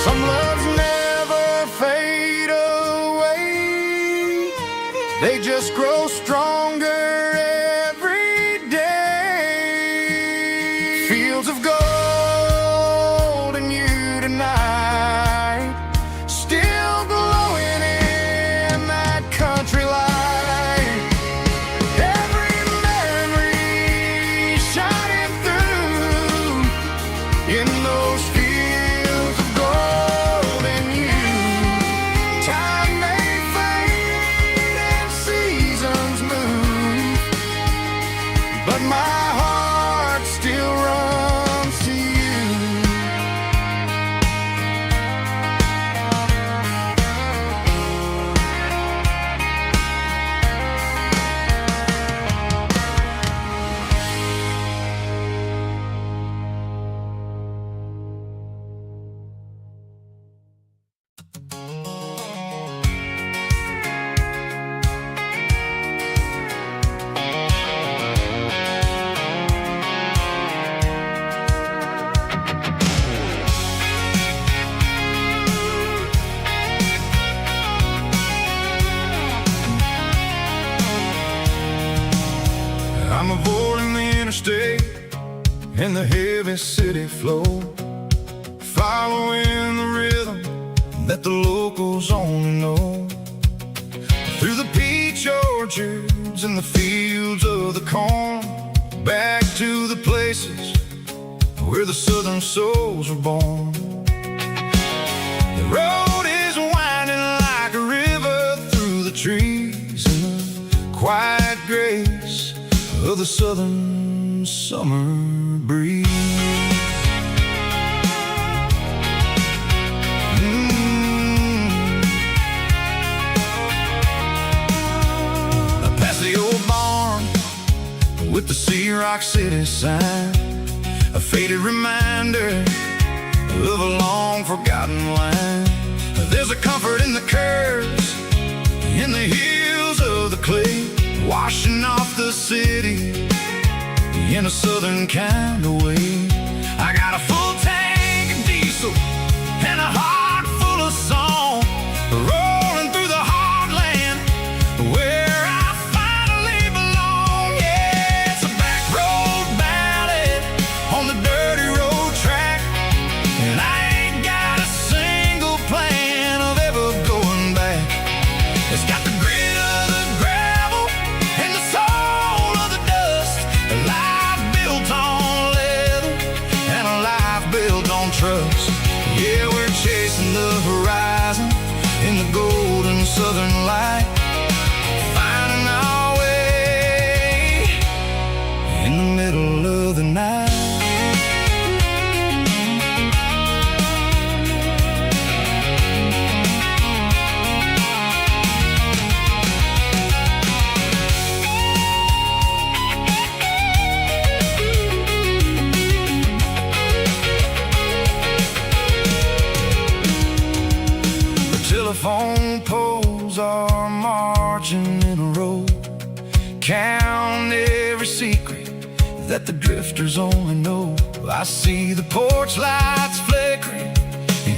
Some loves never fade away, they just grow stronger every day. Fields of gold in you tonight, still glowing in that country light. Every memory shining through in those fields of gold in you. Time may fade and seasons move, but my heart still runs to you. I'm avoiding the interstate and the heavy city flow, following the rhythm that the locals only know. Through the peach orchards and the fields of the corn, back to the places where the southern souls were born. The road is winding like a river through the trees in the quiet grace of the southern summer breeze. Past the old barn with the Sea Rock City sign, a faded reminder of a long forgotten line. There's a comfort in the curves, in the hills of the clay, washing off the city in a southern kind of way. I got a full tank of diesel and a heart full of song, rolling through the heartland where I finally belong. Yeah, it's a back road ballad on the dirty road track, and I ain't got a single plan of ever going back. It's got the grit of the gravel and the soul of the dust, a life built on leather and a life built on trust. Yeah, we're chasing the horizon in the golden southern light, finding our way in the middle of the night. Telephone poles are marching in a row, count every secret that the drifters only know. I see the porch lights flickering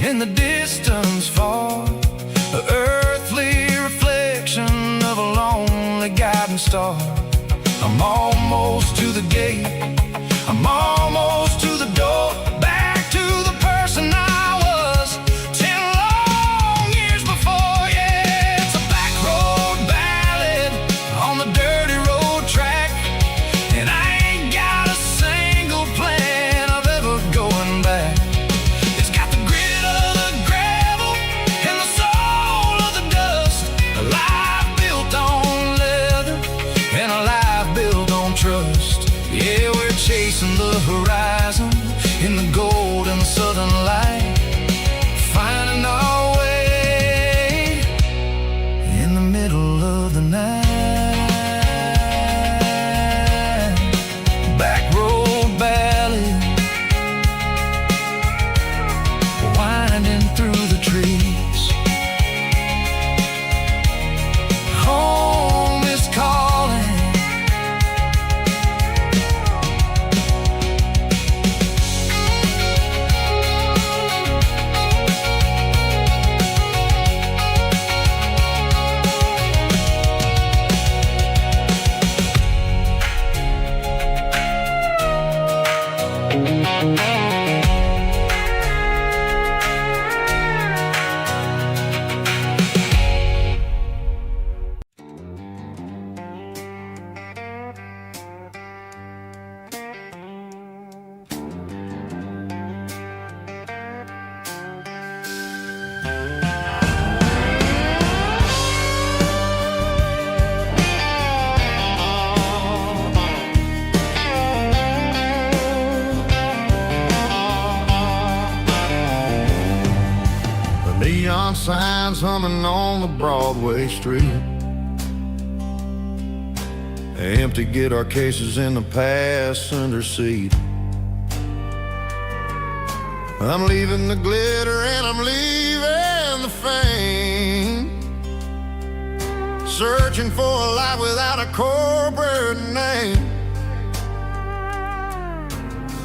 in the distance far, an earthly reflection of a lonely guiding star. I'm almost to the gate, I'm almost to the door, back to the person I was. Neon signs humming on the Broadway street. Empty guitar cases in the passenger seat. I'm leaving the glitter and I'm leaving the fame, searching for a life without a corporate name.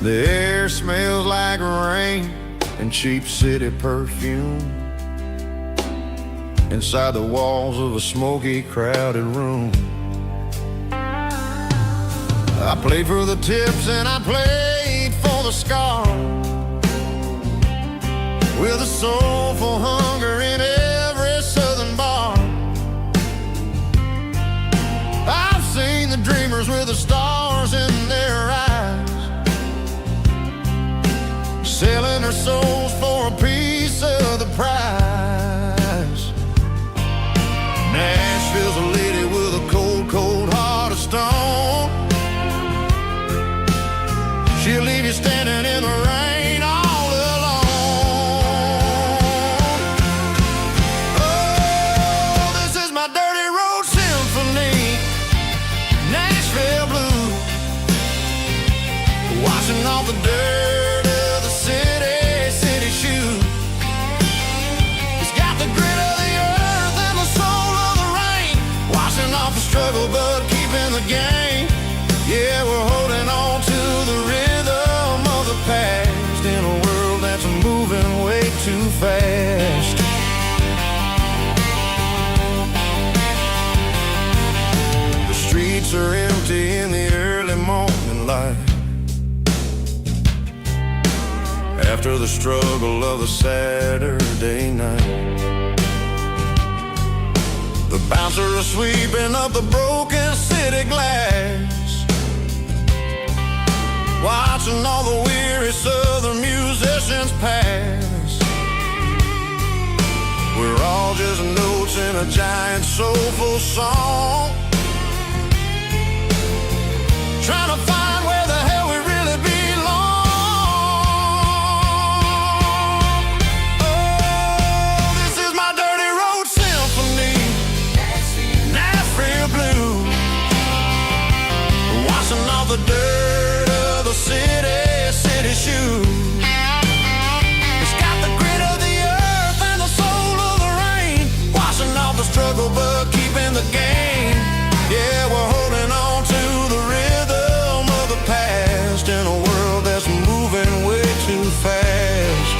The air smells like rain and cheap city perfume inside the walls of a smoky, crowded room. I played for the tips and I played for the scars, with a soulful hunger in every southern bar. I've seen the dreamers with the stars in their eyes, selling their souls for a piece of the prize. Nashville's a lady with a cold, cold heart of stone. She'll leave you standing in the rain all alone. Oh, this is my dirty road symphony, Nashville blues, washing off the dirt of the city shoes. It's got the grit of the earth and the soul of the rain, washing off the struggle but keeping the game. Yeah, we're holding on to the rhythm of the past in a world that's moving way too fast. The streets are empty in the early morning light, after the struggle of the Saturday night. The bouncers are sweeping up the broken city glass, watching all the weary southern musicians pass. We're all just notes in a giant soulful song, trying to find where the hell we really belong. Oh, this is my dirty road symphony, Nashville blues, washing off the dirt of the city shoes. It's got the grit of the earth and the soul of the rain, washing off the struggle but keeping the game. Yeah, we're holding on to the rhythm of the past in a world that's moving way too fast.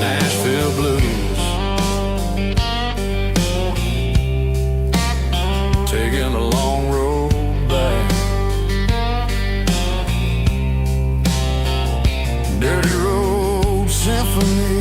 Nashville blues, taking a long road back. Dirty road symphony.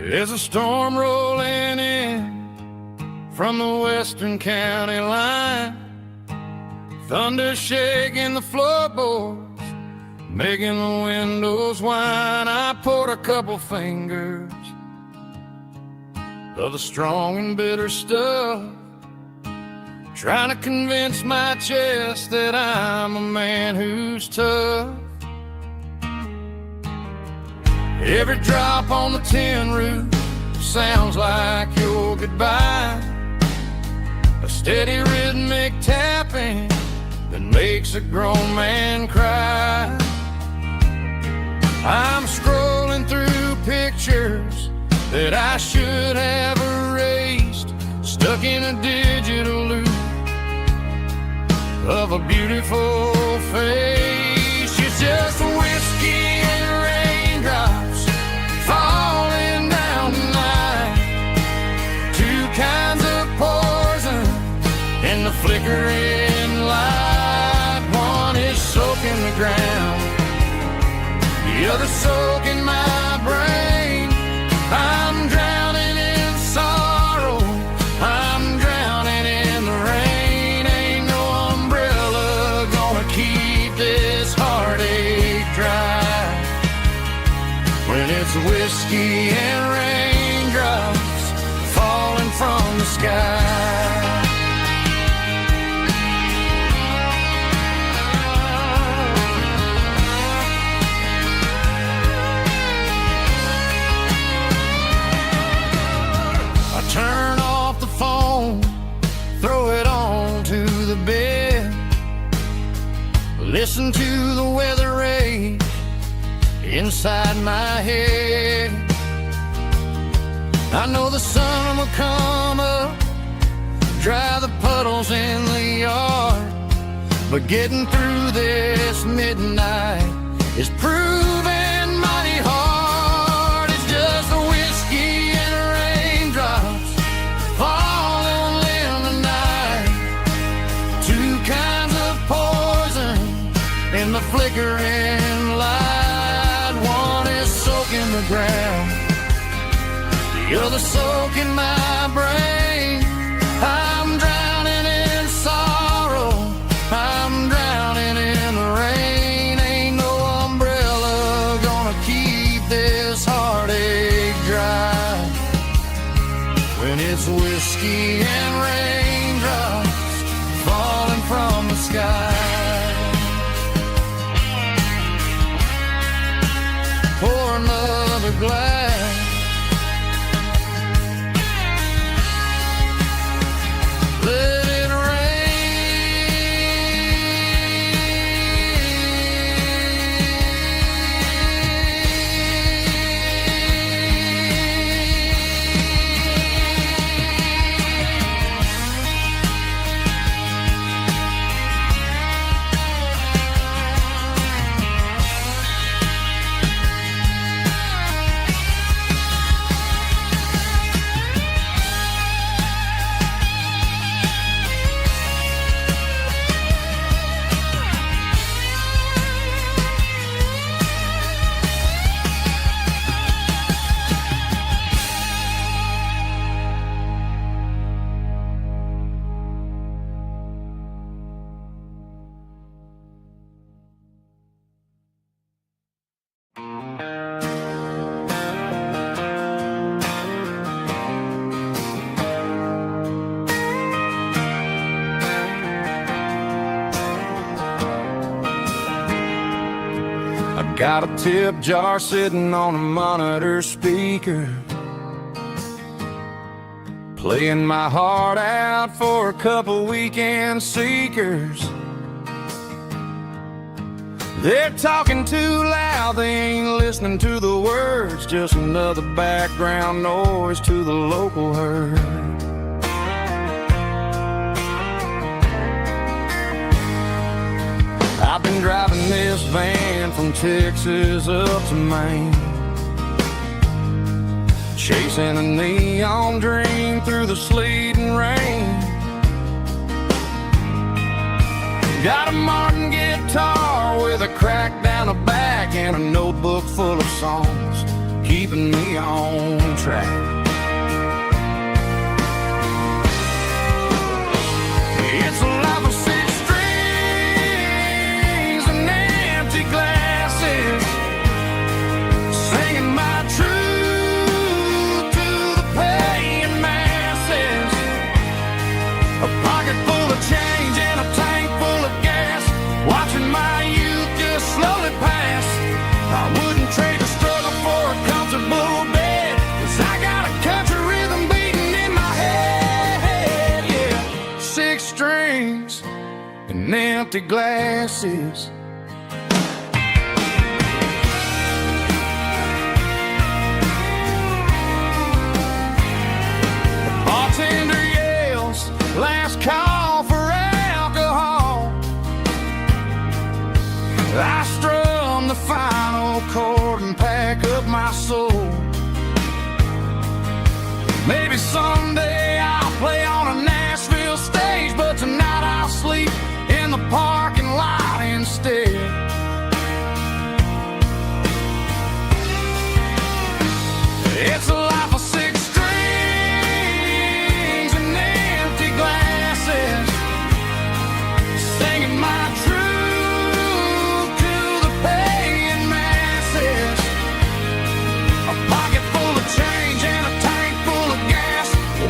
There's a storm rolling in from the western county line, thunder shaking the floorboards, making the windows whine. I poured a couple fingers of the strong and bitter stuff, trying to convince my chest that I'm a man who's tough. Every drop on the tin roof sounds like your goodbye, a steady rhythmic tapping that makes a grown man cry. I'm scrolling through pictures that I should have erased, stuck in a digital loop of a beautiful face. It's just whiskey and raindrops falling down tonight, two kinds of poison in the flickering light. One is soaking the ground, the other soaking my brain. I'm drowning in sorrow, I'm drowning in the rain. Ain't no umbrella gonna keep this heartache dry when it's whiskey and raindrops falling from the sky. Turn off the phone, throw it on to the bed, listen to the weather rage inside my head. I know the sun will come up, dry the puddles in the yard, but getting through this midnight is proving mighty hard. It's just a whiskey and raindrops falling in the night, two kinds of poison in the flickering light. One is soaking the ground, the other soaking my brain. I'm drowning in sorrow, I'm drowning in the rain. Ain't no umbrella gonna keep this heartache dry when it's whiskey and raindrops falling from the sky. Pour another glass, let it got a tip jar sitting on a monitor speaker, playing my heart out for a couple weekend seekers. They're talking too loud, they ain't listening to the words, just another background noise to the local herd. I've been driving this van from Texas up to Maine, chasing a neon dream through the sleet and rain. Got a Martin guitar with a crack down the back and a notebook full of songs. keeping me on track. It's a life of six strings and empty glasses, singing my truth to the paying masses. A pocket full of change and a tank full of gas, watching my youth just slowly pass. I wouldn't trade the struggle for a comfortable bed, 'cause I got a country rhythm beating in my head, yeah. Six strings and empty glasses. The bartender yells, last call for alcohol. I strum the final chord and pack up my soul. Maybe someday I'll play on a Nashville stage, but tonight I'll sleep in the parking lot instead. It's a life of six strings and empty glasses, singing my truth to the paying masses. A pocket full of change and a tank full of gas,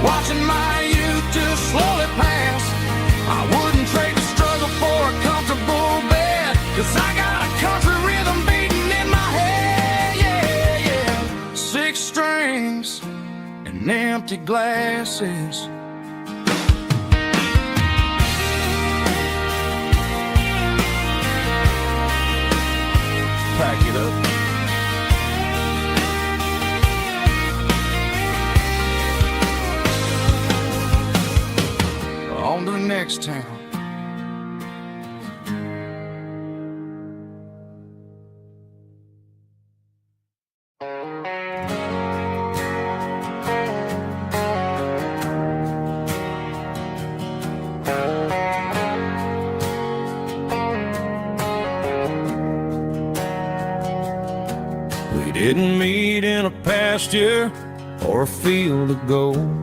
watching my youth just slowly pass. I wouldn't trade the struggle for a comfortable bed, 'cause I got a country rhythm beating in my head, yeah, yeah. Six strings and empty glasses. Pack it up. On to the next town. We didn't meet in a pasture or a field of gold.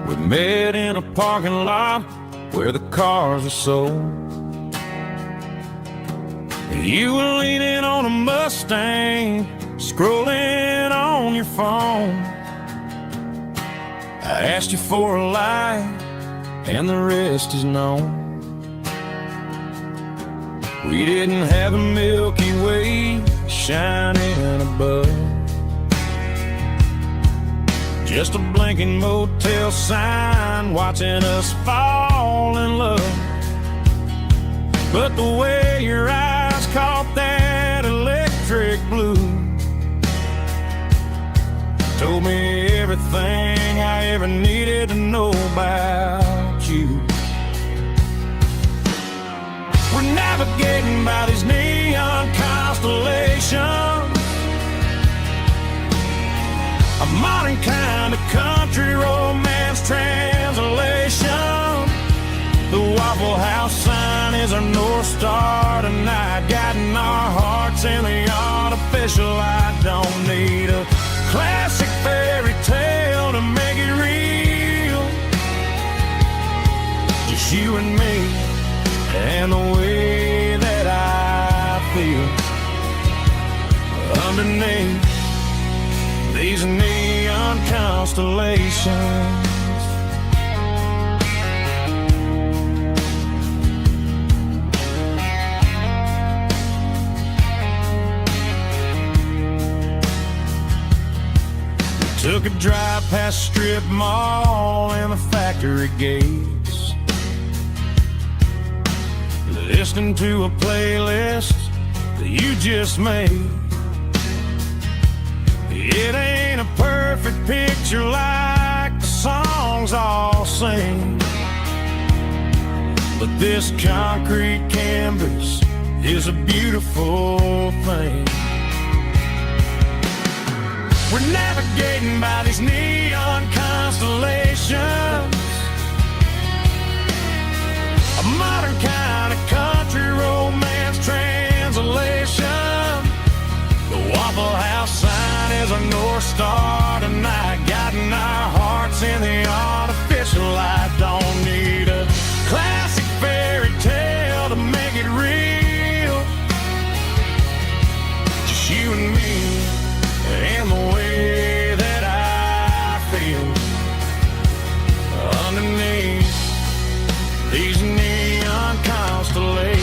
We met in a parking lot where the cars are sold. You were leaning on a Mustang, scrolling on your phone. I asked you for a light, and the rest is known. We didn't have a Milky Way shining above, just a blinking motel sign watching us fall in love. But the way your eyes caught that electric blue told me everything I ever needed to know about you. We're navigating by these neon constellations, a modern kind of country romance translation. The Waffle House sign is our North Star tonight, guiding our hearts in the artificial. I don't need a classic fairy tale to make it real, just you and me and the way that I feel underneath these neon constellations. Took a drive past strip mall and the factory gates, listening to a playlist that you just made. It ain't a perfect picture like the songs all sing, but this concrete canvas is a beautiful thing. We're navigating by these neon constellations, a modern kind of country romance translation. The as our North Star tonight, guiding our hearts in the artificial light. Don't need a classic fairy tale to make it real. Just you and me and the way that I feel underneath these neon constellations.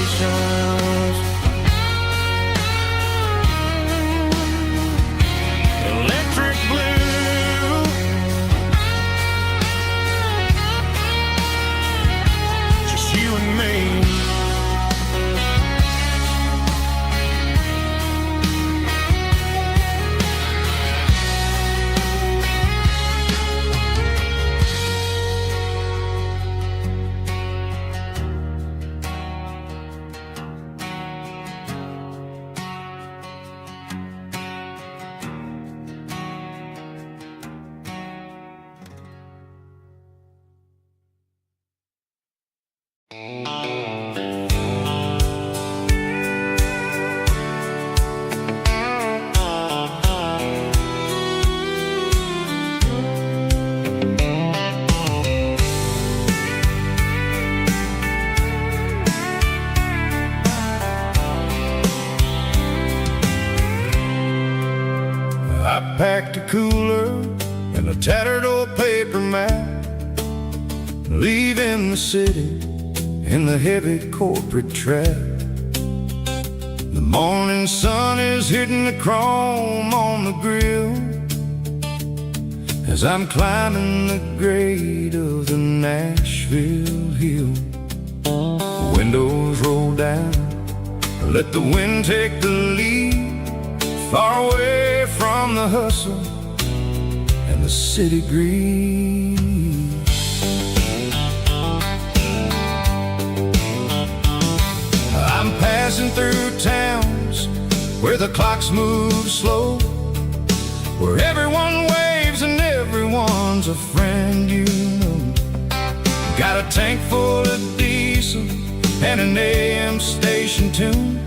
Electric blue, just you and me. I packed a cooler and a tattered old paper map, leaving the city in the heavy corporate trap. The morning sun is hitting the chrome on the grill as I'm climbing the grade of the Nashville hill. Windows roll down, let the wind take the lead, far away from the hustle and the city greed. I'm passing through towns where the clocks move slow, where everyone waves and everyone's a friend you know. Got a tank full of diesel and an AM station tune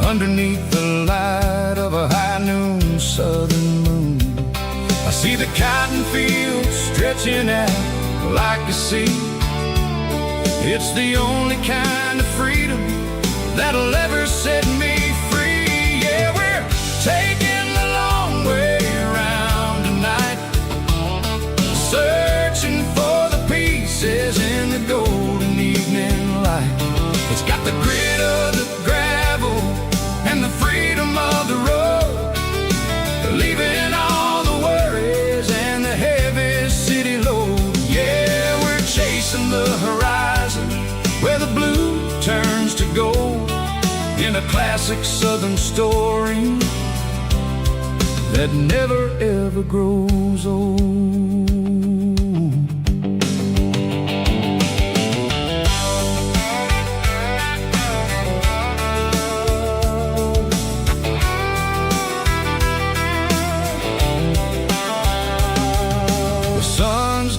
underneath the light of a high noon southern moon. I see the cotton fields stretching out like a sea. It's the only kind of freedom that'll ever set me free. Yeah, we're taking the long way around tonight, searching for the pieces in the golden evening light. It's got the grit of the gravel and the freedom of the road, leaving all the worries and the heavy city load. Yeah, we're chasing the horizon where the blue turns to gold, in a classic southern story that never ever grows old.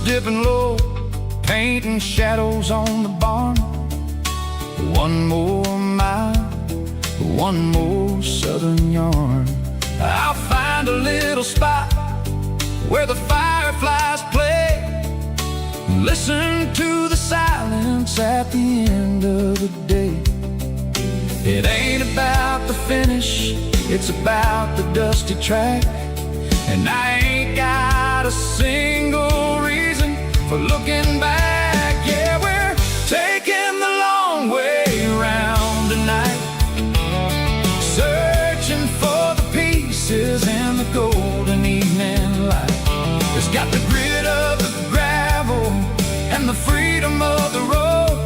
Dipping low, painting shadows on the barn. One more mile, one more southern yarn. I'll find a little spot where the fireflies play, listen to the silence at the end of the day. It ain't about the finish, it's about the dusty track. And I ain't got a single reason for looking back. Yeah, we're taking the long way around tonight, searching for the pieces in the golden evening light. It's got the grit of the gravel and the freedom of the road,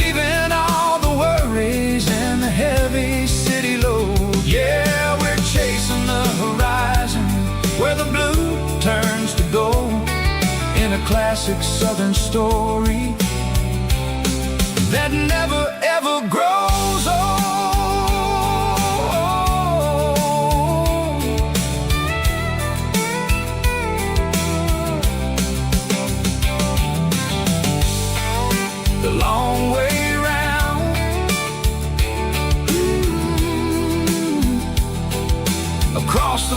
leaving all the worries and the heavy city load. Yeah, we're chasing the horizon where the blue turns to gold, in a classic southern story that never ever grows old. The long way round, across the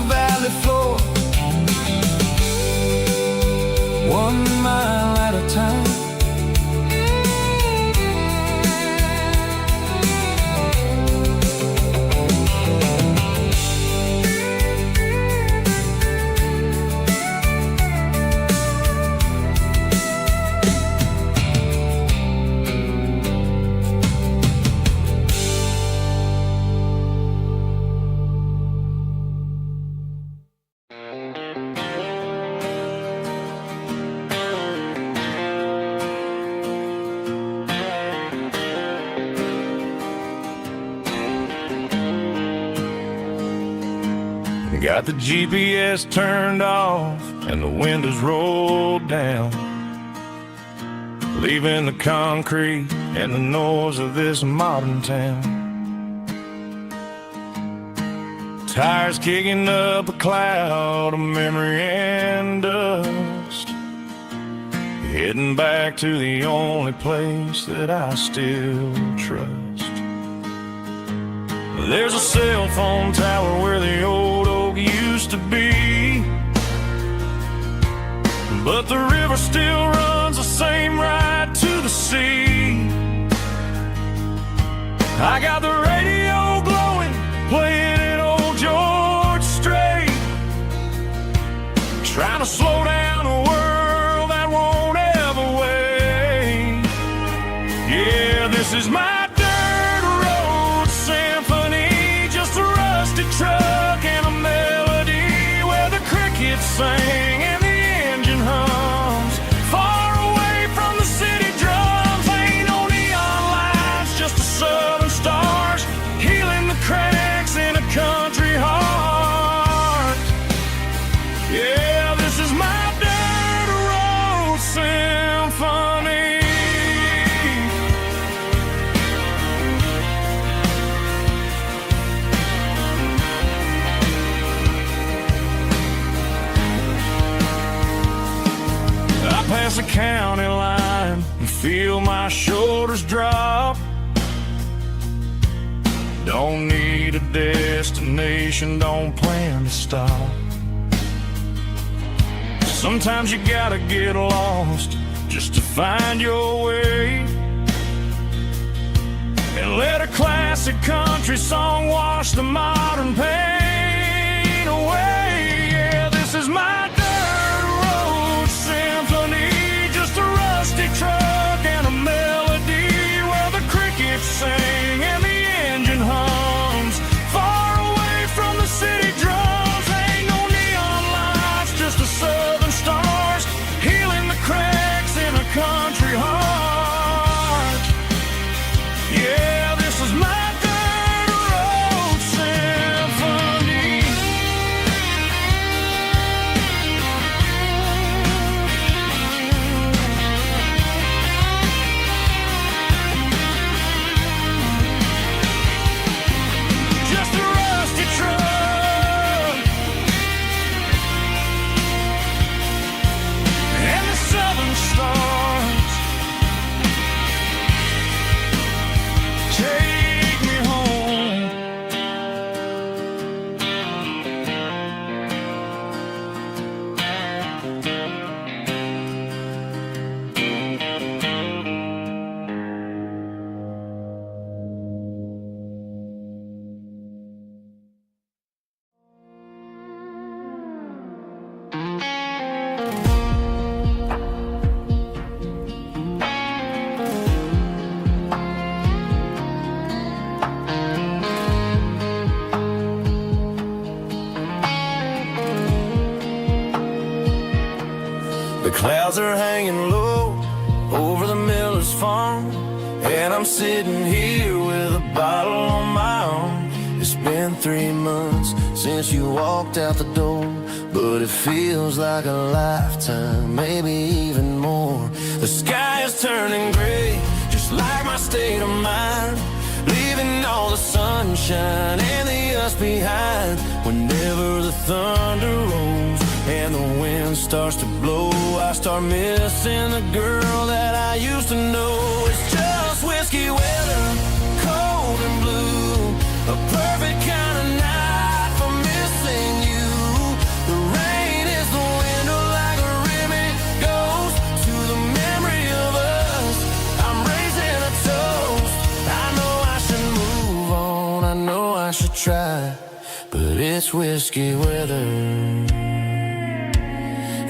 Got the GPS turned off and the windows rolled down, leaving the concrete and the noise of this modern town. Tires kicking up a cloud of memory and dust, heading back to the only place that I still trust. There's a cell phone tower where the old oak used to be, but the river still runs the same right to the sea. I got the radio glowing, playing it old George Strait, trying to slow down a world that won't ever wait. Yeah, this is my dirt road symphony, just a rusty truck and a melody where the crickets sing and the engine hums, far away from the city drums. Ain't no neon lights, just the southern stars healing the cracks in a country heart. Yeah, this is my dirt road symphony. I pass a county line and feel my shoulders drop. Don't need a destination, don't plan to stop. Sometimes you gotta get lost just to find your way, and let a classic country song wash the modern pain away. Yeah, this is my dirt road symphony, just a rusty truck and a melody where the crickets sing and the engine hums, far away from the city drums. Ain't no neon lights, just the southern stars healing the cracks in a country heart. Yeah, this is my dirt road symphony. Just a rusty truck and the southern stars take me home. The clouds are hanging low over the miller's farm, and I'm sitting here with a bottle on my arm. It's been 3 months since you walked out the door, but it feels like a lifetime, maybe even more. The sky is turning gray, just like my state of mind, leaving all the sunshine and the us behind. Whenever the thunder rolls and the wind starts to blow, I start missing the girl that I used to know. It's just whiskey weather, cold and blue, a perfect kind of night for missing you. The rain is the window like a ribbon goes to the memory of us. I'm raising a toast. I know I should move on, I know I should try, but it's whiskey weather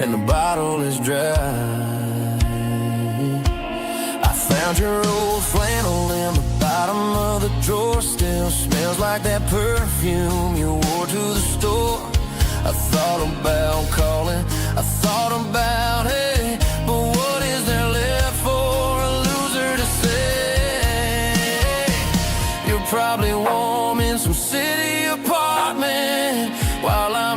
and the bottle is dry. I found your old flannel in the bottom of the drawer, still smells like that perfume you wore to the store. I thought about calling, I thought about, hey, but what is there left for a loser to say? You're probably warm in some city apartment while I'm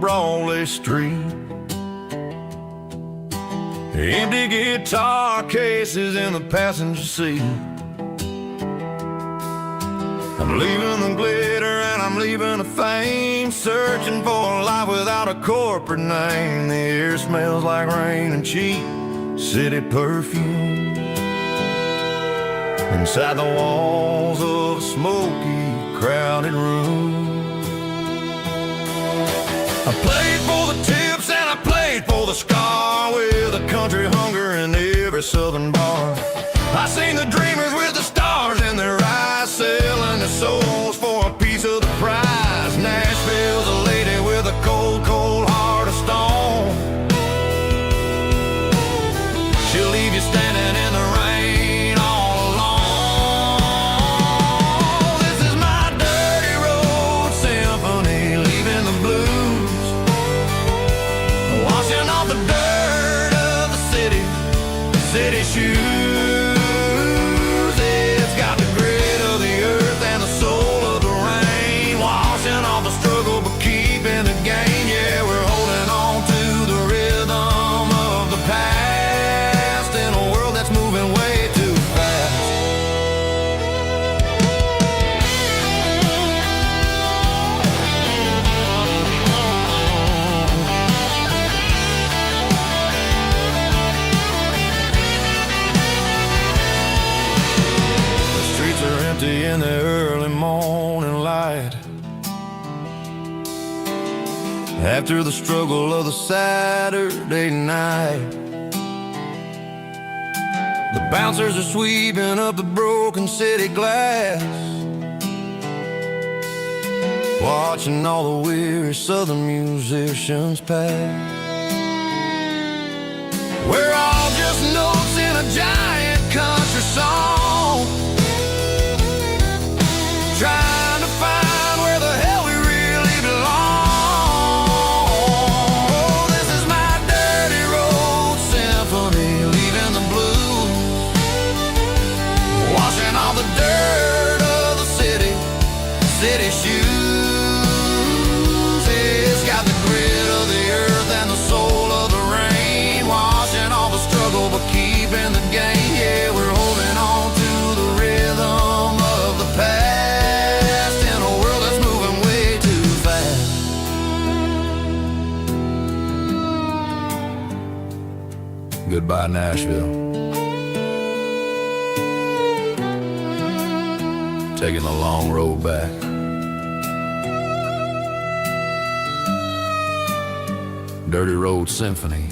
Broadway Street. Empty guitar cases in the passenger seat. I'm leaving the glitter and I'm leaving the fame, searching for a life without a corporate name. The air smells like rain and cheap city perfume. Inside the walls of a smoky, crowded room. I played for the tips and I played for the scar, with a country hunger in every southern bar. I seen the dreamers with the stars in their eyes, selling their souls for a piece of the prize. Nashville's a lady with a cold, cold heart of stone. She'll leave you standing in the rain all alone. This is my dirty road symphony, leaving the blues, washing off the dirt of the city shoes. It's got the grit of the earth and the soul of the rain, washing off the struggle but keeping the gain. Yeah, we're holding on to the rhythm of the past in a world that's moving way too fast. The streets are empty in the early morning light, after the struggle of the Saturday night. The bouncers are sweeping up the broken city glass, watching all the weary southern musicians pass. We're all just notes in a giant country song, trying to find where the hell we really belong. Oh, this is my dirty road symphony, leaving the blues, washing all the dirt of the city shoes. It's got the grit of the earth and the soul of the rain, washing all the struggle but keeping the gain. Yeah, we're holding on to the rhythm of the past in a world that's moving way too fast. Goodbye, Nashville. Taking the long road back. Dirty Road Symphony.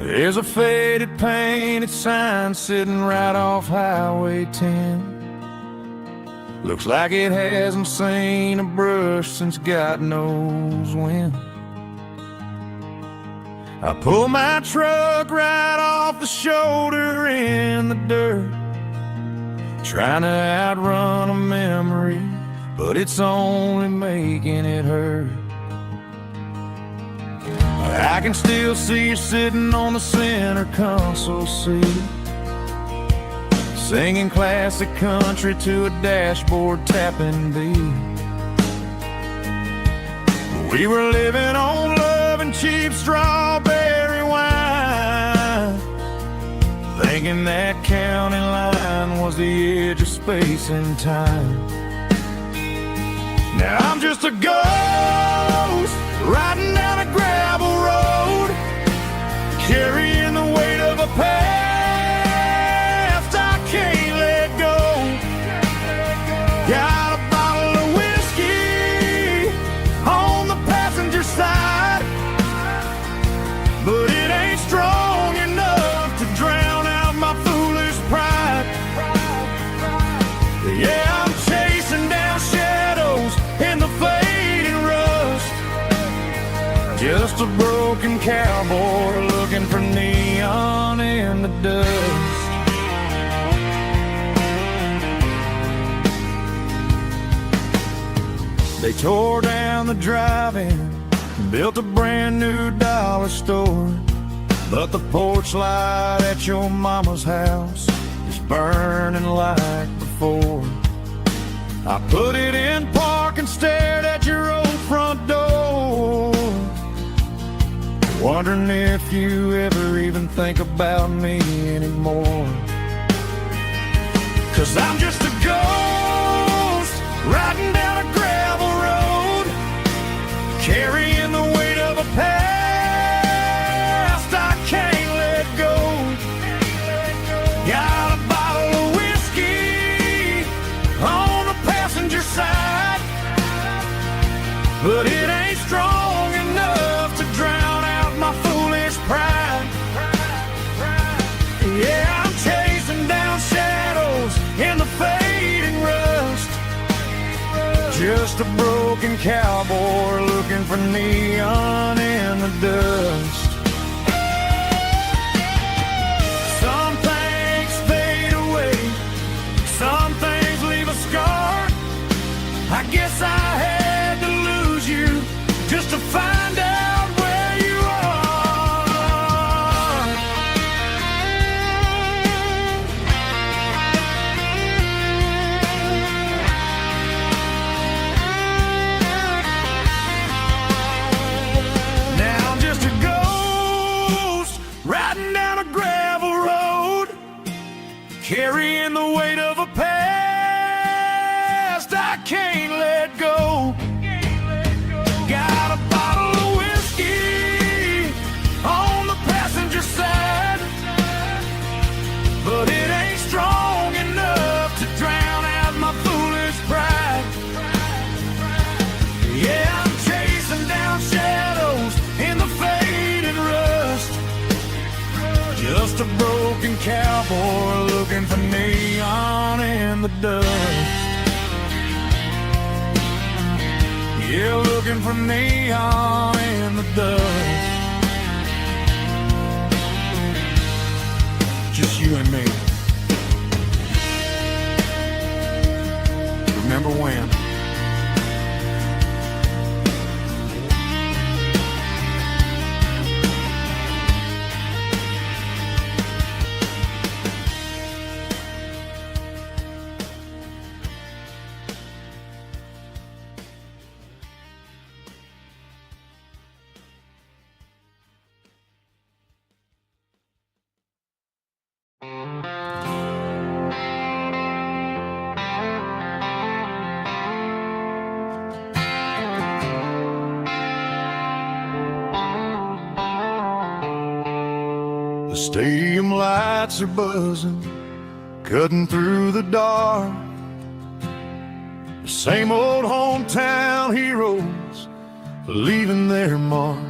There's a faded painted sign sitting right off Highway 10. Looks like it hasn't seen a brush since God knows when. I pull my truck right off the shoulder in the dirt, trying to outrun a memory, but it's only making it hurt. I can still see you sitting on the center console seat, singing classic country to a dashboard tapping beat. We were living on love and cheap strawberry wine, thinking that county line was the edge of space and time. Now I'm just a ghost riding down a gravel road, carrying the weight of a past I can't let go. Got a bottle of whiskey on the passenger side, but it ain't strong enough to drown out my foolish pride. Yeah, I'm chasing down shadows in the fading rust, just a broken cowboy looking for neon in the dust. They tore down the drive-in, built a brand new dollar store, but the porch light at your mama's house is burning like before. I put it in park and stared at your old front door, wondering if you ever even think about me anymore. 'Cause I'm just a ghost riding down a gravel road, carrying the weight of a past I can't let go. Got a bottle of whiskey on the passenger side, but it ain't strong enough to drown out my foolish pride. Yeah, I'm chasing down shadows in the fading rust, just a broken cowboy looking for neon in the dust. Some things fade away, some things leave a scar. I guess I had to lose you just to find out where you are. Now I'm just a ghost riding down a gravel road, carrying the weight of a past I can't let go. Got a bottle of whiskey on the passenger side, but it ain't strong enough to drown out my foolish pride. Yeah, I'm chasing down shadows in the fading rust, just a broken cowboy looking for neon in the dust. Yeah, looking for neon in the dust. Just you and me. Remember when? The stadium lights are buzzing, cutting through the dark. The same old hometown heroes leaving their mark.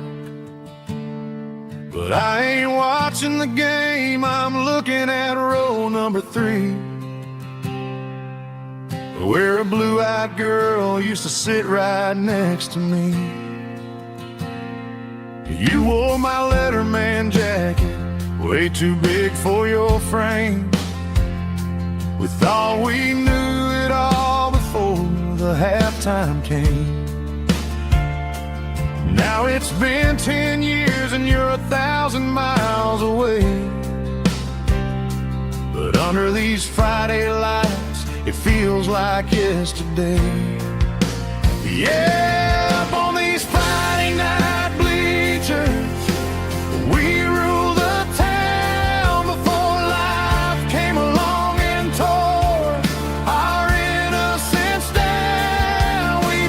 But I ain't watching the game, I'm looking at row number 3, where a blue-eyed girl used to sit right next to me. You wore my Letterman jacket, way too big for your frame. We thought we knew it all before the halftime came. Now it's been 10 years and you're 1,000 miles away, but under these Friday lights it feels like yesterday. Yeah, up on these Friday night bleachers we rule the town before life came along and tore our innocence down. We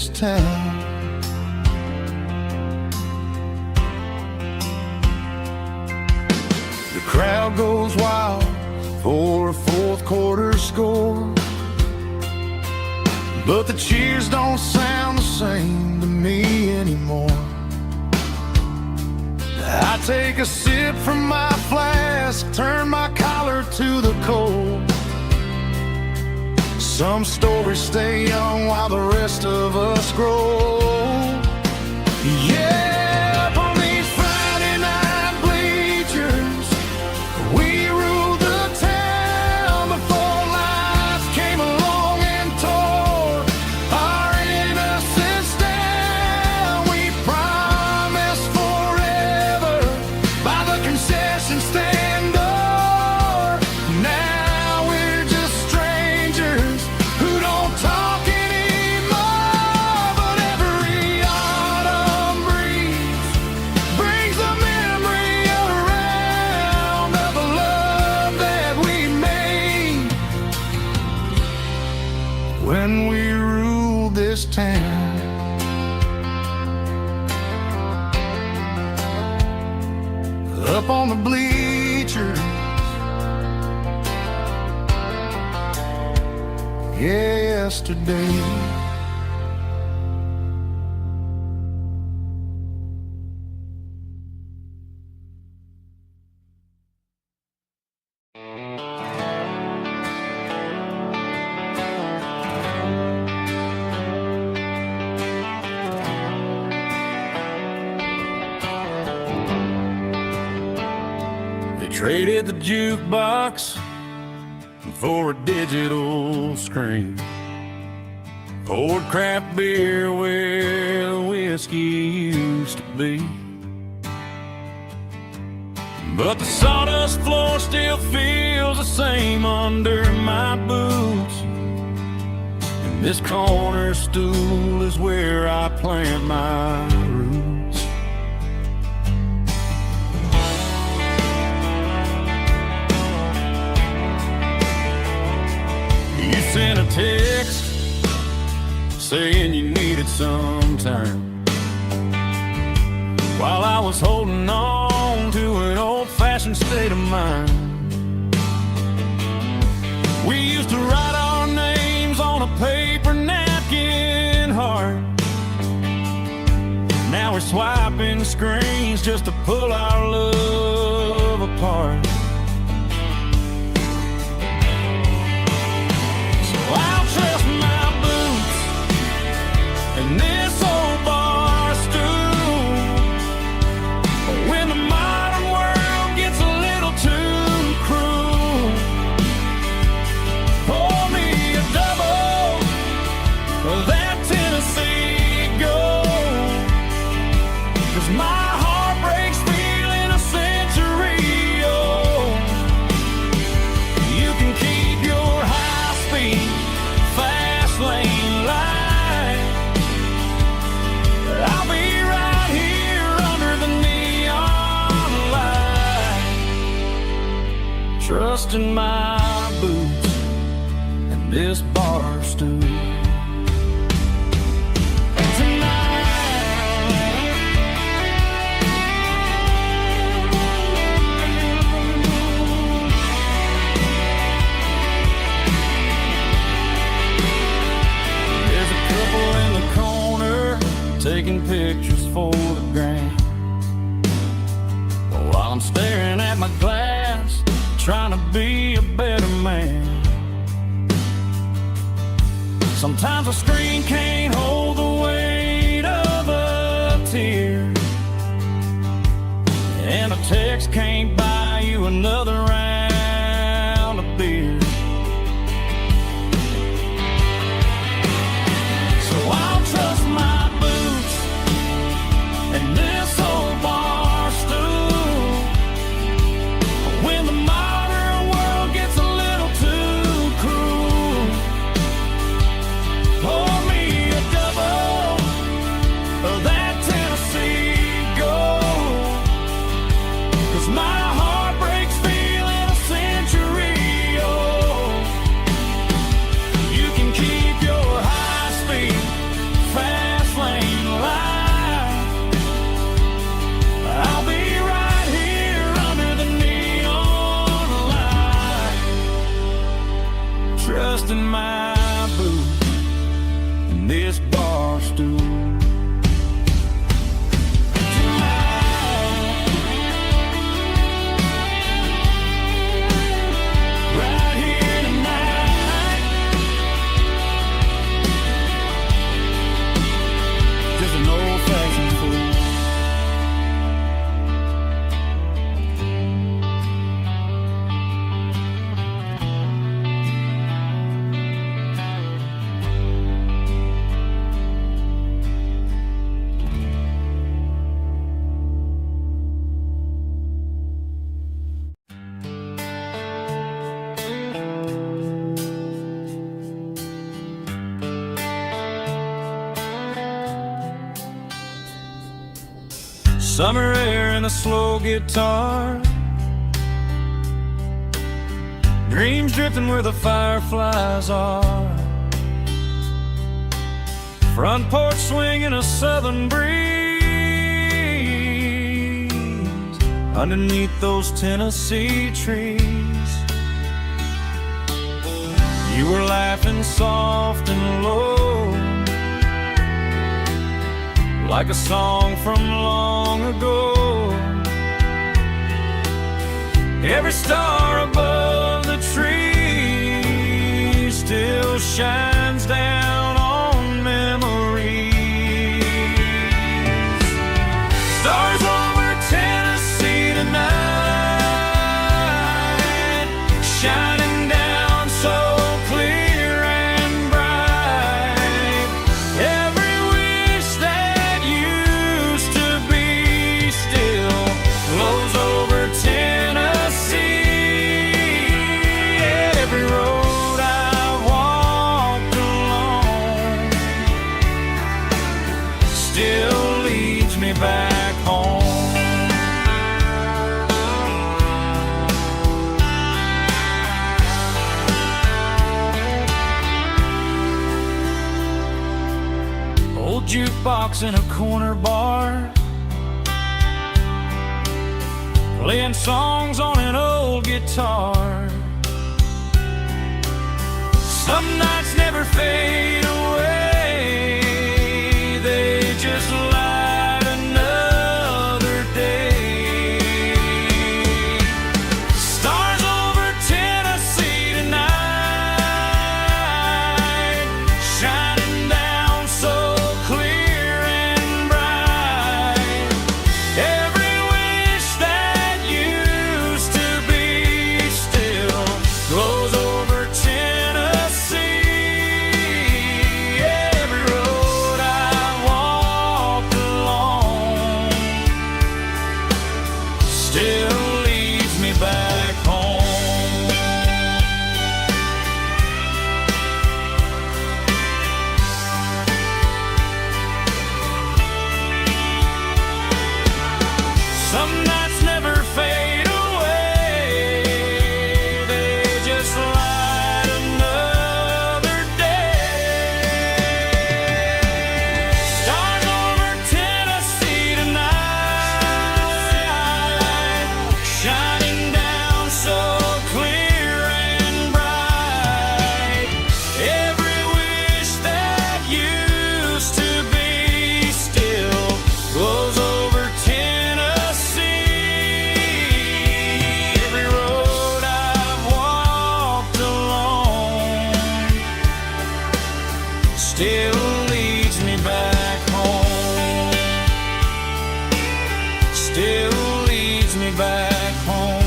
this town. The crowd goes wild for a fourth quarter score, but the cheers don't sound the same to me anymore. I take a sip from my flask, turn my collar to the cold. Some stories stay young while the rest of us grow. Yeah, up on these Friday night bleachers, we ruled the town before life came along and tore our innocence down. We promised forever by the concession stand door. Now we're just strangers who don't talk anymore. But every autumn breeze brings the memory around of the love that we made when we ruled this town. Up on the bleachers, yesterday. They traded the jukebox for a digital screen, poured craft beer where the whiskey used to be. But the sawdust floor still feels the same under my boots, and this corner stool is where I plant my roots. You sent a text saying you needed some time, while I was holding on to an old-fashioned state of mind. We used to write our names on a paper napkin heart. Now we're swiping screens just to pull our love apart. I'll trust my boots and this old bar stool when the modern world gets a little too cruel. Pour me a double of that Tennessee Gold, 'cause my heart breaks feeling a century old. You can keep your high-speed fast lane light, I'll be right here under the neon light, trusting my boots and this bar stool. Taking pictures for the gram, while I'm staring at my glass, trying to be a better man. Sometimes a screen can't hold the weight of a tear, and a text can't buy you another round of beer. So I'll trust my and this old bar stool when the modern world gets a little too cruel. Pour me a double of that Tennessee Gold, 'cause my heart breaks feeling a century old. Summer air and a slow guitar, dreams drifting where the fireflies are. Front porch swinging a southern breeze underneath those Tennessee trees. You were laughing soft and low, like a song from long ago. Every star above the tree still shines down on memories. Stars over Tennessee tonight, shining down so clear and bright. Every wish that used to be still glows over Tennessee. Every road I've walked along still leads me back home. Old jukebox in a corner bar, playing songs on an old guitar. Some nights never fade away, they just light another day. Stars over Tennessee tonight, shining down so clear and bright. Every wish that used to be still glows over Tennessee. Every road I walked along still leads me back home. Some nights never fade away, they just light another day. Stars over Tennessee tonight, shining down so clear and bright. Every wish that used to be still glows over Tennessee. Every road I've walked along still leads me back home. Still leads me back home.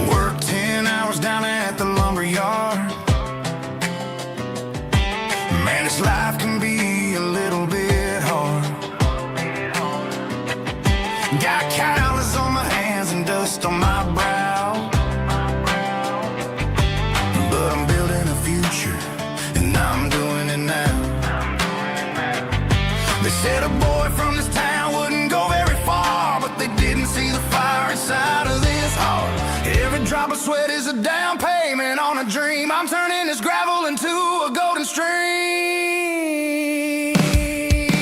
Worked 10 hours down at the lumber yard. Man, this life can be a little bit hard. Got calluses on my hands and dust on my brow, but I'm building a future, and I'm doing it now. They said a boy from this town wouldn't go very far, but they didn't see the fire inside of this heart. Every drop of sweat is a down payment on a dream. I'm turning this gravel into a golden stream.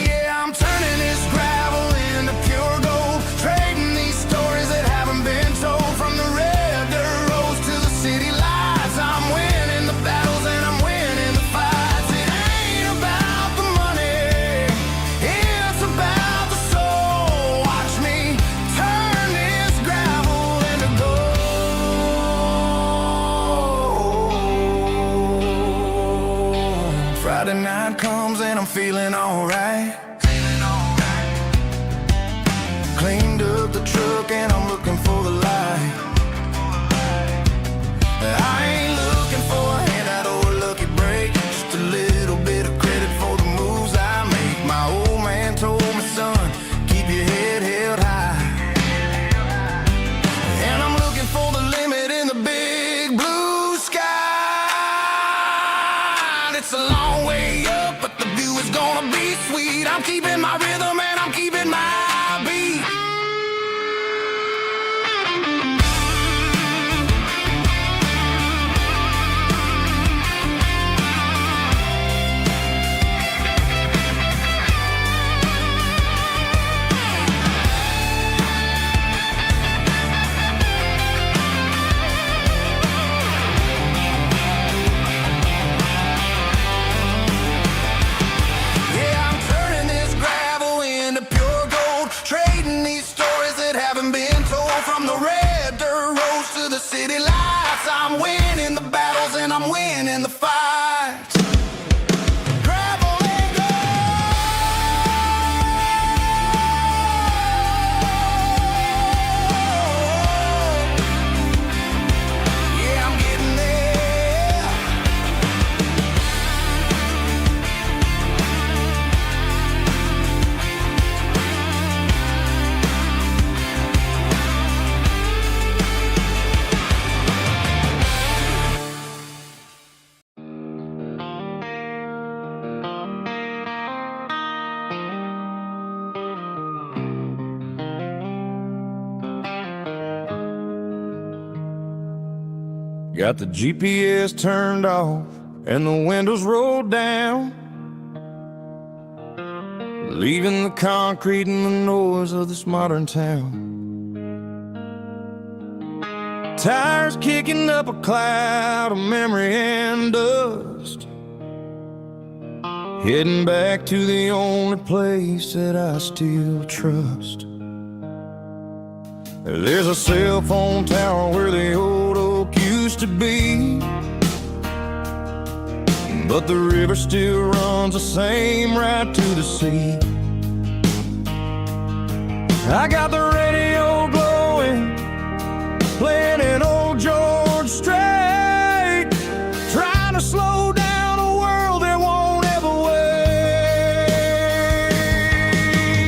Yeah, I'm turning this gravel into pure gold, trading these stories that haven't been told. From the red dirt roads to the city lights, I'm winning the battles and I'm winning the fights. It ain't about the money, it's about the soul. Watch me turn this gravel into gold. Friday night comes and I'm feeling alright. Cleaned up the truck and I'm looking for the light. it's a long way up, but the view is gonna be sweet. I'm keeping my rhythm and I'm keeping my beat. From the red dirt roads to the city lights, I'm winning the battles and I'm winning the fights. Gravel and gold. Yeah, I'm getting there. Got the GPS turned off and the windows rolled down, leaving the concrete and the noise of this modern town. Tires kicking up a cloud of memory and dust, heading back to the only place that I still trust. There's a cell phone tower where the old oak used to be, but the river still runs the same right to the sea. I got the radio glowing, playing an old George Strait, trying to slow down a world that won't ever wait.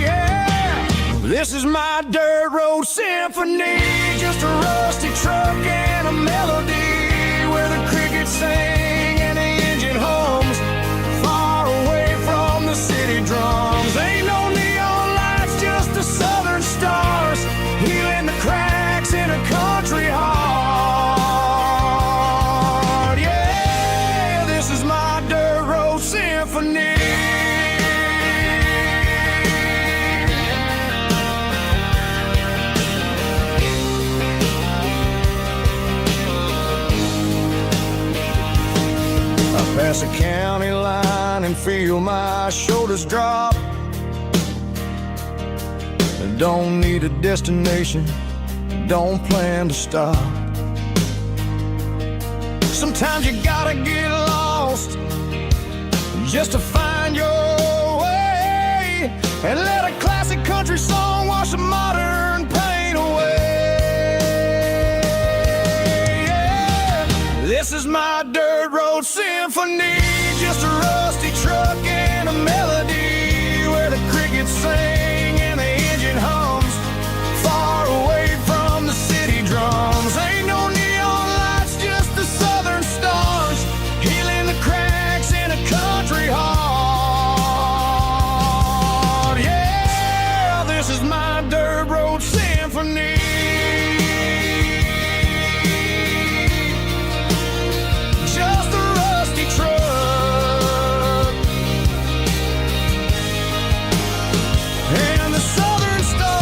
Yeah. This is my dirt road symphony, just a rusty truck and a melody where the crickets sing and the engine hums, far away from the city drums. Ain't no neon lights, just the southern stars, healing the cracks in a country heart. Yeah, this is my dirt road symphony. Pass a county line and feel my shoulders drop. Don't need a destination, don't plan to stop. Sometimes you gotta get lost just to find your way, and let a classic country song wash a modern pain away. Yeah. This is my dirt road symphony, just a rusty truck and a melody where the crickets sing and the engine hums, far away from the city drums. Ain't no neon lights, just the southern stars, healing the cracks in a country heart. Yeah, this is my dirt road symphony. Just a rusty truck and the southern stars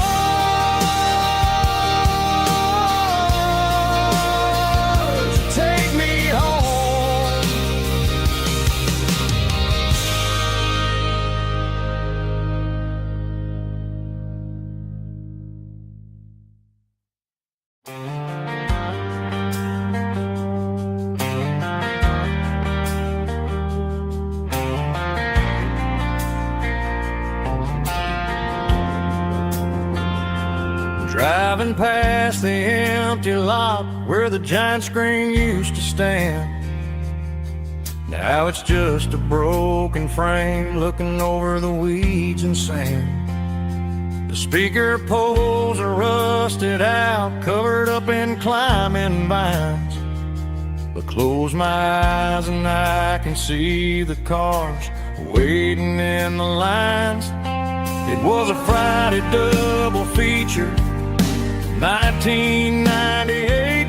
take me home. Driving past the empty lot where the giant screen used to stand. Now it's just a broken frame looking over the weeds and sand. The speaker poles are rusted out, covered up in climbing vines. But close my eyes and I can see the cars waiting in the lines. It was a Friday double feature, 1998.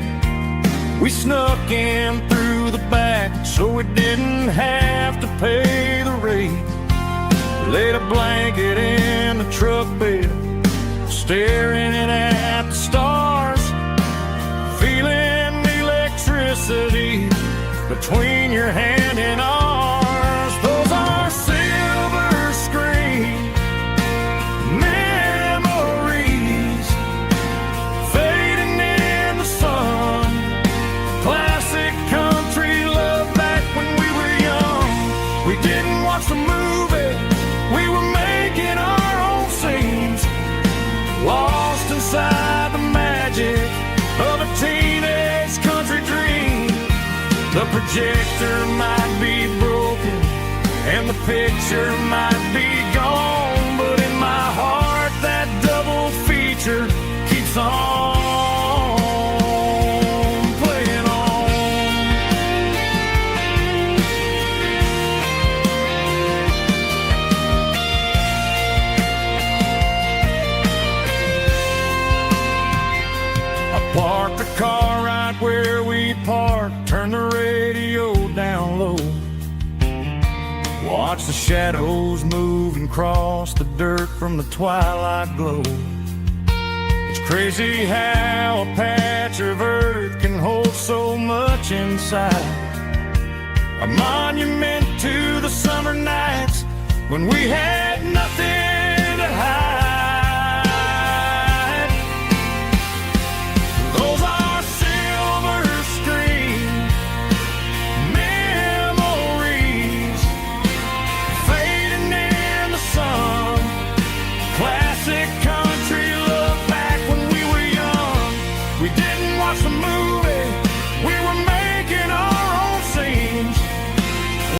We snuck in through the back so we didn't have to pay the rate. Laid a blanket in the truck bed, staring at the stars, feeling the electricity between your hand and ours. Those are silver screen memories fading in the sun. Classic country love back when we were young. We didn't watch the movie, we were making our own scenes, lost inside the magic of a teenage country dream. The projector might be broken and the picture might be gone, but in my heart that double feature keeps on playing on. I parked the car right where we parked, turned the radio down low, watch the shadows move and cross the dirt from the twilight glow. It's crazy how a patch of earth can hold so much inside, a monument to the summer nights when we had nothing